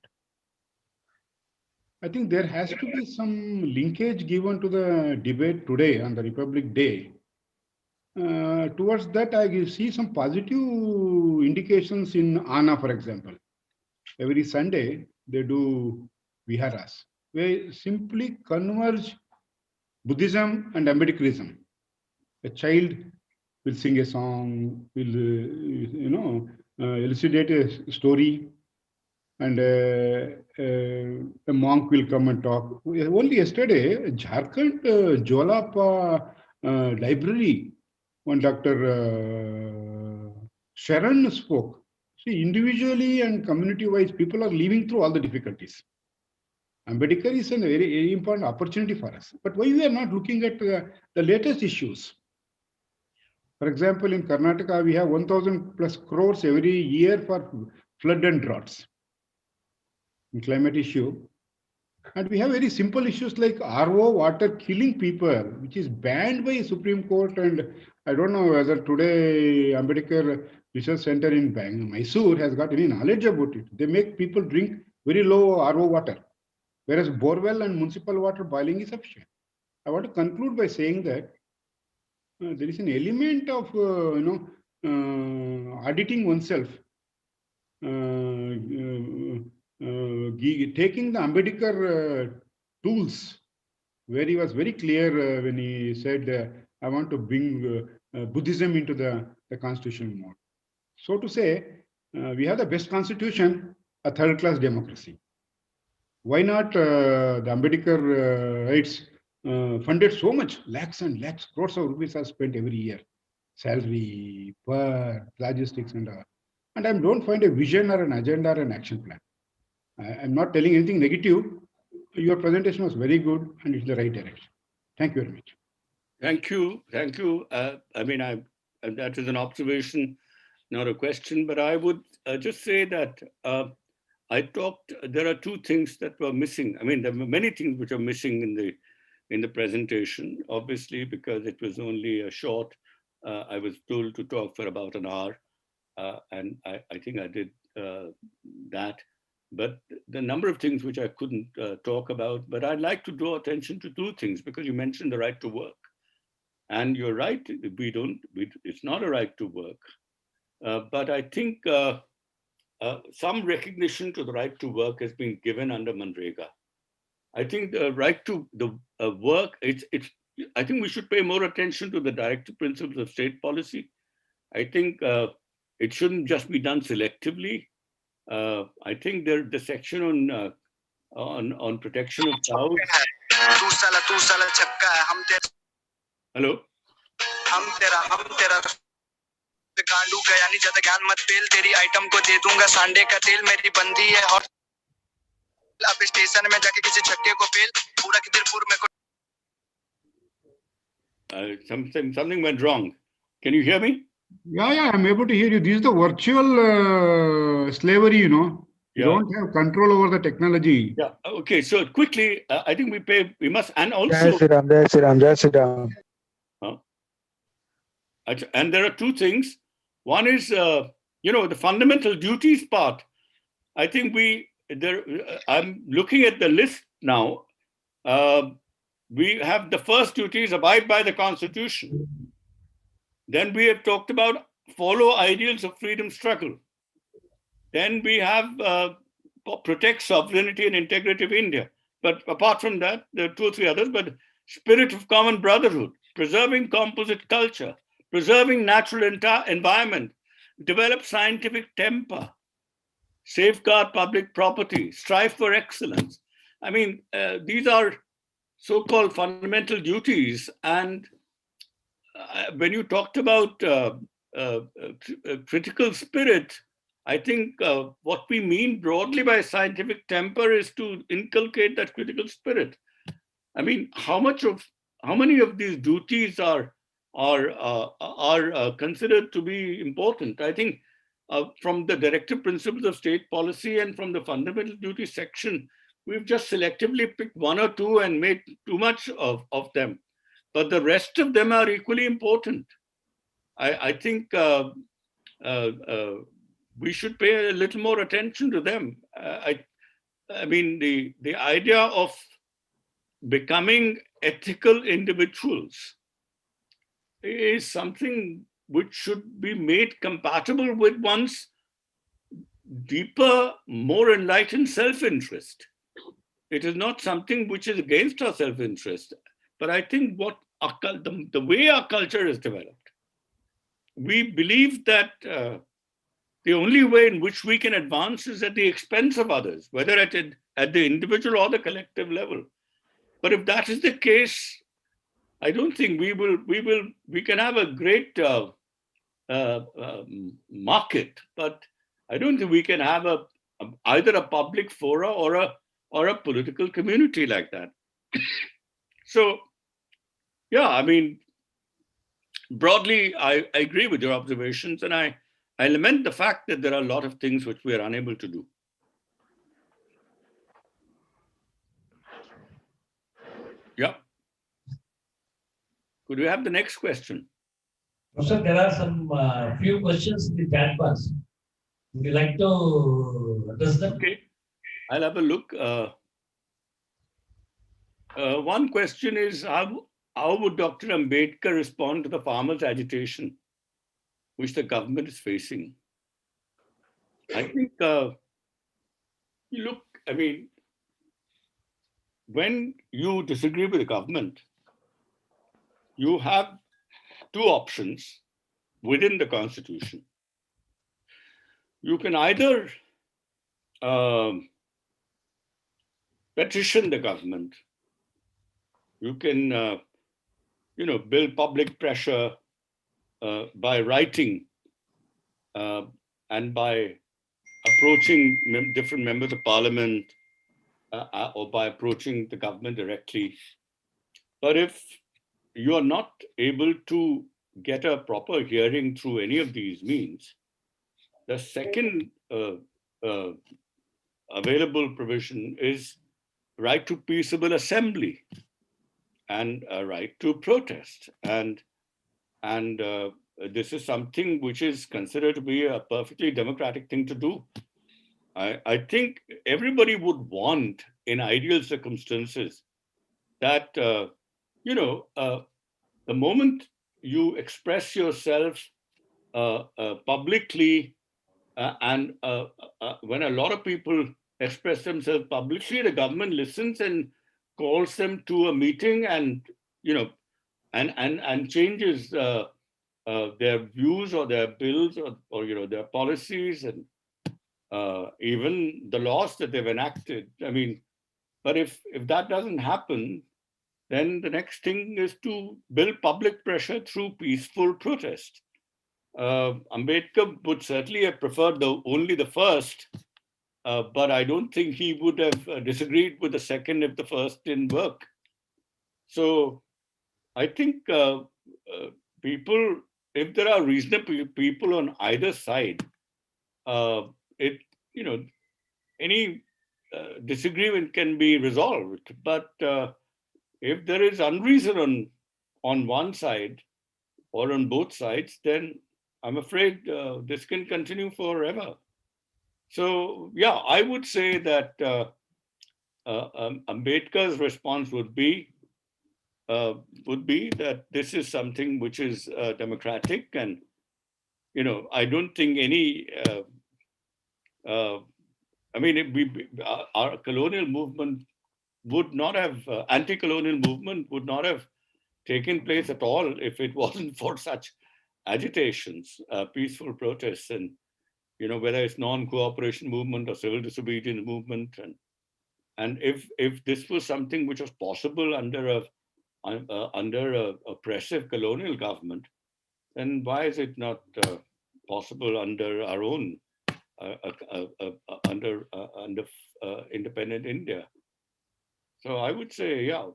S13: I think there has to be some linkage given to the debate today on the Republic Day. Towards that, I see some positive indications in Anna, for example. Every Sunday, they do viharas, where simply converge Buddhism and Ambedkarism. A child will sing a song, will elucidate a story, and a monk will come and talk. Only yesterday, Jharkhand Jolapa library, when Dr. Sharon spoke. See, individually and community-wise, people are living through all the difficulties. Ambedkar is a very, very important opportunity for us. But why we are not looking at the latest issues? For example, in Karnataka, we have 1,000 plus crores every year for flood and droughts. In climate issue. And we have very simple issues like RO water killing people, which is banned by Supreme Court. And I don't know whether today Ambedkar Research Center in Mysore has got any knowledge about it. They make people drink very low RO water, whereas borewell and municipal water boiling is sufficient. I want to conclude by saying that there is an element of auditing oneself, taking the Ambedkar tools, where he was very clear when he said, I want to bring Buddhism into the constitutional mode. So to say, we have the best constitution, a third-class democracy. Why not the Ambedkar rights funded so much, lakhs and lakhs, crores of rupees are spent every year, salary, per, logistics and all. And I don't find a vision or an agenda or an action plan. I'm not telling anything negative. Your presentation was very good and it's the right direction. Thank you very much.
S8: Thank you. Thank you. That is an observation, not a question, but I would just say that there are two things that were missing. I mean, there were many things which are missing in the presentation, obviously, because it was only a short, I was told to talk for about an hour, and I think I did that. But the number of things which I couldn't talk about, but I'd like to draw attention to two things, because you mentioned the right to work. And you're right, it's not a right to work. But I think some recognition to the right to work has been given under Manrega. I think the right to work, I think we should pay more attention to the directive principles of state policy. I think it shouldn't just be done selectively. I think the section on protection of cows. Hello. गांडू गया नहीं ज्यादा ज्ञान मत पेल तेरी item को दे दूंगा सांडे का तेल मेरी बंदी है हॉट अब स्टेशन में जाके किसी छक्के को पेल पूरा किधरपुर में something went wrong. Can you hear me?
S13: Yeah, I'm able to hear you. This is the virtual slavery, you know. You don't have control over the technology.
S8: Yeah. Okay. So quickly, I think we must, and also.
S14: Jai Shri Ram.
S8: And there are two things. One is, the fundamental duties part. I think I'm looking at the list now. We have the first duty is abide by the Constitution. Then we have talked about follow ideals of freedom struggle. Then we have protect sovereignty and integrity of India. But apart from that, there are two or three others, but spirit of common brotherhood, preserving composite culture, preserving natural environment, develop scientific temper, safeguard public property, strive for excellence. I mean, these are so-called fundamental duties, and when you talked about critical spirit, I think what we mean broadly by scientific temper is to inculcate that critical spirit. I mean, how many of these duties are considered to be important? I think from the directive principles of state policy and from the fundamental duty section, we've just selectively picked one or two and made too much of them. But the rest of them are equally important. I think we should pay a little more attention to them. I mean, the idea of becoming ethical individuals is something which should be made compatible with one's deeper, more enlightened self-interest. It is not something which is against our self-interest. But I think what the way our culture is developed, we believe that the only way in which we can advance is at the expense of others, whether at the individual or the collective level. But if that is the case, I don't think we can have a great market, but I don't think we can have either a public fora or a political community like that. So, yeah, I mean, broadly, I agree with your observations, and I lament the fact that there are a lot of things which we are unable to do. Yeah. Could we have the next question?
S9: Professor, there are some few questions in the chat box. Would you like to address them?
S8: Okay, I'll have a look. One question is, how would Dr. Ambedkar respond to the farmers' agitation which the government is facing? I think, look, I mean, when you disagree with the government, you have two options within the Constitution. You can either petition the government. You can, build public pressure by writing and by approaching different members of parliament or by approaching the government directly. But if you are not able to get a proper hearing through any of these means, the second available provision is right to peaceable assembly and a right to protest. And this is something which is considered to be a perfectly democratic thing to do. I think everybody would want, in ideal circumstances, that, the moment you express yourself publicly, and when a lot of people express themselves publicly, the government listens and calls them to a meeting and, and changes their views or their bills or their policies and even the laws that they've enacted. I mean, but if that doesn't happen, then the next thing is to build public pressure through peaceful protest. Ambedkar would certainly have preferred only the first, but I don't think he would have disagreed with the second if the first didn't work. So I think people, if there are reasonable people on either side, any disagreement can be resolved. But if there is unreason on one side or on both sides, then I'm afraid this can continue forever. So yeah, I would say that Ambedkar's response would be that this is something which is democratic, and I don't think any. I mean, our colonial movement would not have, anti-colonial movement would not have taken place at all if it wasn't for such agitations, peaceful protests, and whether it's non-cooperation movement or civil disobedience movement, and if this was something which was possible under under an oppressive colonial government, then why is it not possible under our own, under independent India? So I would say, yeah,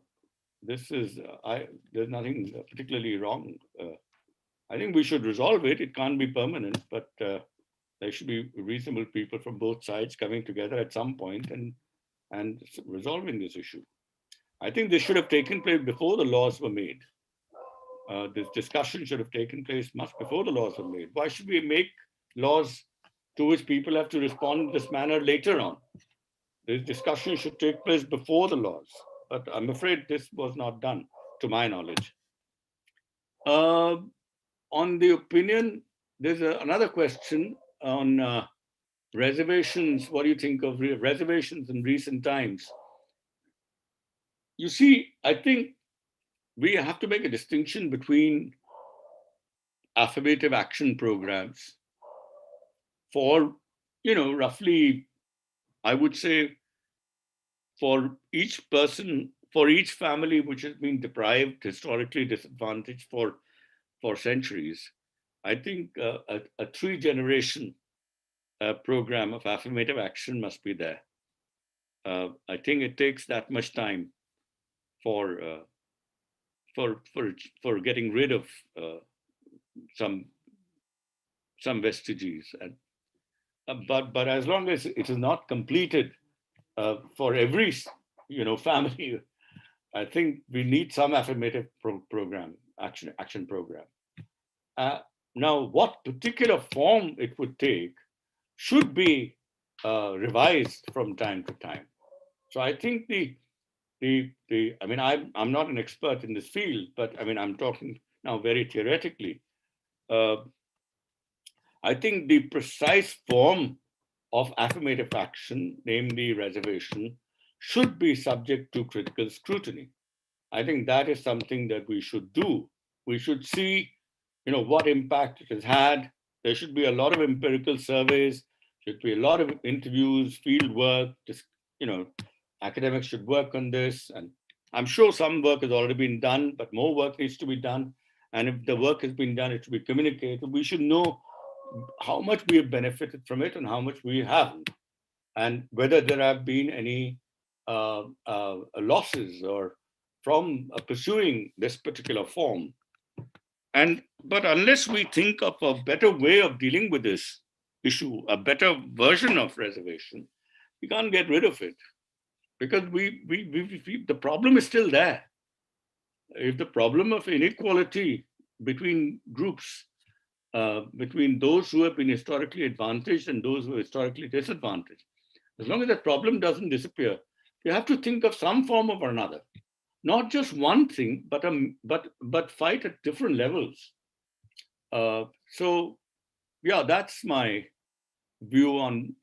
S8: this is, there's nothing particularly wrong. I think we should resolve it. It can't be permanent, but there should be reasonable people from both sides coming together at some point and resolving this issue. I think this should have taken place before the laws were made. This discussion should have taken place much before the laws were made. Why should we make laws to which people have to respond in this manner later on? This discussion should take place before the laws, but I'm afraid this was not done, to my knowledge. On the opinion, there's another question on reservations. What do you think of reservations in recent times? You see, I think we have to make a distinction between affirmative action programs for, roughly, I would say, for each person, for each family which has been deprived, historically disadvantaged for centuries. I think a 3-generation program of affirmative action must be there. I think it takes that much time for getting rid of some vestiges, and but as long as it is not completed for every family, I think we need some affirmative program, action program. Now, what particular form it would take should be revised from time to time. So I think I mean, I'm not an expert in this field, but I mean, I'm talking now very theoretically. I think the precise form of affirmative action, namely reservation, should be subject to critical scrutiny. I think that is something that we should do. We should see, what impact it has had. There should be a lot of empirical surveys, should be a lot of interviews, field work, just, academics should work on this. And I'm sure some work has already been done, but more work needs to be done. And if the work has been done, it should be communicated. We should know how much we have benefited from it and how much we haven't, and whether there have been any losses or from pursuing this particular form. But unless we think of a better way of dealing with this issue, a better version of reservation, we can't get rid of it, because the problem is still there. If the problem of inequality between groups, between those who have been historically advantaged and those who are historically disadvantaged, as long as that problem doesn't disappear, you have to think of some form or another, not just one thing, but fight at different levels. So, yeah, that's my view on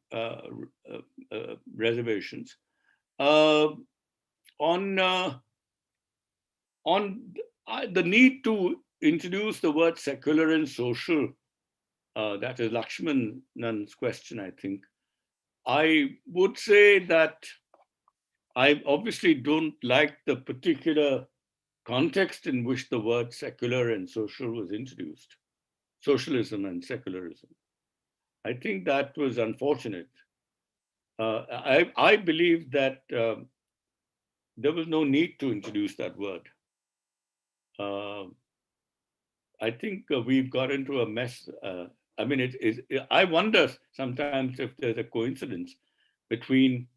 S8: reservations. On the need to introduce the word secular and social, that is Lakshmanan's question, I think. I would say that I obviously don't like the particular context in which the word secular and social was introduced, socialism and secularism. I think that was unfortunate. I believe that there was no need to introduce that word. I think we've got into a mess. I mean, I wonder sometimes if there's a coincidence between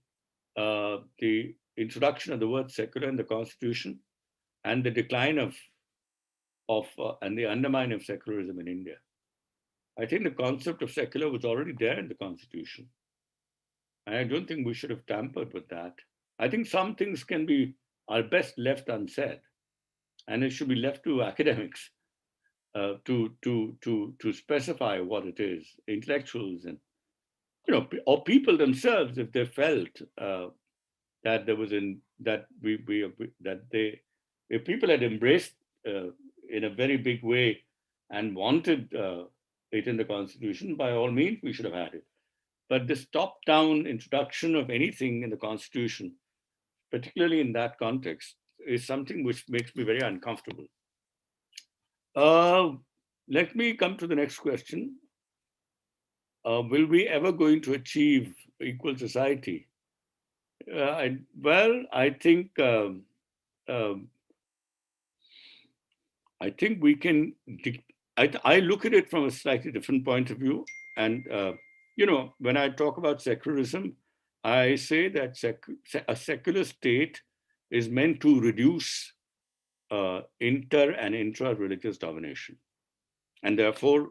S8: the introduction of the word secular in the Constitution and the decline of and the undermine of secularism in India. I think the concept of secular was already there in the Constitution. And I don't think we should have tampered with that. I think some things are best left unsaid, and it should be left to academics to specify what it is, intellectuals and or people themselves, if they felt that there was if people had embraced in a very big way and wanted it in the Constitution, by all means we should have had it. But this top-down introduction of anything in the Constitution, particularly in that context, is something which makes me very uncomfortable. Let me come to the next question. Will we ever going to achieve equal society? Well, I think we can. I look at it from a slightly different point of view, and when I talk about secularism, I say that a secular state is meant to reduce inter and intra-religious domination, and therefore,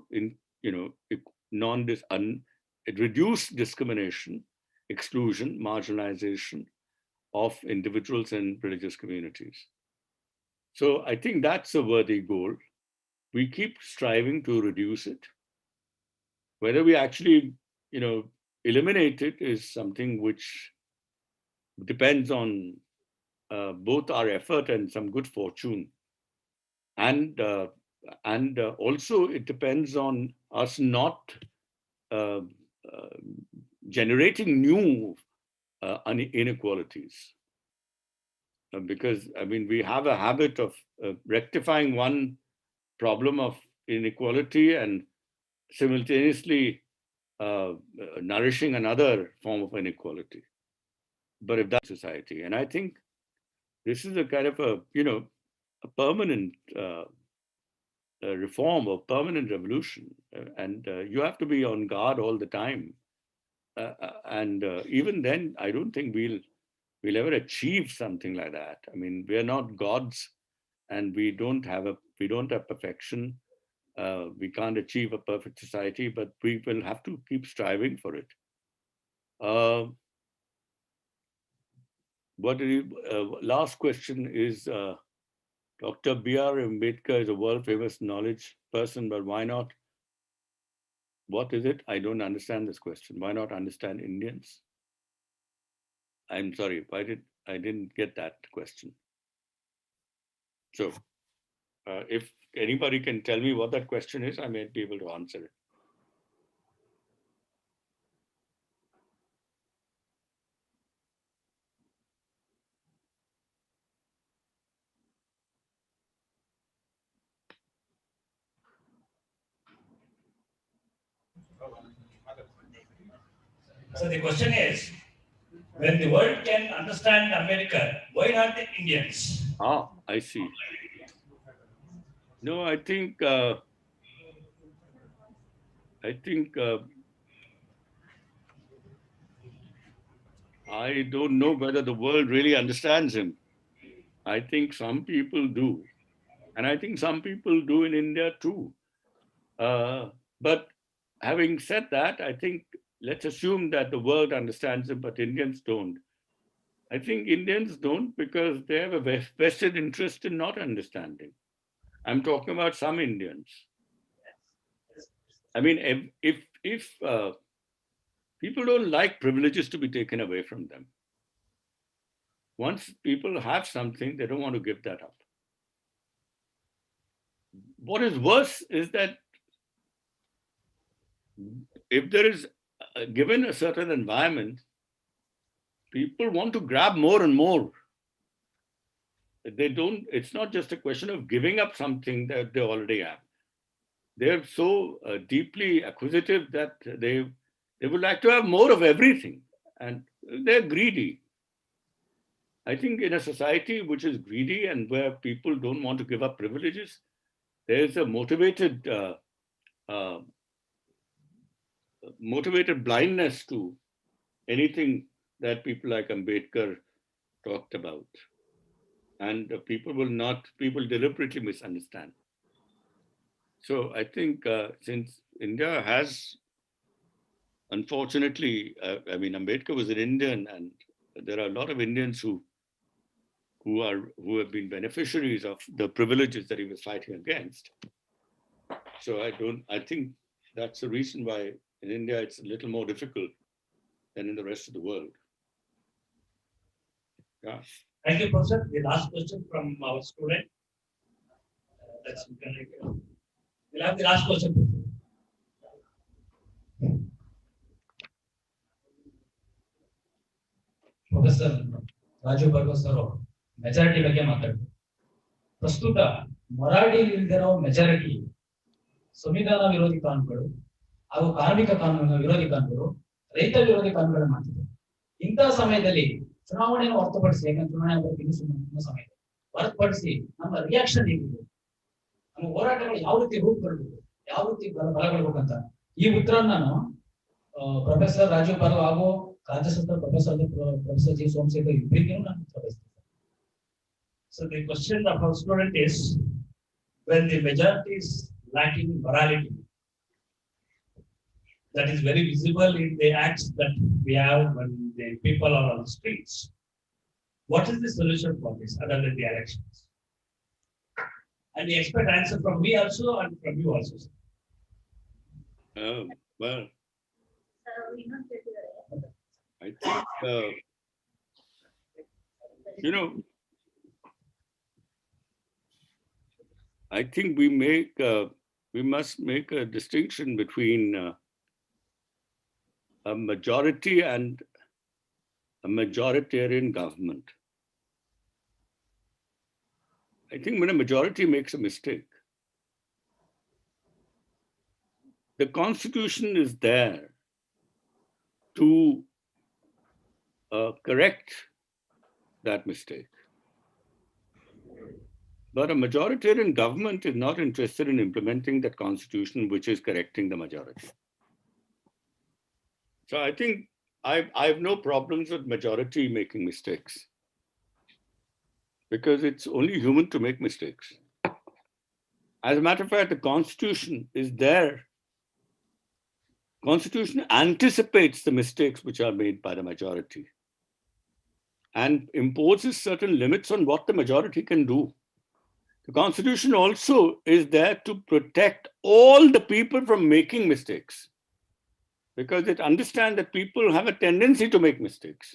S8: reduce discrimination, exclusion, marginalization of individuals and religious communities. So I think that's a worthy goal. We keep striving to reduce it. Whether we actually, eliminate it is something which depends on both our effort and some good fortune. And also it depends on us not generating new inequalities. Because, I mean, we have a habit of rectifying one problem of inequality and simultaneously nourishing another form of inequality. But if that's society, and I think this is a kind of a permanent reform or permanent revolution, and you have to be on guard all the time. And even then, I don't think we'll ever achieve something like that. I mean, we are not gods, and we don't have perfection. We can't achieve a perfect society, but we will have to keep striving for it. Last question is, Dr. B.R. Ambedkar is a world-famous knowledge person, but why not? What is it? I don't understand this question. Why not understand Indians? I'm sorry, I didn't get that question. So if anybody can tell me what that question is, I may be able to answer it.
S9: So the question is, when the world can understand America, why not the Indians?
S8: Ah, I see. No, I think I don't know whether the world really understands him. I think some people do. And I think some people do in India too. But having said that, I think let's assume that the world understands him, but Indians don't. I think Indians don't because they have a vested interest in not understanding. I'm talking about some Indians. I mean, if people don't like privileges to be taken away from them. Once people have something, they don't want to give that up. What is worse is that if there is, given a certain environment, people want to grab more and more. It's not just a question of giving up something that they already have. They're so deeply acquisitive that they would like to have more of everything, and they're greedy. I think in a society which is greedy and where people don't want to give up privileges, there's a motivated blindness to anything that people like Ambedkar talked about. And people deliberately misunderstand. So I think since India has, unfortunately, I mean, Ambedkar was an Indian, and there are a lot of Indians who have been beneficiaries of the privileges that he was fighting against. So I think that's the reason why in India it's a little more difficult than in the rest of the world. Yeah.
S9: Thank you, Professor. The last question from our student. We'll have the last question. Professor Raju Bargava sir, majority ಬಗ್ಗೆ ಮಾತಾಡ್ತೀವಿ. ಪ್ರಸ್ತುತ ಮರಾಠಿ ಇಲ್ದಿರೋ majority ಸಂವಿಧಾನ ವಿರೋಧಿ ಕಾನೂನುಗಳು ಹಾಗೂ ಕಾರ್ಮಿಕ ಕಾನೂನು ವಿರೋಧಿ ಕಾನೂನುಗಳು, ರೈತ ವಿರೋಧಿ ಕಾನೂನುಗಳು ಮಾಡ್ತಿದೆ. ಇಂತಹ ಸಮಯದಲ್ಲಿ ಚುನಾವಣೆಯನ್ನು ಹೊರತುಪಡಿಸಿ, ಯಾಕಂದ್ರೆ ಚುನಾವಣೆ ಬಗ್ಗೆ ಇನ್ನೂ ಸಮಯ ಇದೆ, ಹೊರತುಪಡಿಸಿ ನಮ್ಮ ರಿಯಾಕ್ಷನ್ ಹೇಗಿದೆ, ನಮ್ಮ ಹೋರಾಟಗಳು ಯಾವ ರೀತಿ ರೂಪ ಬರಬೇಕು, ಯಾವ ರೀತಿ ಬಲಗೊಳ್ಬೇಕಂತ ಈ ಉತ್ತರ ನಾನು ಪ್ರೊಫೆಸರ್ ರಾಜೀವ್ ಬಾರು ಹಾಗೂ ರಾಜ್ಯಸಭಾ ಪ್ರೊಫೆಸರ್ ಜಿ ಸೋಮಶೇಖರ್ ಇಬ್ಬರಿಗೂ ನಾನು ಉತ್ತರ ಬಯಸ್ತೇನೆ.
S3: So the question of our student is, when the majority is lacking morality, that is very visible in the acts that we have when the people are on the streets. What is the solution for this other than the elections? And we expect answer from me also and from you also.
S8: Well, I think, I think we must make a distinction between a majority and a majoritarian government. I think when a majority makes a mistake, the Constitution is there to correct that mistake. But a majoritarian government is not interested in implementing that Constitution which is correcting the majority. So I think I have no problems with majority making mistakes, because it's only human to make mistakes. As a matter of fact, the Constitution is there. Constitution anticipates the mistakes which are made by the majority and imposes certain limits on what the majority can do. The Constitution also is there to protect all the people from making mistakes, because it understands that people have a tendency to make mistakes.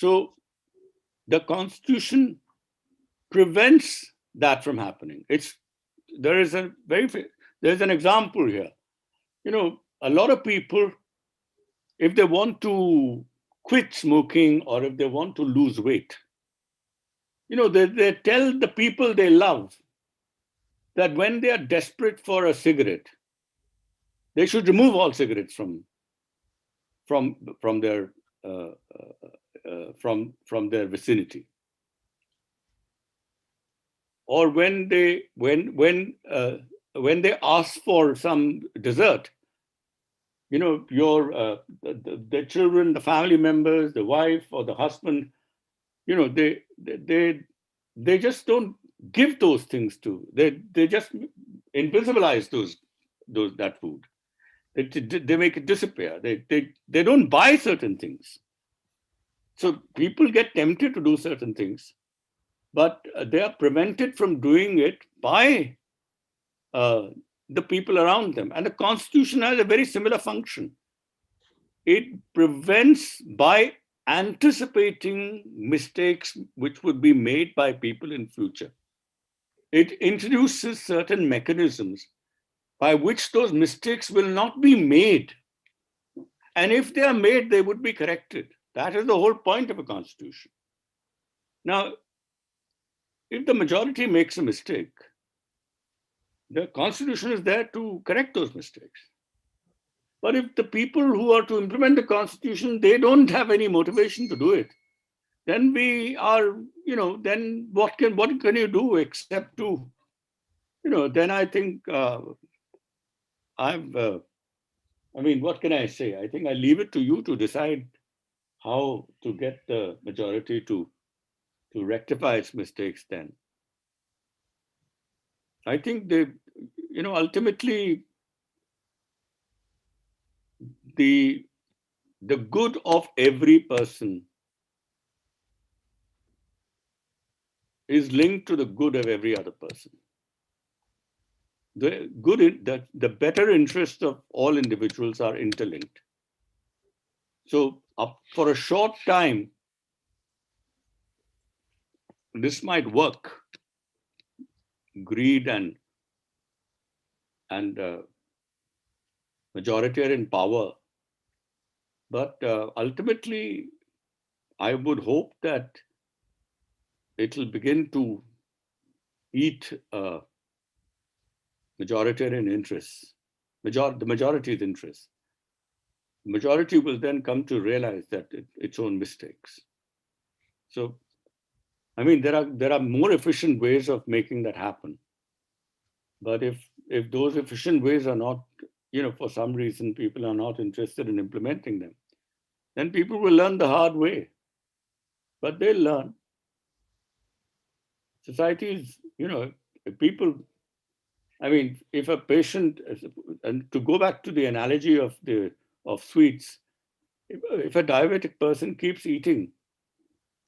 S8: So the Constitution prevents that from happening. There's an example here. A lot of people, if they want to quit smoking or if they want to lose weight, they tell the people they love that when they are desperate for a cigarette, they should remove all cigarettes from their vicinity. Or when they ask for some dessert, the children, the family members, the wife or the husband, they just don't give those things to. They just invisibilize that food. They make it disappear. They don't buy certain things. So people get tempted to do certain things, but they are prevented from doing it by the people around them. And the Constitution has a very similar function. It prevents by anticipating mistakes which would be made by people in future. It introduces certain mechanisms by which those mistakes will not be made. And if they are made, they would be corrected. That is the whole point of a Constitution. Now, if the majority makes a mistake, the Constitution is there to correct those mistakes. But if the people who are to implement the Constitution, they don't have any motivation to do it, then then what can you do except to, then I think what can I say? I think I leave it to you to decide how to get the majority to rectify its mistakes then. I think ultimately the good of every person is linked to the good of every other person. The better interests of all individuals are interlinked. So for a short time, this might work. Greed and majoritarian power. But ultimately, I would hope that it'll begin to eat majoritarian interests, the majority's interests. The majority will then come to realize that its own mistakes. So, I mean, there are more efficient ways of making that happen. But if those efficient ways are not, for some reason people are not interested in implementing them, then people will learn the hard way. But they'll learn. Societies, if people, I mean, if a patient, and to go back to the analogy of sweets, if a diabetic person keeps eating,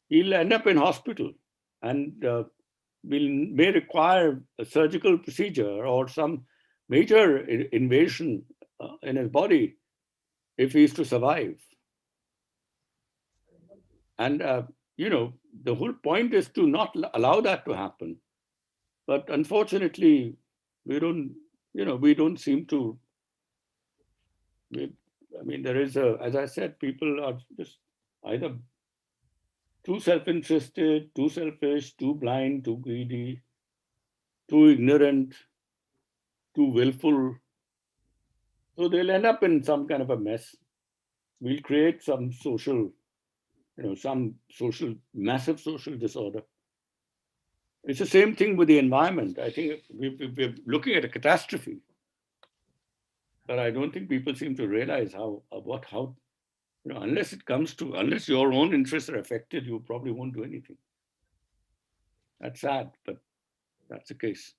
S8: he'll end up in hospital and may require a surgical procedure or some major invasion in his body if he is to survive. And, the whole point is to not allow that to happen. But unfortunately, we don't seem to. I mean, there is as I said, people are just either too self-interested, too selfish, too blind, too greedy, too ignorant, too willful. So they'll end up in some kind of a mess. We'll create some social, massive social disorder. It's the same thing with the environment. I think we're looking at a catastrophe. But I don't think people seem to realize unless your own interests are affected, you probably won't do anything. That's sad, but that's the case.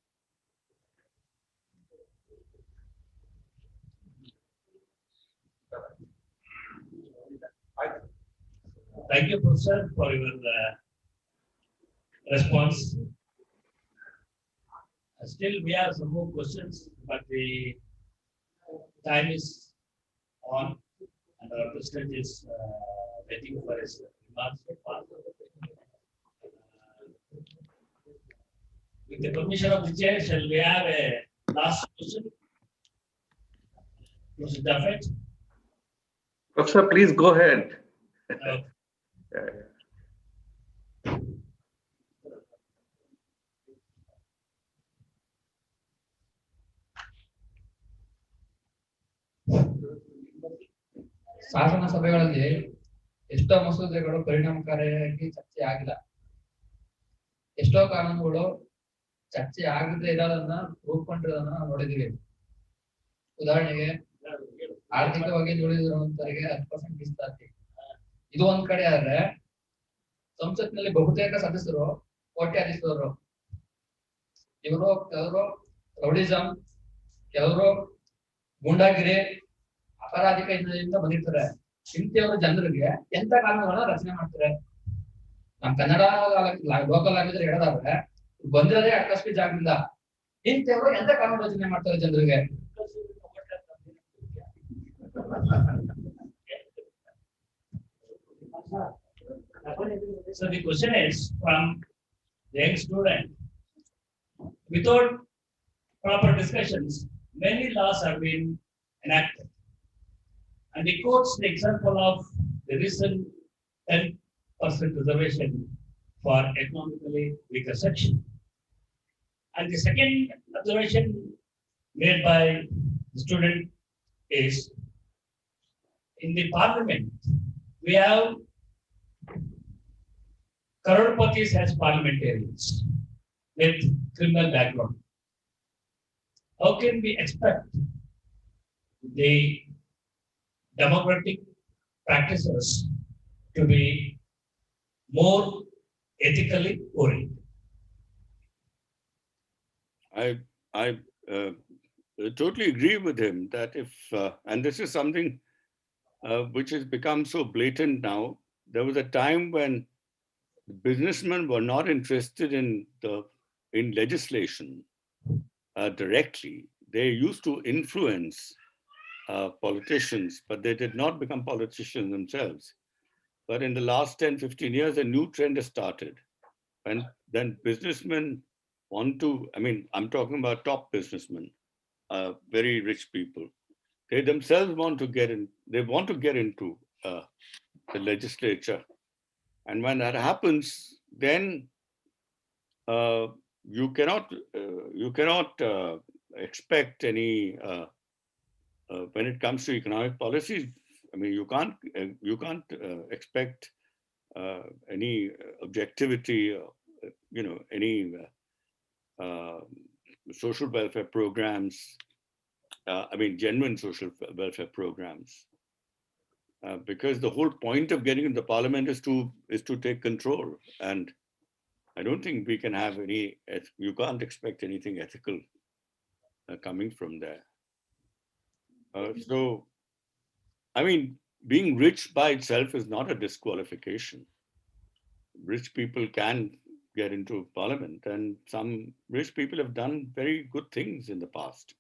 S9: Thank you, Professor, for your response. Still, we have some more questions, but the time is on, and our president is waiting for his remarks. With the permission of the chair, shall we have a last question? Professor Jaffet?
S10: Professor, please go ahead.
S15: ಶಾಸನ ಸಭೆಗಳಲ್ಲಿ ಎಷ್ಟೋ ಮಸೂದೆಗಳು ಪರಿಣಾಮಕಾರಿಯಾಗಿ ಚರ್ಚೆ ಆಗಿಲ್ಲ. ಎಷ್ಟೋ ಕಾನೂನುಗಳು ಚರ್ಚೆ ಆಗದೆ ಇರೋದನ್ನ ರೂಪುಗೊಂಡಿರೋದನ್ನ ನಾವು ನೋಡಿದೀವಿ. ಉದಾಹರಣೆಗೆ ಆರ್ಥಿಕವಾಗಿ ದುಡಿದಿರುವಂತವರಿಗೆ 10% ಮೀಸಲಾತಿ. ಇದು ಒಂದ್ ಕಡೆ ಆದ್ರೆ ಸಂಸತ್ನಲ್ಲಿ ಬಹುತೇಕ ಸದಸ್ಯರು ಕೋಟ್ಯಾಧೀಶರು. ಕೆಲವರು ರೌಡಿಸಂ, ಕೆಲವರು ಗೂಂಡಾಗಿರಿ, ಅಪರಾಧಿಕ ಹಿನ್ನೆಲೆಯಿಂದ ಬಂದಿರ್ತಾರೆ. ಇಂಥವ್ರ ಜನರಿಗೆ ಎಂತ ಕಾನೂನುಗಳನ್ನ ರಚನೆ ಮಾಡ್ತಾರೆ? ನಮ್ ಕನ್ನಡ ಲೋಕಲ್ ಆಗಿದ್ರೆ ಹೇಳೋದಾದ್ರೆ ಬಂದಿರೋದೇ ಅಕ್ಕಸ್ಪಿ ಜಾಗದಿಂದ. ಇಂಥವ್ರು ಎಂತ ಕಾನೂನು ರಚನೆ ಮಾಡ್ತಾರೆ ಜನರಿಗೆ?
S9: So the question is from the young student. Without proper discussions, many laws have been enacted. And he quotes the example of the recent 10% reservation for economically weaker section. And the second observation made by the student is, in the parliament, we have croropatis as parliamentarians with criminal background. How can we expect the democratic practices to be more ethically oriented?
S8: I totally agree with him that and this is something which has become so blatant now. There was a time when businessmen were not interested in legislation directly. They used to influence politicians, but they did not become politicians themselves. But in the last 10, 15 years, a new trend has started. And then businessmen want to, I'm talking about top businessmen, very rich people. They themselves want to get into the legislature. And when that happens, then you cannot expect any when it comes to economic policies. I mean, you can't expect any objectivity, any social welfare programs. I mean, genuine social welfare programs, because the whole point of getting into parliament is to take control, and I don't think we can have any. You can't expect anything ethical coming from there. So, I mean, being rich by itself is not a disqualification. Rich people can get into parliament, and some rich people have done very good things in the past.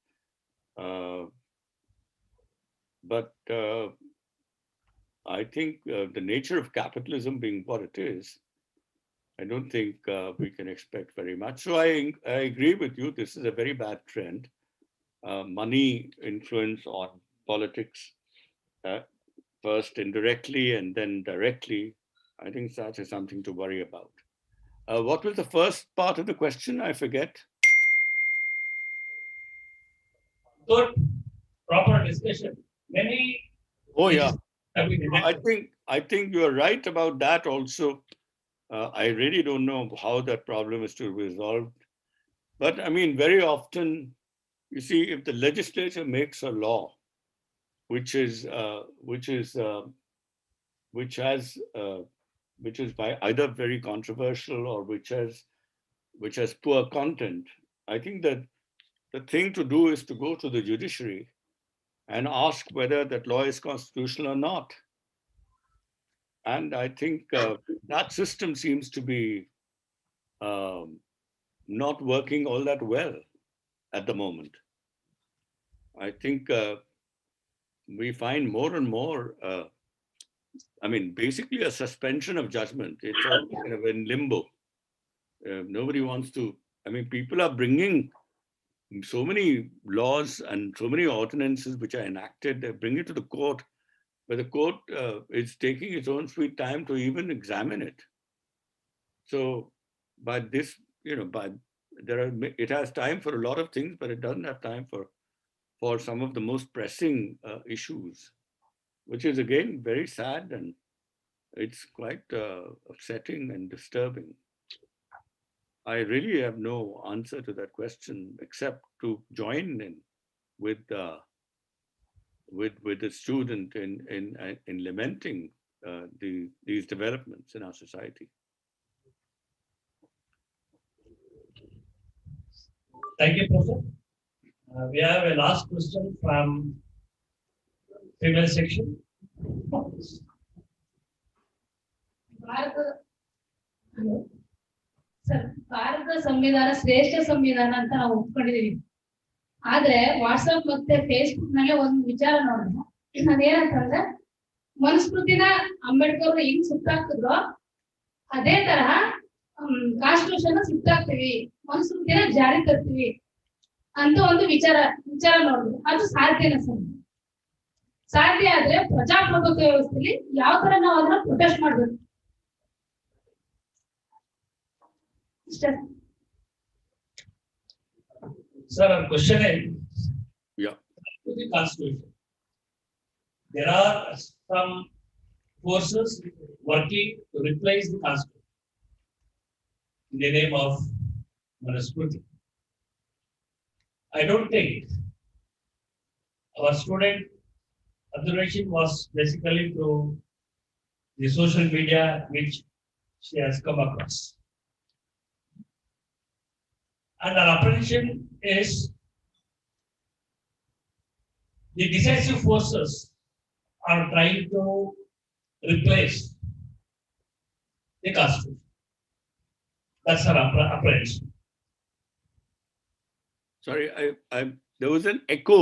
S8: But I think the nature of capitalism being what it is, I don't think we can expect very much. So I agree with you. This is a very bad trend. Money influence on politics, first indirectly and then directly. I think that is something to worry about. What was the first part of the question? I forget.
S9: Good, proper discussion. Many.
S8: Oh yeah. I think you're right about that also. I really don't know how that problem is to be resolved. But I mean, very often, you see, if the legislature makes a law, which is by either very controversial or which has poor content, I think that the thing to do is to go to the judiciary and ask whether that law is constitutional or not. And I think that system seems to be not working all that well at the moment. I think we find more and more, I mean, basically a suspension of judgment. It's all kind of in limbo. Nobody wants to, I mean, people are bringing so many laws and so many ordinances which are enacted, they bring it to the court, but the court is taking its own sweet time to even examine it. So by this, it has time for a lot of things, but it doesn't have time for some of the most pressing issues, which is again very sad, and it's quite upsetting and disturbing. I really have no answer to that question except to join in with the student in lamenting these developments in our society.
S9: Thank you, Professor. We have a last question from female section.
S16: ಭಾರತದ ಸಂವಿಧಾನ ಶ್ರೇಷ್ಠ ಸಂವಿಧಾನ ಅಂತ ನಾವು ಒಪ್ಕೊಂಡಿದೀವಿ. ಆದ್ರೆ WhatsApp ಮತ್ತೆ Facebook ನಲ್ಲಿ ಒಂದು ವಿಚಾರ ನೋಡಿದ್ರೆ ಅದೇನಂತಂದ್ರೆ ಮನುಸ್ಮೃತಿನ ಅಂಬೇಡ್ಕರ್ ಹೆಂಗ್ ಸುತ್ತಾಕ್ತಿದ್ರು ಅದೇ ತರಹ ಕಾನ್ಸ್ಟಿಟ್ಯೂಷನ್ ಸುತ್ತಾಕ್ತಿವಿ, ಮನುಸ್ಮೃತಿನ ಜಾರಿ ತರ್ತೀವಿ ಅಂತ ಒಂದು ವಿಚಾರ ನೋಡಿದ್ರು. ಅದು ಸಾಧ್ಯನಾ ಸರ್? ಸಾಧ್ಯ ಆದ್ರೆ ಪ್ರಜಾಪ್ರಭುತ್ವ ವ್ಯವಸ್ಥೆಯಲ್ಲಿ ಯಾವ ತರ ನಾವು ಅದನ್ನ ಪ್ರೊಟೆಸ್ಟ್ ಮಾಡ್ಬೇಕು?
S9: Sir, our question is, to the Constitution, there are some forces working to replace the Constitution in the name of Manusmriti. I don't think our student observation was basically through the social media which she has come across. And our apprehension is the decisive forces are trying to replace the Constitution. That's our apprehension.
S8: Sorry, there was an echo.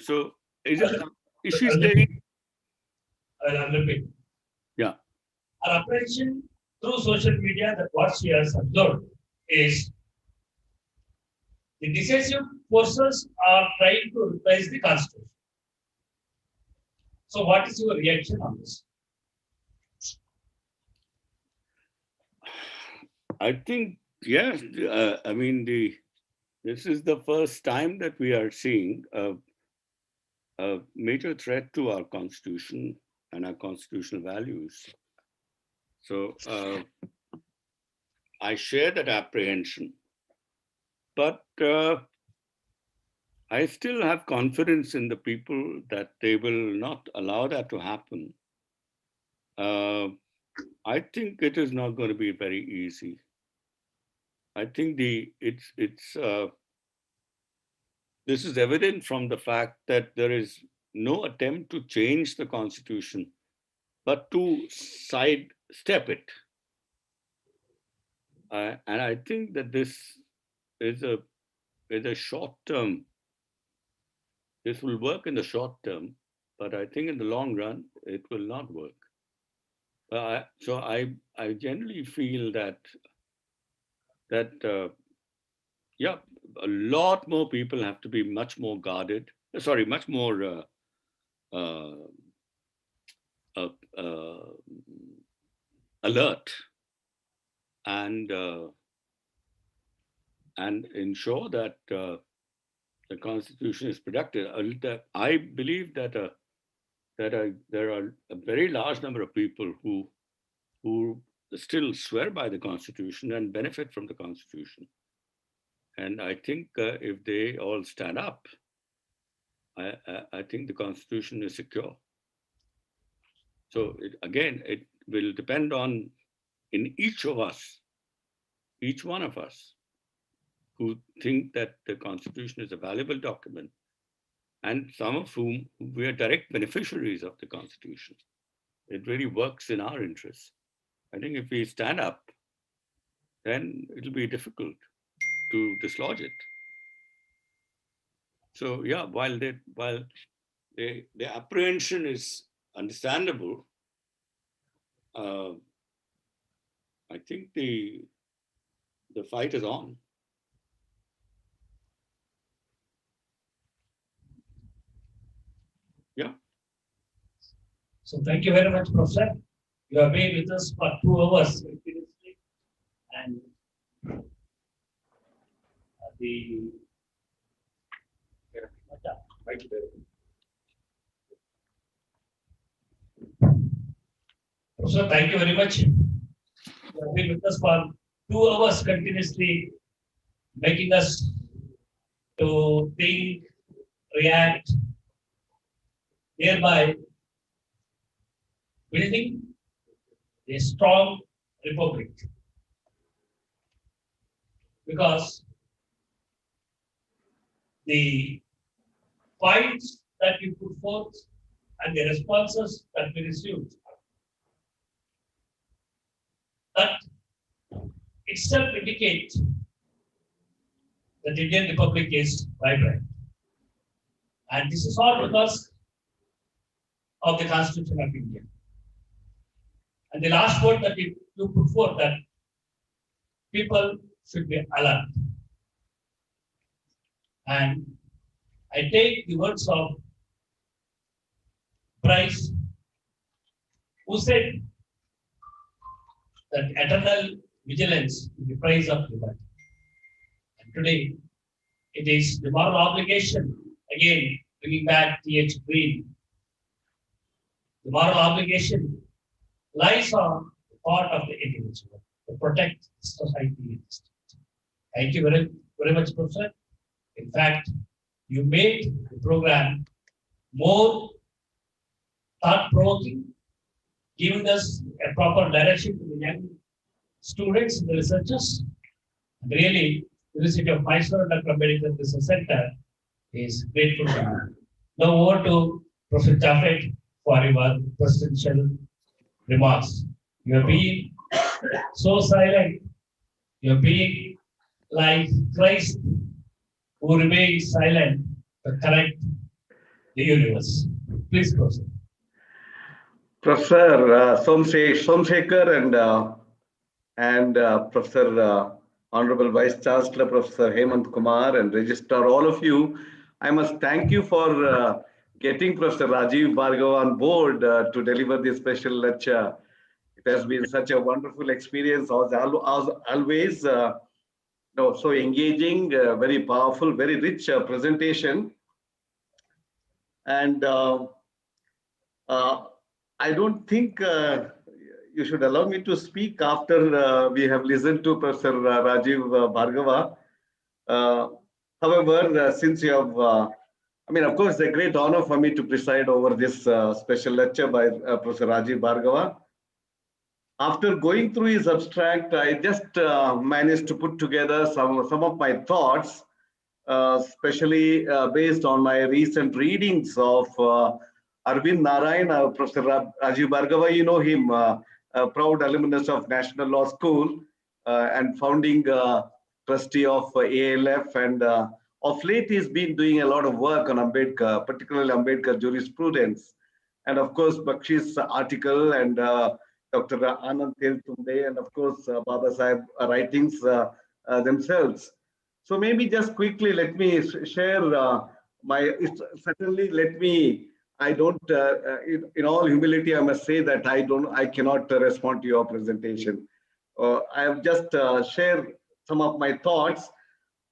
S8: So is she saying?
S9: I'll repeat.
S8: Yeah.
S9: Our apprehension through social media, that what she has observed is the decisive forces are trying to replace the Constitution. So what is your reaction on this?
S8: I think, yes, I mean, this is the first time that we are seeing a major threat to our constitution and our constitutional values. So I share that apprehension, but I still have confidence in the people that they will not allow that to happen. I think it is not going to be very easy. I think this is evident from the fact that there is no attempt to change the constitution, but to sidestep it. And I think that this is a short term. This will work in the short term, but I think in the long run, it will not work. So I generally feel that yeah, a lot more people have to be much more guarded. Sorry, much more alert and ensure that the Constitution is protected. I believe that there are a very large number of people who still swear by the Constitution and benefit from the Constitution. And I think if they all stand up, I think the Constitution is secure. So again, it will depend on in each of us, each one of us, who think that the Constitution is a valuable document, and some of whom we are direct beneficiaries of the Constitution. It really works in our interests. I think if we stand up, then it'll be difficult to dislodge it. So yeah, while the apprehension is understandable, I think the fight is on. Yeah.
S9: So thank you very much, Professor. You have been with us for 2 hours continuously, and Professor, thank you very much. You have been with us for 2 hours continuously, making us to think, react, thereby building a strong republic. Because the points that you put forth and the responses that we received, that itself indicates that the Indian Republic is vibrant. And this is all because of the Constitution of India. And the last word that you put forth, that people should be alert. And I take the words of Bryce, who said that eternal vigilance is the price of liberty. And today, it is the moral obligation, again, bringing back T.H. Green. The moral obligation lies on the part of the individual to protect society and the state. Thank you very, very much, Professor. In fact, you made the program more thought-provoking, giving us a proper direction to the young students, the researchers. And really, the University of Mysore Dr. Ambedkar Research Center is grateful to you. Now over to Professor Jaffet for your presidential remarks. You are being so silent. You are being like Christ, who remains silent to correct the universe. Please proceed.
S10: Professor Somsekhar and Professor Honorable Vice Chancellor Professor Hemant Kumar and Registrar, all of you, I must thank you for getting Professor Rajiv Bhargava on board to deliver this special lecture. It has been such a wonderful experience, always so engaging, very powerful, very rich presentation. And I don't think you should allow me to speak after we have listened to Professor Rajiv Bhargava. However, since you have, I mean, of course, it's a great honor for me to preside over this special lecture by Professor Rajiv Bhargava. After going through his abstract, I just managed to put together some of my thoughts, especially based on my recent readings of Arvind Narayan, Professor Rajiv Bhargava. You know him, a proud alumnus of National Law School and founding trustee of ALF, and of late he's been doing a lot of work on Ambedkar, particularly Ambedkar jurisprudence, and of course Bakshi's article and Dr. Anand Teltunde, and of course Baba Sahib writings themselves. So maybe just quickly let me share certainly let me, I don't, in all humility, I must say that I cannot respond to your presentation. I have just shared some of my thoughts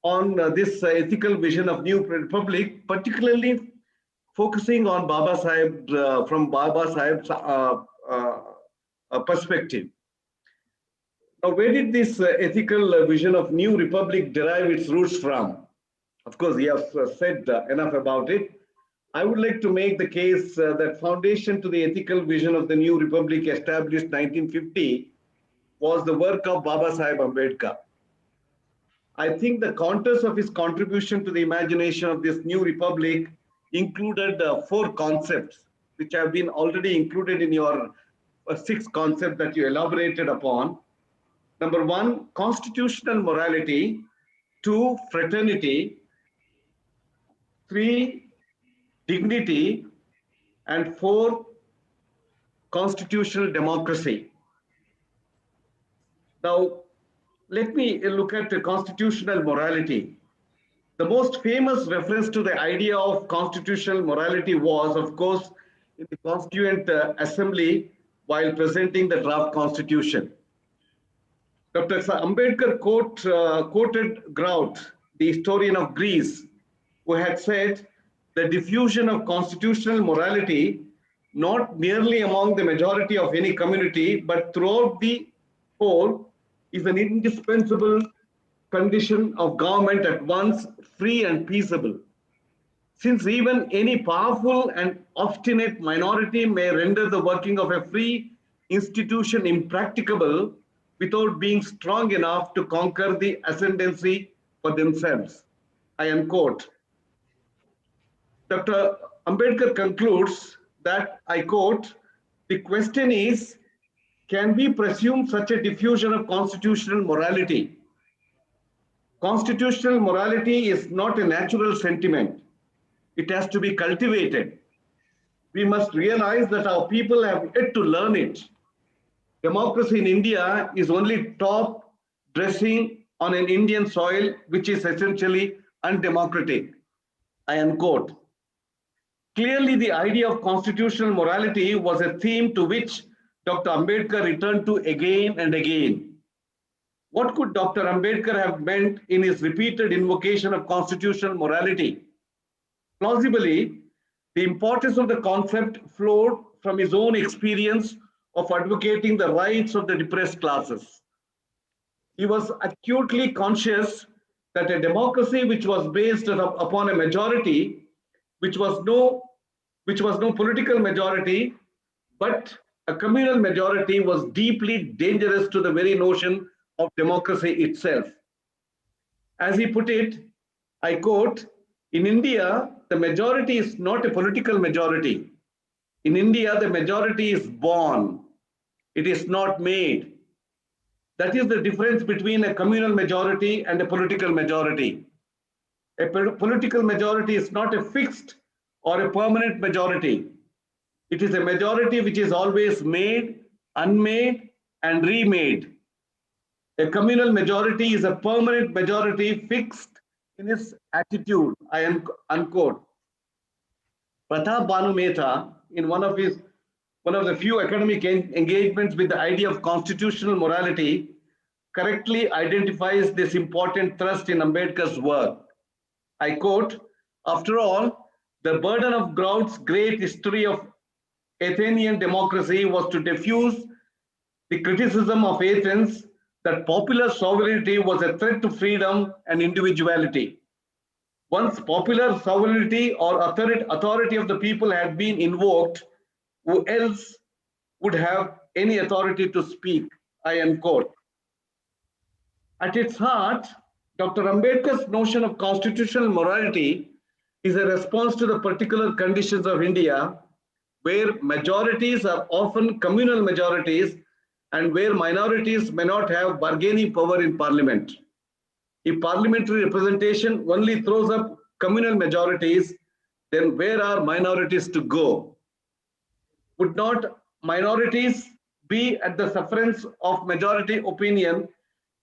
S10: on this ethical vision of New Republic, particularly focusing on Baba Sahib, from Baba Sahib's perspective. Now, where did this ethical vision of New Republic derive its roots from? Of course, he has said enough about it. I would like to make the case that foundation to the ethical vision of the New Republic established 1950 was the work of Baba Sahib Ambedkar. I think the contours of his contribution to the imagination of this New Republic included 4 concepts, which have been already included in your 6 concepts that you elaborated upon. Number 1, constitutional morality. 2, fraternity. 3, dignity. And 4, constitutional democracy. Now, let me look at the constitutional morality. The most famous reference to the idea of constitutional morality was, of course, in the Constituent Assembly while presenting the draft constitution. Dr. Ambedkar quoted Grout, the historian of Greece, who had said, the diffusion of constitutional morality, not merely among the majority of any community, but throughout the whole, is an indispensable condition of government at once free and peaceable. Since even any powerful and obstinate minority may render the working of a free institution impracticable without being strong enough to conquer the ascendancy for themselves. I unquote. Dr. Ambedkar concludes that, I quote, the question is, can we presume such a diffusion of constitutional morality? Constitutional morality is not a natural sentiment. It has to be cultivated. We must realize that our people have yet to learn it. Democracy in India is only top dressing on an Indian soil, which is essentially undemocratic. I unquote. Clearly, the idea of constitutional morality was a theme to which Dr. Ambedkar returned to again and again. What could Dr. Ambedkar have meant in his repeated invocation of constitutional morality? Plausibly, the importance of the concept flowed from his own experience of advocating the rights of the depressed classes. He was acutely conscious that a democracy which was based upon a majority, which was no political majority, but a communal majority, was deeply dangerous to the very notion of democracy itself. As he put it, I quote, in India, the majority is not a political majority. In India, the majority is born. It is not made. That is the difference between a communal majority and a political majority. A political majority is not a fixed or a permanent majority. It is a majority which is always made, unmade, and remade. A communal majority is a permanent majority fixed in its attitude, I unquote. Pratap Banu Mehta, in one of his one of the few academic engagements with the idea of constitutional morality, correctly identifies this important thrust in Ambedkar's work. I quote, "After all, the burden of Grout's great history of Athenian democracy was to diffuse the criticism of Athens that popular sovereignty was a threat to freedom and individuality. Once popular sovereignty or authority of the people had been invoked, who else would have any authority to speak?" I end quote. At its heart, Dr. Ambedkar's notion of constitutional morality is a response to the particular conditions of India, where majorities are often communal majorities and where minorities may not have bargaining power in parliament. If parliamentary representation only throws up communal majorities, then where are minorities to go? Would not minorities be at the sufferance of majority opinion,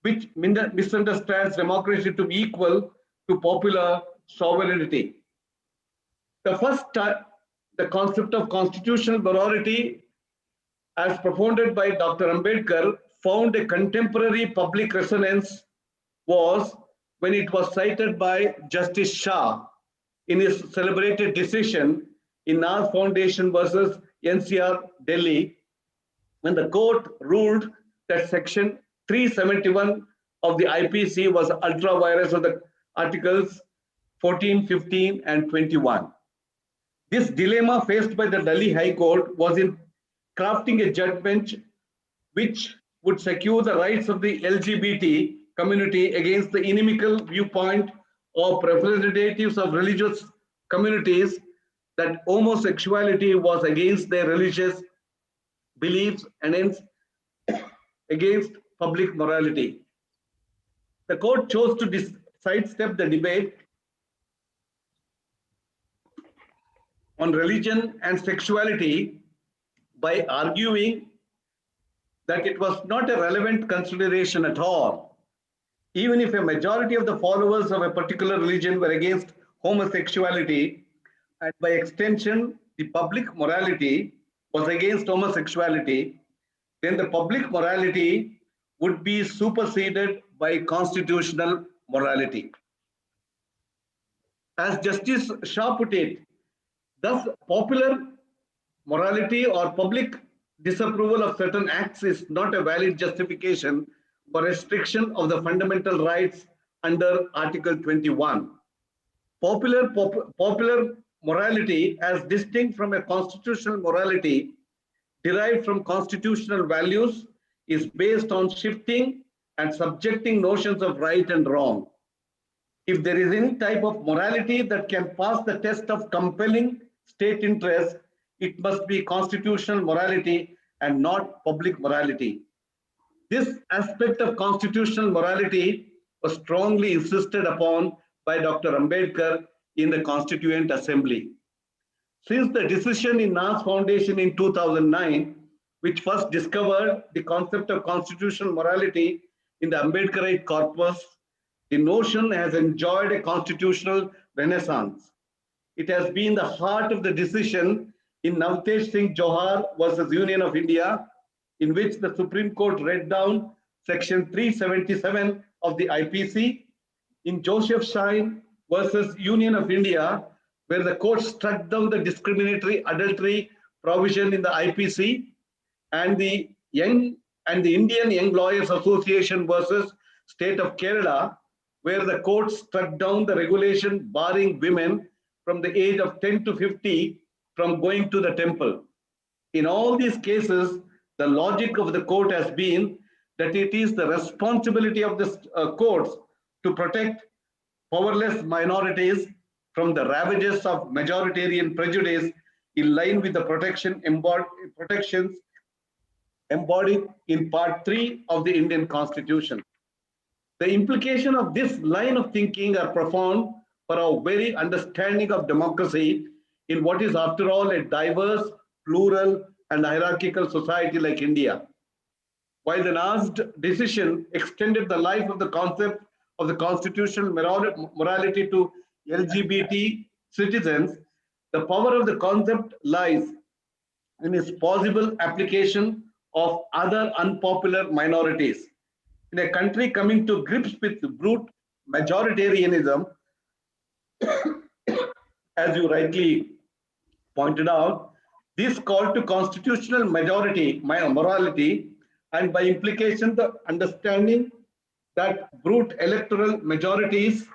S10: which misunderstands democracy to be equal to popular sovereignty? The first, the concept of constitutional morality, as propounded by Dr. Ambedkar, found a contemporary public resonance was when it was cited by Justice Shah in his celebrated decision in Naz Foundation versus NCR, Delhi, when the court ruled that section 371 of the IPC was ultra vires of the articles 14, 15, and 21. This dilemma faced by the Delhi High Court was in crafting a judgment which would secure the rights of the LGBT community against the inimical viewpoint of representatives of religious communities that homosexuality was against their religious beliefs and hence against public morality. The court chose to sidestep the debate on religion and sexuality by arguing that it was not a relevant consideration at all. Even if a majority of the followers of a particular religion were against homosexuality, and by extension, the public morality was against homosexuality, then the public morality would be superseded by constitutional morality. As Justice Shah put it, thus popular morality or public disapproval of certain acts is not a valid justification for restriction of the fundamental rights under Article 21. Popular morality, as distinct from a constitutional morality derived from constitutional values, is based on shifting and subjecting notions of right and wrong. If there is any type of morality that can pass the test of compelling state interest, it must be constitutional morality and not public morality. This aspect of constitutional morality was strongly insisted upon by Dr. Ambedkar in the Constituent Assembly. Since the decision in Naz Foundation in 2009, which first discovered the concept of constitutional morality in the Ambedkarite corpus, the notion has enjoyed a constitutional renaissance. It has been the heart of the decision in Navtesh Singh Johar versus Union of India, in which the Supreme Court read down section 377 of the IPC, in Joseph Shine versus Union of India, where the court struck down the discriminatory adultery provision in the IPC, and the Indian Young Lawyers Association versus State of Kerala, where the court struck down the regulation barring women from the age of 10 to 50 from going to the temple. In all these cases, the logic of the court has been that it is the responsibility of the courts to protect powerless minorities from the ravages of majoritarian prejudice in line with the protections embodied in Part 3 of the Indian Constitution. The implication of this line of thinking are profound for our very understanding of democracy in what is, after all, a diverse, plural, and hierarchical society like India. While the Naz decision extended the life of the concept of the constitutional morality to LGBT citizens, the power of the concept lies in its possible application of other unpopular minorities. In a country coming to grips with brute majoritarianism, as you rightly pointed out, this call to constitutional morality, and by implication, the understanding that brute electoral majorities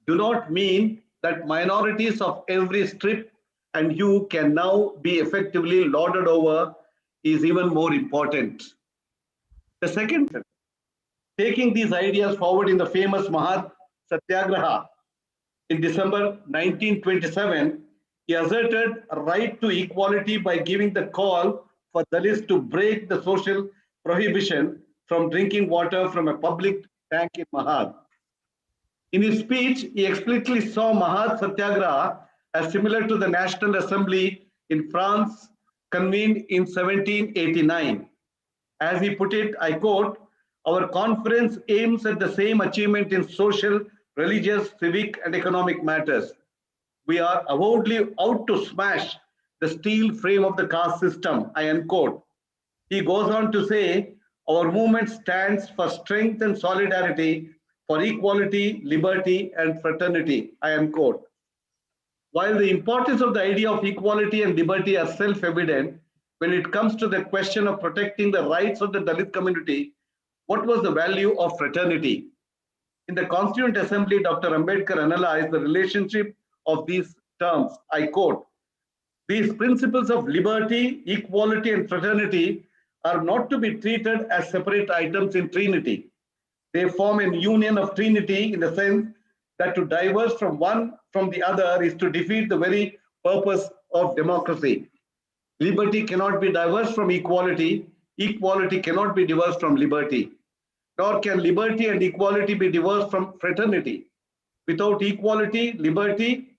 S10: do not mean that minorities of every strip and hue can now be effectively lorded over is even more important. The second, taking these ideas forward in the famous Mahat Satyagraha in December 1927, he asserted a right to equality by giving the call for Dalits to break the social prohibition from drinking water from a public tank in Mahad. In his speech, he explicitly saw Mahat Satyagraha as similar to the National Assembly in France convened in 1789. As he put it, I quote, "Our conference aims at the same achievement in social, religious, civic, and economic matters. We are avowedly out to smash the steel frame of the caste system," I unquote. He goes on to say, "Our movement stands for strength and solidarity, for equality, liberty, and fraternity," I unquote. While the importance of the idea of equality and liberty are self-evident, when it comes to the question of protecting the rights of the Dalit community, what was the value of fraternity? In the Constituent Assembly, Dr. Ambedkar analyzed the relationship of these terms. I quote, "These principles of liberty, equality, and fraternity are not to be treated as separate items in Trinity. They form a union of Trinity in the sense that to diverge from one from the other is to defeat the very purpose of democracy. Liberty cannot be diverse from equality. Equality cannot be diverse from liberty. Nor can liberty and equality be diverse from fraternity. Without equality, liberty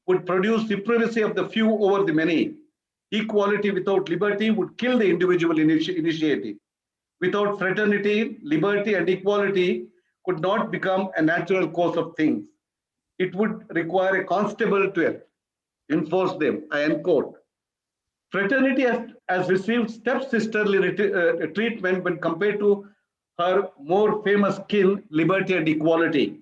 S10: would produce supremacy of the few over the many. Equality without liberty would kill the individual initiative. Without fraternity, liberty, and equality could not become a natural course of things. It would require a constable to enforce them," I unquote. Fraternity has received step-sisterly treatment when compared to her more famous kin, liberty and equality.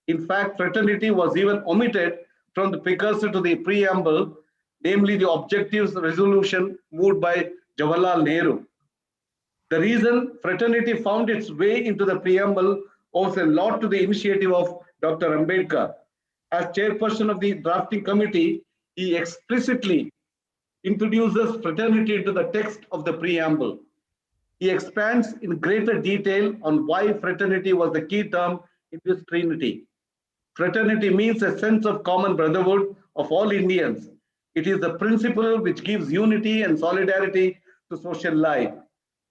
S10: In fact, fraternity was even omitted from the precursor to the preamble, namely the objectives resolution moved by Jawaharlal Nehru. The reason fraternity found its way into the preamble owes a lot to the initiative of Dr. Ambedkar. As chairperson of the drafting committee, he explicitly introduces fraternity into the text of the preamble. He expands in greater detail on why fraternity was the key term in this trinity. Fraternity means a sense of common brotherhood of all Indians. It is the principle which gives unity and solidarity to social life.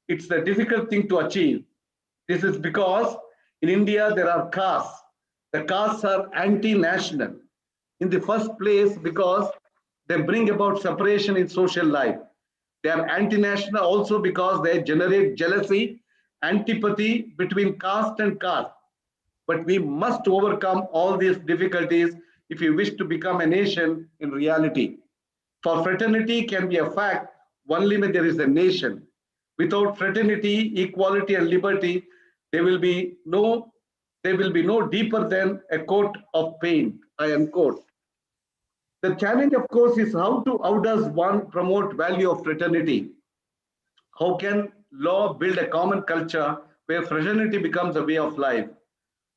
S10: It's a difficult thing to achieve. This is because in India there are castes. The castes are anti-national. In the first place, because they bring about separation in social life. They are anti-national also because they generate jealousy, antipathy between caste and caste. But we must overcome all these difficulties if we wish to become a nation in reality. For fraternity can be a fact only when there is a nation. Without fraternity, equality, and liberty, there will be no deeper than a coat of paint, I unquote. The challenge, of course, is how does one promote value of fraternity? How can law build a common culture where fraternity becomes a way of life?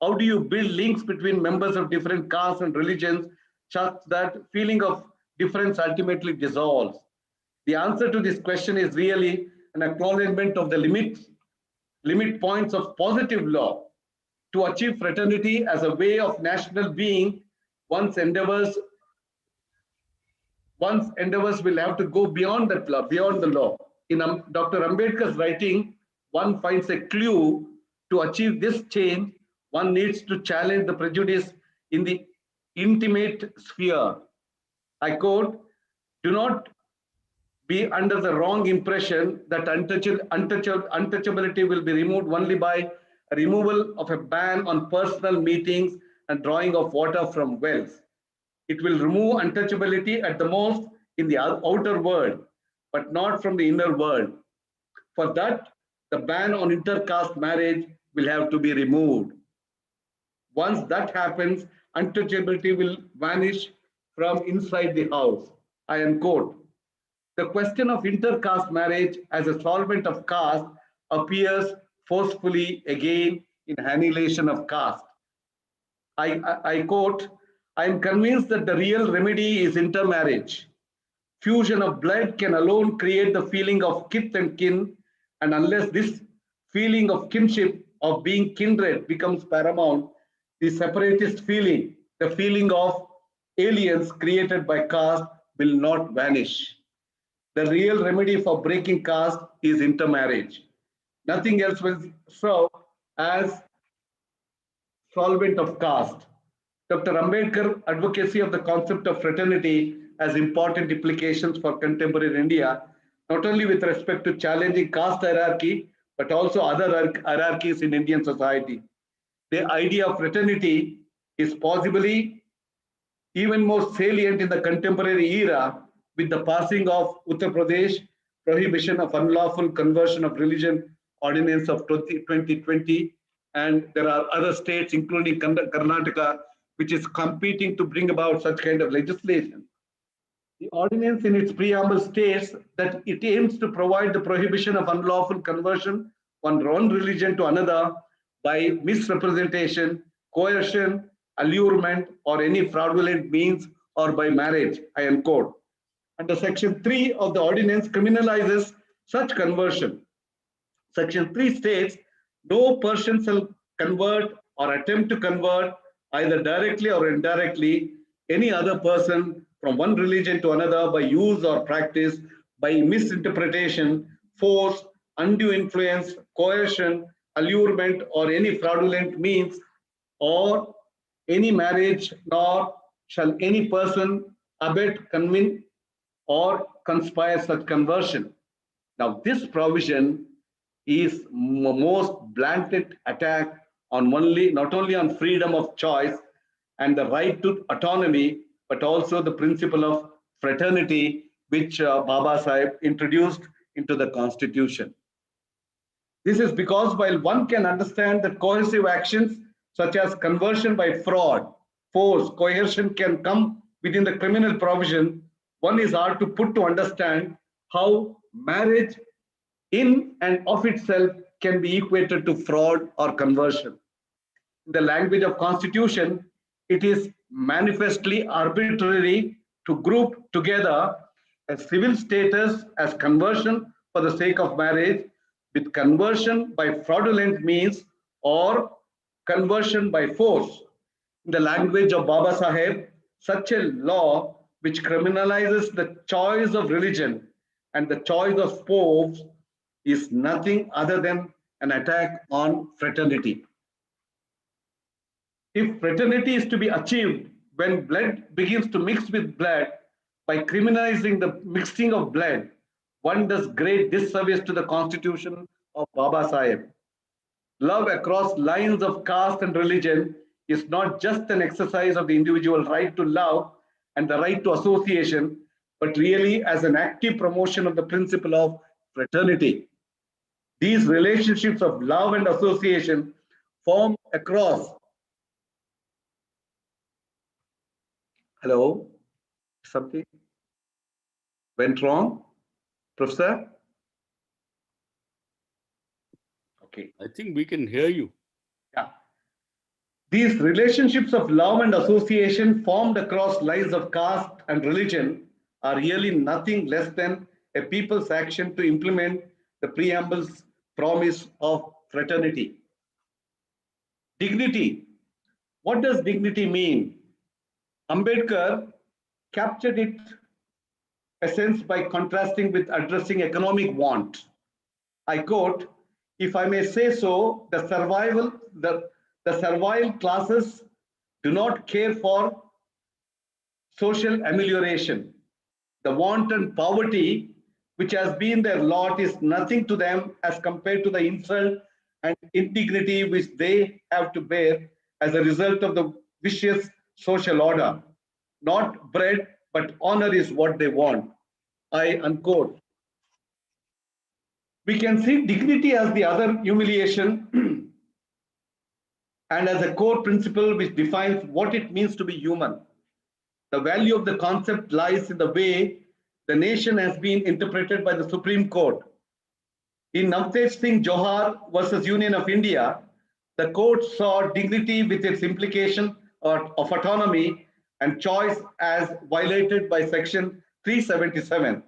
S10: How do you build links between members of different castes and religions such that feeling of difference ultimately dissolves? The answer to this question is really an acknowledgement of the limit points of positive law. To achieve fraternity as a way of national being, one's endeavors will have to go beyond that law, beyond the law. In Dr. Ambedkar's writing, one finds a clue to achieve this change. One needs to challenge the prejudice in the intimate sphere. I quote, "Do not be under the wrong impression that untouchability will be removed only by a removal of a ban on personal meetings and drawing of water from wells. It will remove untouchability at the most in the outer world, but not from the inner world. For that, the ban on intercaste marriage will have to be removed. Once that happens, untouchability will vanish from inside the house. I unquote. The question of intercaste marriage as a solvent of caste appears forcefully again in Annihilation of Caste. I quote, I am convinced that the real remedy is intermarriage. Fusion of blood can alone create the feeling of kith and kin, and unless this feeling of kinship, of being kindred, becomes paramount, the separatist feeling, the feeling of aliens created by caste, will not vanish. The real remedy for breaking caste is intermarriage. Nothing else will serve as solvent of caste. Dr. Ambedkar advocacy of the concept of fraternity has important implications for contemporary India, not only with respect to challenging caste hierarchy, but also other hierarchies in Indian society. The idea of fraternity is possibly even more salient in the contemporary era with the passing of Uttar Pradesh Prohibition of Unlawful Conversion of Religion Ordinance of 2020, and there are other states, including Karnataka, which is competing to bring about such kind of legislation. The ordinance in its preamble states that it aims to provide the prohibition of unlawful conversion from one religion to another by misrepresentation, coercion, allurement, or any fraudulent means, or by marriage, I unquote. Under Section 3 of the ordinance criminalizes such conversion. Section 3 states, no person shall convert or attempt to convert, either directly or indirectly, any other person from one religion to another by use or practice, by misinterpretation, force, undue influence, coercion, allurement, or any fraudulent means, or any marriage, nor shall any person abet, convince, or conspire such conversion. Now, this provision is most blatant attack on not only on freedom of choice and the right to autonomy, but also the principle of fraternity, which Baba Sahib introduced into the Constitution. This is because while one can understand that coercive actions such as conversion by fraud, force, coercion can come within the criminal provision, one is hard to put to understand how marriage in and of itself can be equated to fraud or conversion. In the language of Constitution, it is manifestly arbitrary to group together a civil status as conversion for the sake of marriage with conversion by fraudulent means or conversion by force. In the language of Baba Saheb, such a law which criminalizes the choice of religion and the choice of spouse is nothing other than an attack on fraternity. If fraternity is to be achieved when blood begins to mix with blood by criminalizing the mixing of blood, one does great disservice to the Constitution of Baba Sahib. Love across lines of caste and religion is not just an exercise of the individual right to love and the right to association, but really as an active promotion of the principle of fraternity. These relationships of love and association form across. Hello? Something went wrong? Professor? Okay.
S8: I think we can hear you.
S10: Yeah. These relationships of love and association formed across lines of caste and religion are really nothing less than a people's action to implement the preamble's promise of fraternity. Dignity. What does dignity mean? Ambedkar captured its essence by contrasting with addressing economic want. I quote, if I may say so, the servile classes do not care for social amelioration. The want and poverty, which has been their lot, is nothing to them as compared to the insult and indignity which they have to bear as a result of the vicious social order. Not bread, but honor is what they want. I unquote. We can see dignity as the other humiliation and as a core principle which defines what it means to be human. The value of the concept lies in the way the nation has been interpreted by the Supreme Court. In Navtej Singh Johar versus Union of India, the court saw dignity with its implication of autonomy and choice as violated by Section 377.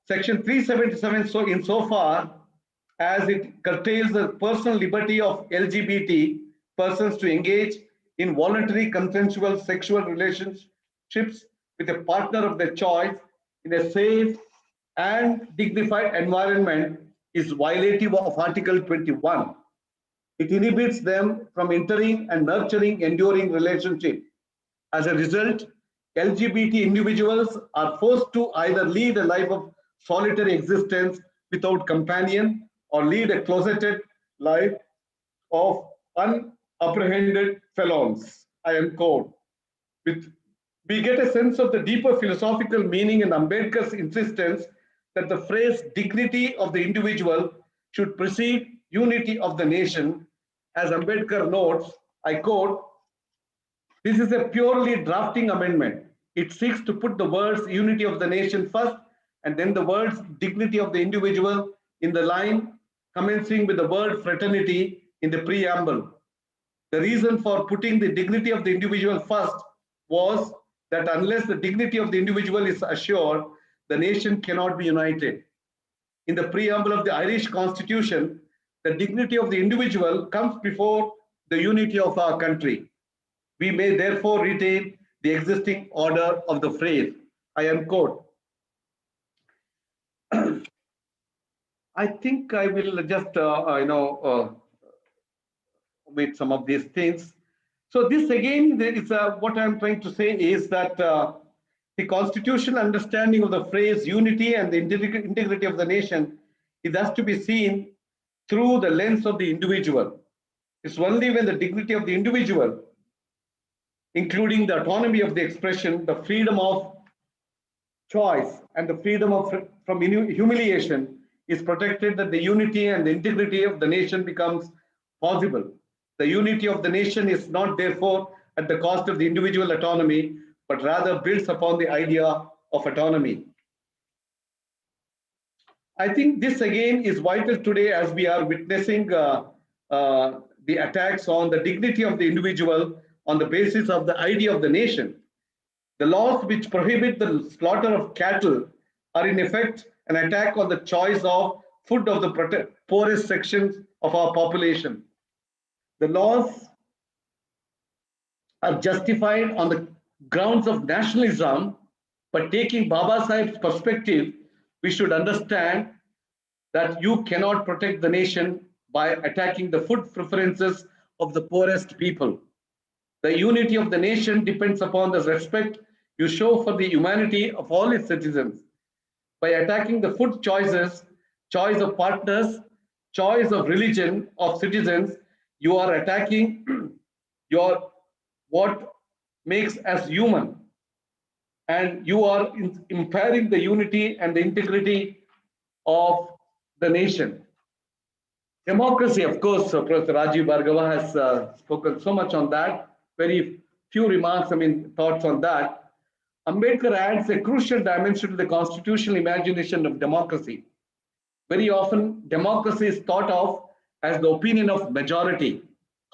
S10: Section 377, so insofar as it curtails the personal liberty of LGBT persons to engage in voluntary consensual sexual relationships with a partner of their choice in a safe and dignified environment, is violative of Article 21. It inhibits them from entering and nurturing enduring relationships. As a result, LGBT individuals are forced to either lead a life of solitary existence without companion or lead a closeted life of unapprehended felons. I am quote. We get a sense of the deeper philosophical meaning in Ambedkar's insistence that the phrase dignity of the individual should precede unity of the nation. As Ambedkar notes, I quote, "This is a purely drafting amendment. It seeks to put the words unity of the nation first and then the words dignity of the individual in the line commencing with the word fraternity in the preamble. The reason for putting the dignity of the individual first was that unless the dignity of the individual is assured, the nation cannot be united. In the preamble of the Irish Constitution, the dignity of the individual comes before the unity of our country. We may therefore retain the existing order of the phrase." I am quote. I think I will just omit some of these things. So this again, there is what I'm trying to say is that the constitutional understanding of the phrase unity and the integrity of the nation, it has to be seen through the lens of the individual. It's only when the dignity of the individual, including the autonomy of the expression, the freedom of choice, and the freedom from humiliation is protected, that the unity and the integrity of the nation becomes possible. The unity of the nation is not therefore at the cost of the individual autonomy, but rather builds upon the idea of autonomy. I think this again is vital today as we are witnessing the attacks on the dignity of the individual on the basis of the idea of the nation. The laws which prohibit the slaughter of cattle are in effect an attack on the choice of food of the poorest sections of our population. The laws are justified on the grounds of nationalism, but taking Baba Sahib's perspective, we should understand that you cannot protect the nation by attacking the food preferences of the poorest people. The unity of the nation depends upon the respect you show for the humanity of all its citizens. By attacking the food choices, choice of partners, choice of religion of citizens, you are attacking what makes us human, and you are impairing the unity and the integrity of the nation. Democracy, of course, Professor Rajiv Bhargava has spoken so much on that. Very few remarks, thoughts on that. Ambedkar adds a crucial dimension to the constitutional imagination of democracy. Very often, democracy is thought of as the opinion of majority.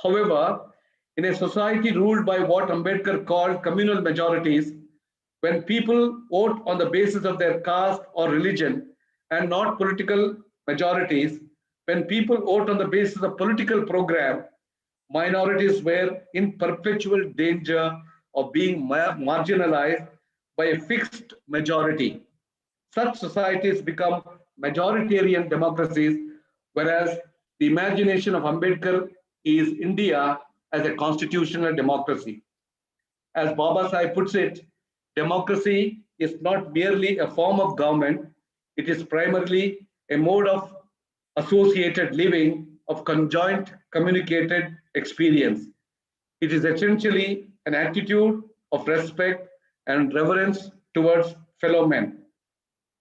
S10: However, in a society ruled by what Ambedkar called communal majorities, when people vote on the basis of their caste or religion and not political majorities, when people vote on the basis of political program, minorities were in perpetual danger of being marginalized by a fixed majority. Such societies become majoritarian democracies, whereas the imagination of Ambedkar is India as a constitutional democracy. As Baba Sahib puts it, democracy is not merely a form of government, it is primarily a mode of associated living, of conjoint communicated experience. It is essentially an attitude of respect and reverence towards fellow men.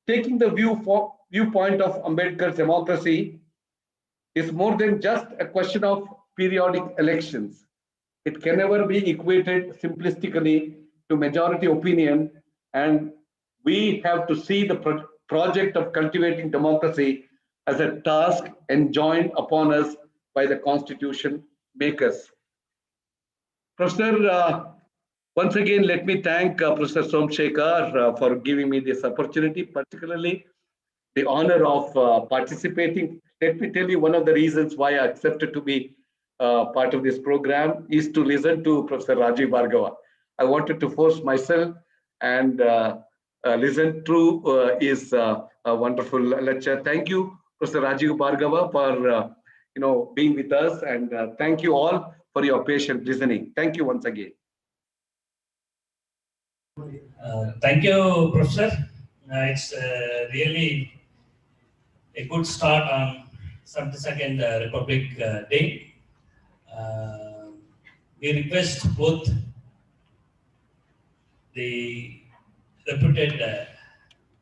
S10: Taking the view viewpoint of Ambedkar's democracy is more than just a question of periodic elections. It can never be equated simplistically to majority opinion, and we have to see the project of cultivating democracy as a task enjoined upon us by the constitution makers. Professor, once again, let me thank Professor Somshekar for giving me this opportunity, particularly the honor of participating. Let me tell you one of the reasons why I accepted to be part of this program is to listen to Professor Rajiv Bhargava. I wanted to force myself and listen to his wonderful lecture. Thank you, Professor Rajiv Bhargava, for being with us, and thank you all for your patient listening. Thank you once again.
S9: Thank you, Professor. It's really a good start on 72nd Republic Day. We request both the reputed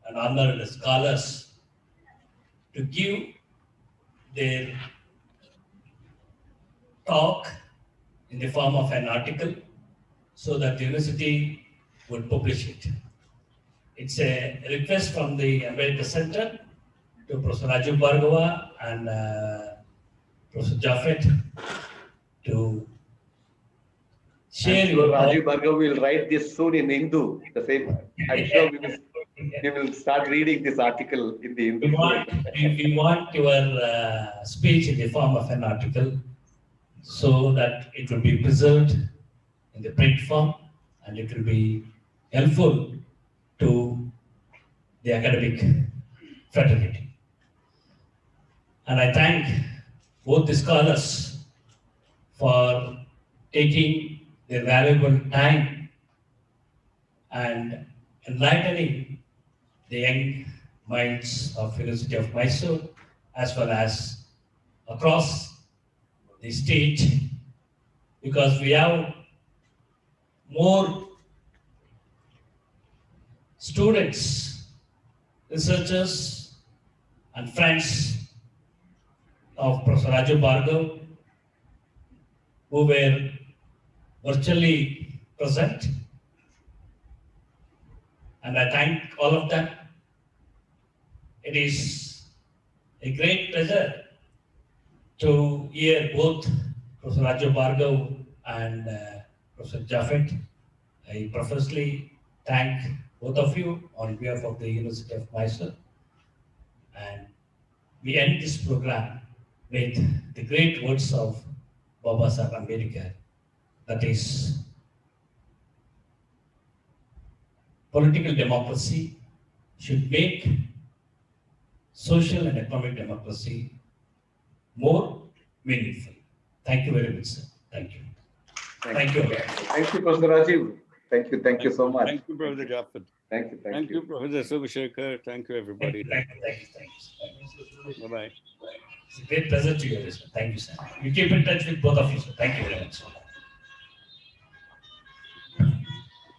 S9: and honored scholars to give their talk in the form of an article so that the university would publish it. It's a request from the Ambedkar Center to Professor Rajiv Bhargava and Professor Jaffet to share.
S10: I'm sure Rajiv Bhargava will write this soon in Hindu. The same. I'm sure we will start reading this article in the Hindu.
S9: We want your speech in the form of an article so that it will be preserved in the print form and it will be helpful to the academic fraternity. And I thank both the scholars for taking their valuable time and enlightening the young minds of University of Mysore as well as across the state, because we have more students, researchers and friends of Professor Rajiv Bhargava who were virtually present, and I thank all of them. It is a great pleasure to hear both Professor Rajiv Bhargava and Professor Jaffet. I profusely thank both of you on behalf of the University of Mysore. And we end this program with the great words of Baba Saheb Ambedkar, that is, political democracy should make social and economic democracy more meaningful. Thank you very much, sir. Thank you. Thank you.
S10: Thank you, Professor Rajiv. Thank you so much.
S8: Thank you, Professor Jaffet.
S10: Thank you,
S8: Professor Somshekar. Thank you, everybody.
S9: Thank you.
S8: Bye-bye.
S9: It's a great pleasure to hear this. Thank you, sir. We keep in touch with both of you, sir. Thank you very much.